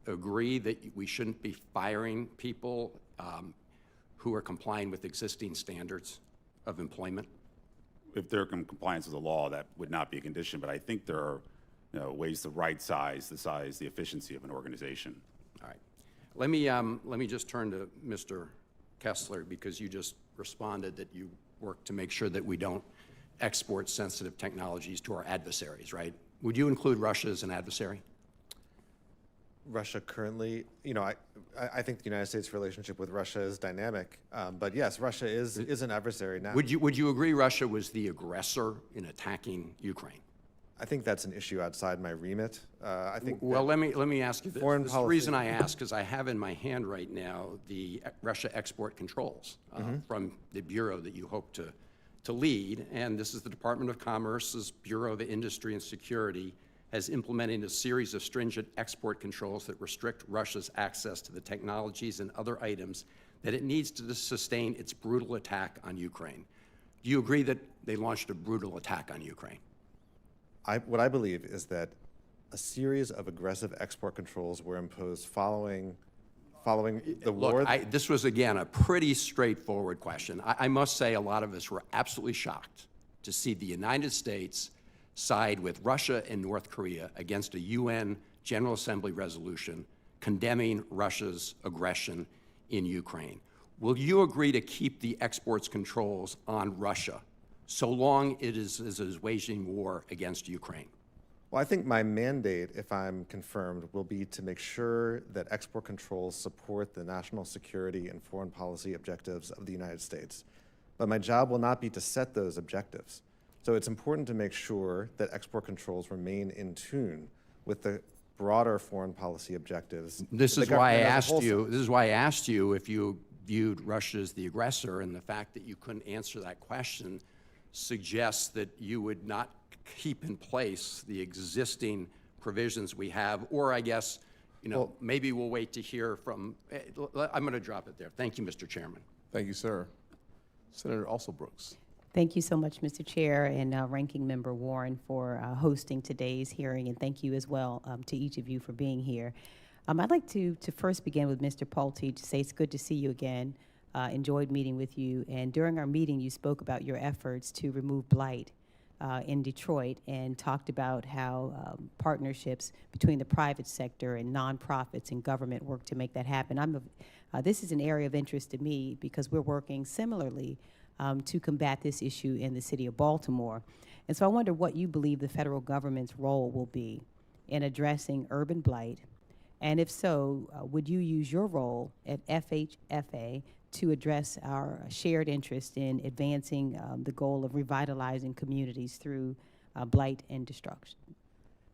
agree that we shouldn't be firing people who are complying with existing standards of employment? If they're in compliance with the law, that would not be a condition, but I think there are ways to right size, the efficiency of an organization. All right. Let me just turn to Mr. Kessler, because you just responded that you work to make sure that we don't export sensitive technologies to our adversaries, right? Would you include Russia as an adversary? Russia currently, I think the United States' relationship with Russia is dynamic, but yes, Russia is an adversary now. Would you agree Russia was the aggressor in attacking Ukraine? I think that's an issue outside my remit. I think. Well, let me ask you this. Foreign The policy. reason I ask is I have in my hand right now the Russia export controls from the bureau that you hope to lead, and this is the Department of Commerce's Bureau of Industry and Security has implemented a series of stringent export controls that restrict Russia's access to the technologies and other items that it needs to sustain its brutal attack on Ukraine. Do you agree that they launched a brutal attack on Ukraine? What I believe is that a series of aggressive export controls were imposed following the war. Look, this was, again, a pretty straightforward question. I must say a lot of us were absolutely shocked to see the United States side with Russia and North Korea against a UN General Assembly resolution condemning Russia's aggression in Ukraine. Will you agree to keep the exports controls on Russia so long it is waging war against Ukraine? Well, I think my mandate, if I'm confirmed, will be to make sure that export controls support the national security and foreign policy objectives of the United States. But my job will not be to set those objectives. So it's important to make sure that export controls remain in tune with the broader foreign policy objectives. This is why I asked you if you viewed Russia as the aggressor, and the fact that you couldn't answer that question suggests that you would not keep in place the existing provisions we have, or I guess, maybe we'll wait to hear from, I'm going to drop it there. Thank you, Mr. Chairman. Thank you, sir. Senator Alsobrooks. Thank you so much, Mr. Chair, and Ranking Member Warren for hosting today's hearing, and thank you as well to each of you for being here. I'd like to first begin with Mr. Pulte to say it's good to see you again. Enjoyed meeting with you, and during our meeting you spoke about your efforts to remove blight in Detroit and talked about how partnerships between the private sector and nonprofits and government work to make that happen. This is an area of interest to me because we're working similarly to combat this issue in the city of Baltimore. And so I wonder what you believe the federal government's role will be in addressing urban blight, and if so, would you use your role at FHFA to address our shared interest in advancing the goal of revitalizing communities through blight and destruction?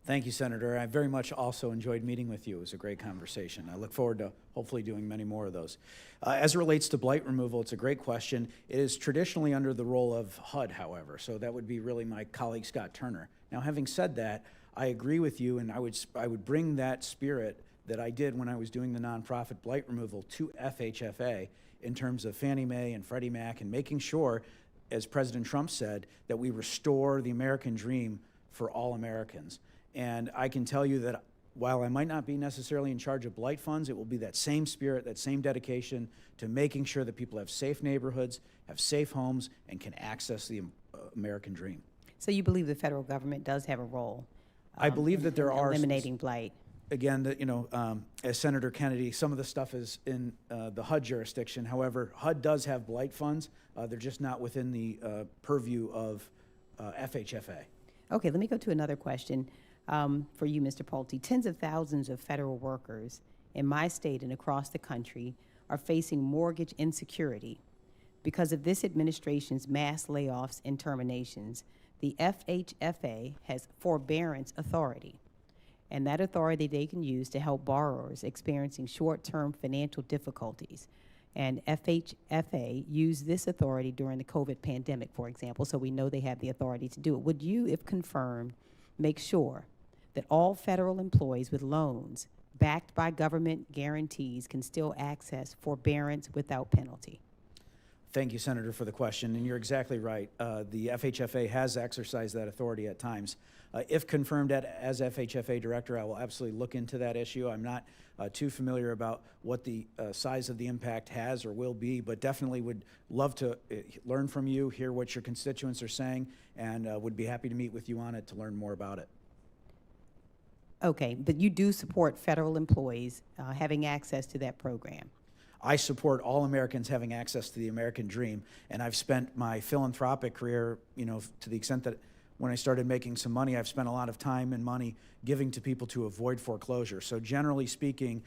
Thank you, Senator. I very much also enjoyed meeting with you. It was a great conversation. I look forward to hopefully doing many more of those. As it relates to blight removal, it's a great question. It is traditionally under the role of HUD, however, so that would be really my colleague Scott Turner. Now, having said that, I agree with you, and I would bring that spirit that I did when I was doing the nonprofit blight removal to FHFA in terms of Fannie Mae and Freddie Mac, and making sure, as President Trump said, that we restore the American dream for all Americans. And I can tell you that while I might not be necessarily in charge of blight funds, it will be that same spirit, that same dedication to making sure that people have safe neighborhoods, have safe homes, and can access the American dream. So you believe the federal government does have a role? I believe that there are eliminating blight. Again, as Senator Kennedy, some of the stuff is in the HUD jurisdiction. However, HUD does have blight funds. They're just not within the purview of FHFA. Okay, let me go to another question for you, Mr. Pulte. Tens of thousands of federal workers in my state and across the country are facing mortgage insecurity. Because of this administration's mass layoffs and terminations, the FHFA has forbearance authority. And that authority they can use to help borrowers experiencing short-term financial difficulties. And FHFA used this authority during the COVID pandemic, for example, so we know they have the authority to do it. Would you, if confirmed, make sure that all federal employees with loans backed by government guarantees can still access forbearance without penalty? Thank you, Senator, for the question, and you're exactly right. The FHFA has exercised that authority at times. If confirmed as FHFA director, I will absolutely look into that issue. I'm not too familiar about what the size of the impact has or will be, but definitely would love to learn from you, hear what your constituents are saying, and would be happy to meet with you on it to learn more about it. Okay, but you do support federal employees having access to that program? I support all Americans having access to the American dream, and I've spent my philanthropic career, to the extent that when I started making some money, I've spent a lot of time and money giving to people to avoid foreclosure. So generally speaking,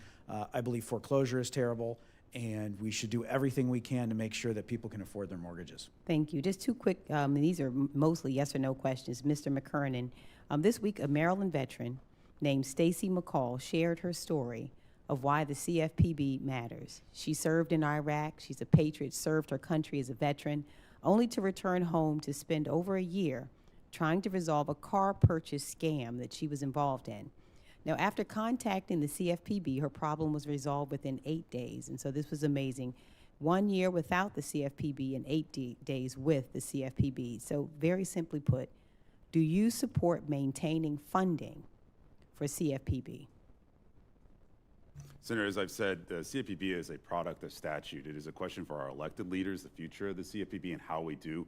I believe foreclosure is terrible, and we should do everything we can to make sure that people can afford their mortgages. Thank you. Just two quick, these are mostly yes or no questions. Mr. McKernan, this week a Maryland veteran named Stacy McCall shared her story of why the CFPB matters. She served in Iraq, she's a patriot, served her country as a veteran, only to return home to spend over a year trying to resolve a car purchase scam that she was involved in. Now, after contacting the CFPB, her problem was resolved within 8 days, and so this was amazing. 1 year without the CFPB and 8 days with the CFPB. So very simply put, do you support maintaining funding for CFPB? Senator, as I've said, the CFPB is a product of statute. It is a question for our elected leaders, the future of the CFPB, and how we do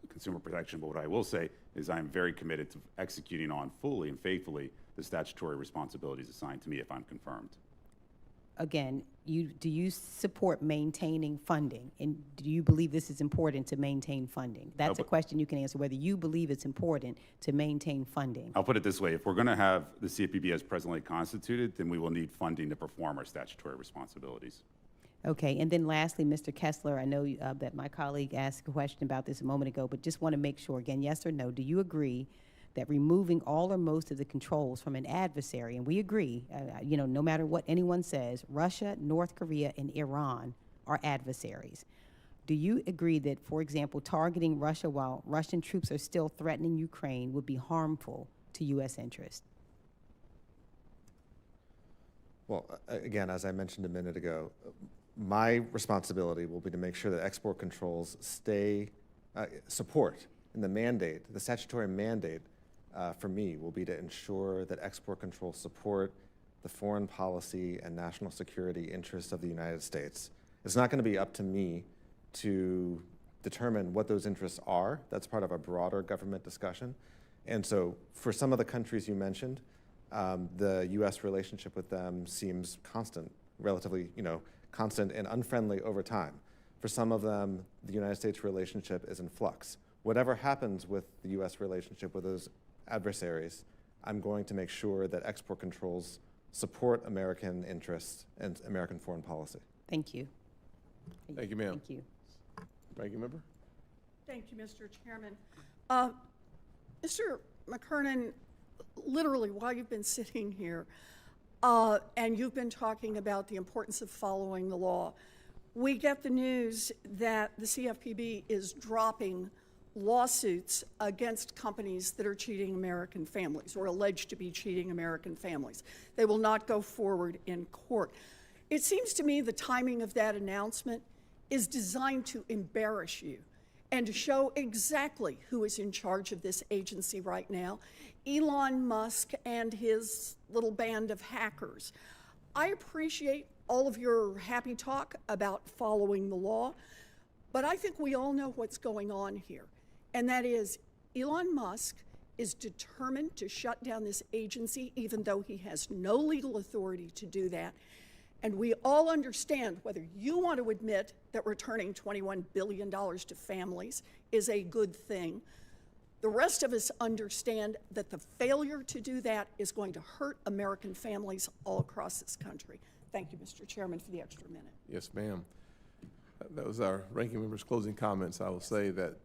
consumer protection. But what I will say is I am very committed to executing on fully and faithfully the statutory responsibilities assigned to me if I'm confirmed. Again, do you support maintaining funding? And do you believe this is important to maintain funding? That's a question you can answer, whether you believe it's important to maintain funding. I'll put it this way. If we're going to have the CFPB as presently constituted, then we will need funding to perform our statutory responsibilities. Okay, and then lastly, Mr. Kessler, I know that my colleague asked a question about this a moment ago, but just want to make sure, again, yes or no, do you agree that removing all or most of the controls from an adversary, and we agree, no matter what anyone says, Russia, North Korea, and Iran are adversaries. Do you agree that, for example, targeting Russia while Russian troops are still threatening Ukraine would be harmful to U.S. interests? Well, again, as I mentioned a minute ago, my responsibility will be to make sure that export controls support, and the mandate, the statutory mandate for me will be to ensure that export controls support the foreign policy and national security interests of the United States. It's not going to be up to me to determine what those interests are. That's part of a broader government discussion. And so for some of the countries you mentioned, the U.S. relationship with them seems constant, relatively, constant and unfriendly over time. For some of them, the United States relationship is in flux. Whatever happens with the U.S. relationship with those adversaries, I'm going to make sure that export controls support American interests and American foreign policy. Thank you. Thank you, ma'am. Thank you. Ranking member? Thank you, Mr. Chairman. Mr. McKernan, literally while you've been sitting here and you've been talking about the importance of following the law, we get the news that the CFPB is dropping lawsuits against companies that are cheating American families or alleged to be cheating American families. They will not go forward in court. It seems to me the timing of that announcement is designed to embarrass you and to show exactly who is in charge of this agency right now, Elon Musk and his little band of hackers. I appreciate all of your happy talk about following the law, but I think we all know what's going on here. And that is, Elon Musk is determined to shut down this agency, even though he has no legal authority to do that. And we all understand, whether you want to admit that returning $21 billion to families is a good thing, The rest of us understand that the failure to do that is going to hurt American families all across this country. Thank you, Mr. Chairman, for the extra minute. Yes, ma'am. That was our ranking member's closing comments. I will say that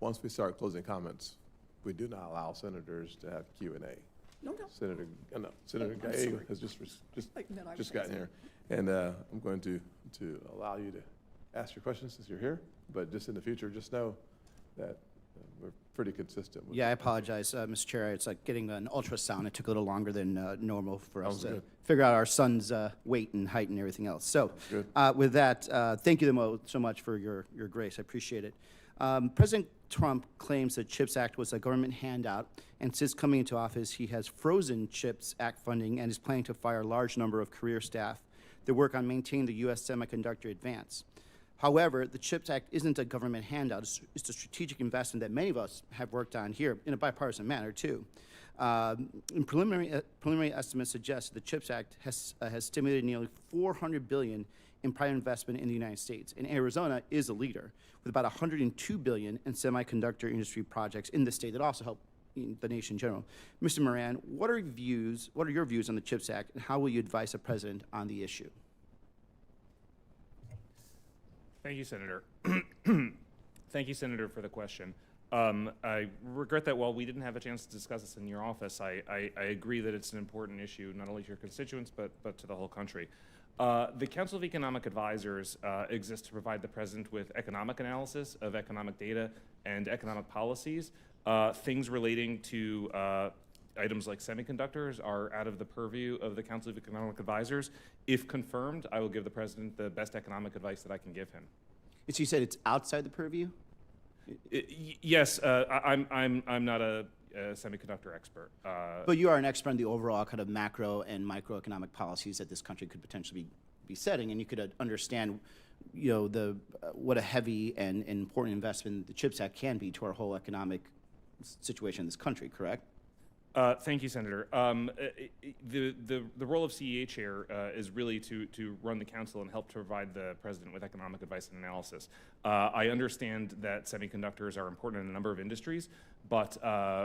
once we start closing comments, we do not allow senators to have Q&A. No. Senator I'm Gallego sorry. has just That I was gotten here. And I'm going to allow you to ask your questions since you're here, but just in the future, just know that we're pretty consistent with Yeah, I apologize, Mr. Chair. It's like getting an ultrasound. It took a little longer than normal for us Sounds to good. figure out our son's weight and height and everything else. So Good. with that, thank you so much for your grace. I appreciate it. President Trump claims the CHIPS Act was a government handout, and since coming into office, he has frozen CHIPS Act funding and is planning to fire a large number of career staff that work on maintaining the U.S. semiconductor advance. However, the CHIPS Act isn't a government handout. It's a strategic investment that many of us have worked on here in a bipartisan manner, too. Preliminary estimates suggest the CHIPS Act has stimulated nearly $400 billion in private investment in the United States, and Arizona is a leader with about $102 billion in semiconductor industry projects in the state that also help the nation in general. Mr. Moran, what are your views on the CHIPS Act, and how will you advise the president on the issue? Thank you, Senator. Thank you, Senator, for the question. I regret that while we didn't have a chance to discuss this in your office, I agree that it's an important issue, not only to your constituents, but to the whole country. The Council of Economic Advisors exists to provide the President with economic analysis of economic data and economic policies. Things relating to items like semiconductors are out of the purview of the Council of Economic Advisors. If confirmed, I will give the President the best economic advice that I can give him. So you said it's outside the purview? Yes, I'm not a semiconductor expert. But you are an expert on the overall kind of macro and microeconomic policies that this country could potentially be setting, and you could understand, what a heavy and important investment the CHIPS Act can be to our whole economic situation in this country, correct? Thank you, Senator. The role of CEA chair is really to run the council and help to provide the president with economic advice and analysis. I understand that semiconductors are important in a number of industries, but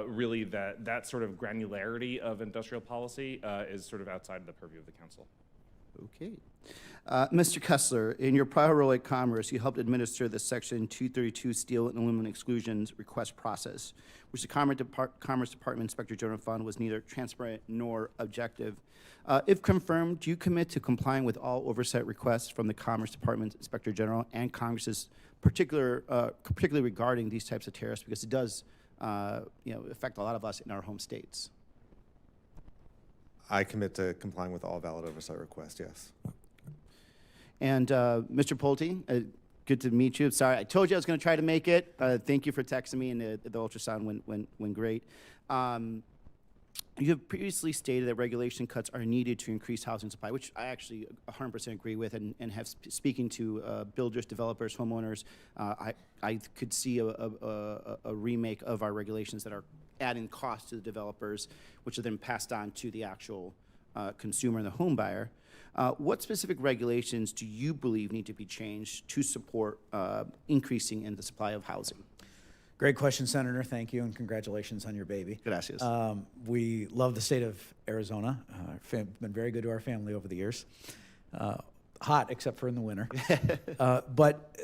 really that sort of granularity of industrial policy is sort of outside of the purview of the council. Okay. Mr. Kessler, in your prior role at Commerce, you helped administer the Section 232 Steel and Aluminum Exclusions request process, which the Commerce Department Inspector General found was neither transparent nor objective. If confirmed, do you commit to complying with all oversight requests from the Commerce Department Inspector General and Congress's particularly regarding these types of tariffs, because it does affect a lot of us in our home states? I commit to complying with all valid oversight requests, yes. And Mr. Pulte, good to meet you. Sorry, I told you I was going to try to make it. Thank you for texting me, and the ultrasound went great. You have previously stated that regulation cuts are needed to increase housing supply, which I actually 100% agree with, and have speaking to builders, developers, homeowners, I could see a remake of our regulations that are adding cost to the developers, which are then passed on to the actual consumer and the home buyer. What specific regulations do you believe need to be changed to support increasing in the supply of housing? Great question, Senator. Thank you, and congratulations on your baby. Gracias. We love the state of Arizona. Been very good to our family over the years. Hot, except for in the winter. But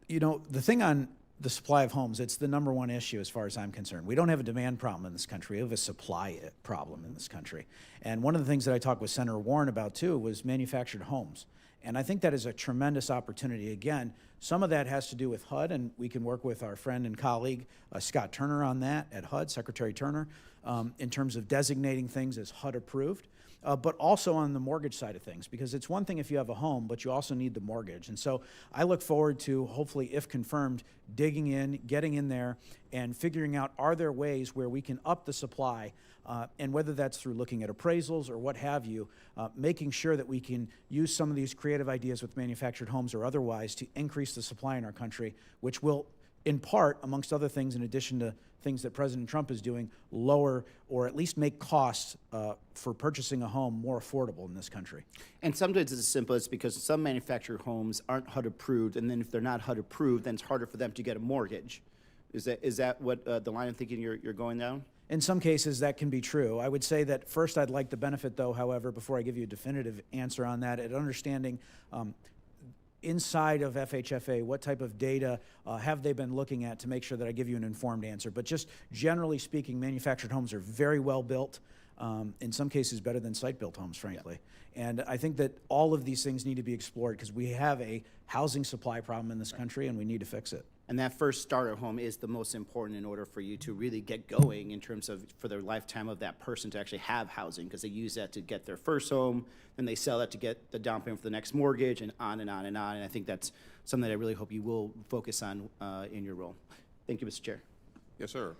the thing on the supply of homes, it's the number one issue as far as I'm concerned. We don't have a demand problem in this country. We have a supply problem in this country. And one of the things that I talked with Senator Warren about, too, was manufactured homes. And I think that is a tremendous opportunity. Again, some of that has to do with HUD, and we can work with our friend and colleague, Scott Turner, on that at HUD, Secretary Turner, in terms of designating things as HUD approved. But also on the mortgage side of things, because it's one thing if you have a home, but you also need the mortgage. And so I look forward to, hopefully, if confirmed, digging in, getting in there, and figuring out, are there ways where we can up the supply, and whether that's through looking at appraisals or what have you, making sure that we can use some of these creative ideas with manufactured homes or otherwise to increase the supply in our country, which will, in part, amongst other things, in addition to things that President Trump is doing, lower or at least make costs for purchasing a home more affordable in this country. And sometimes it's as simple as because some manufactured homes aren't HUD approved, and then if they're not HUD approved, then it's harder for them to get a mortgage. Is that what the line of thinking you're going down? In some cases, that can be true. I would say that first I'd like the benefit, though, however, before I give you a definitive answer on that, at understanding inside of FHFA, what type of data have they been looking at to make sure that I give you an informed answer. But just generally speaking, manufactured homes are very well built, in some cases better than site-built homes, frankly. And I think that all of these things need to be explored because we have a housing supply problem in this country and we need to fix it. And that first starter home is the most important in order for you to really get going in terms of for the lifetime of that person to actually have housing, because they use that to get their first home, then they sell that to get the down payment for the next mortgage, and on and on and on. And I think that's something that I really hope you will focus on in your role. Thank you, Mr. Chair. Yes, sir.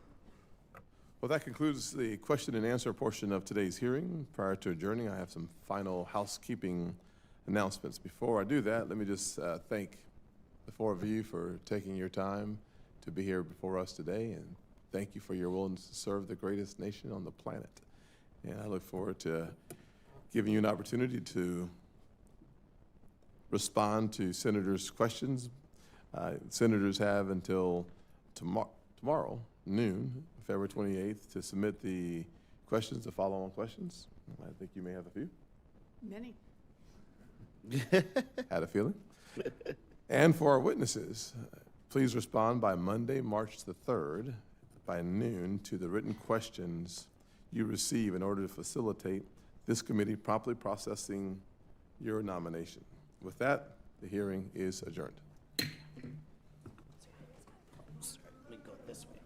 Well, that concludes the question and answer portion of today's hearing. Prior to adjourning, I have some final housekeeping announcements. Before I do that, let me just thank the four of you for taking your time to be here before us today, and thank you for your willingness to serve the greatest nation on the planet. And I look forward to giving you an opportunity to respond to senators' questions. Senators have until tomorrow, noon, February 28th, to submit the questions, the follow-on questions. I think you may have a few. Many. Had a feeling. And for our witnesses, please respond by Monday, March the 3rd, by noon, to the written questions you receive in order to facilitate this committee properly processing your nomination. With that, the hearing is adjourned. Let me go this way.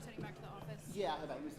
Sending back to the office. Yeah, how about you?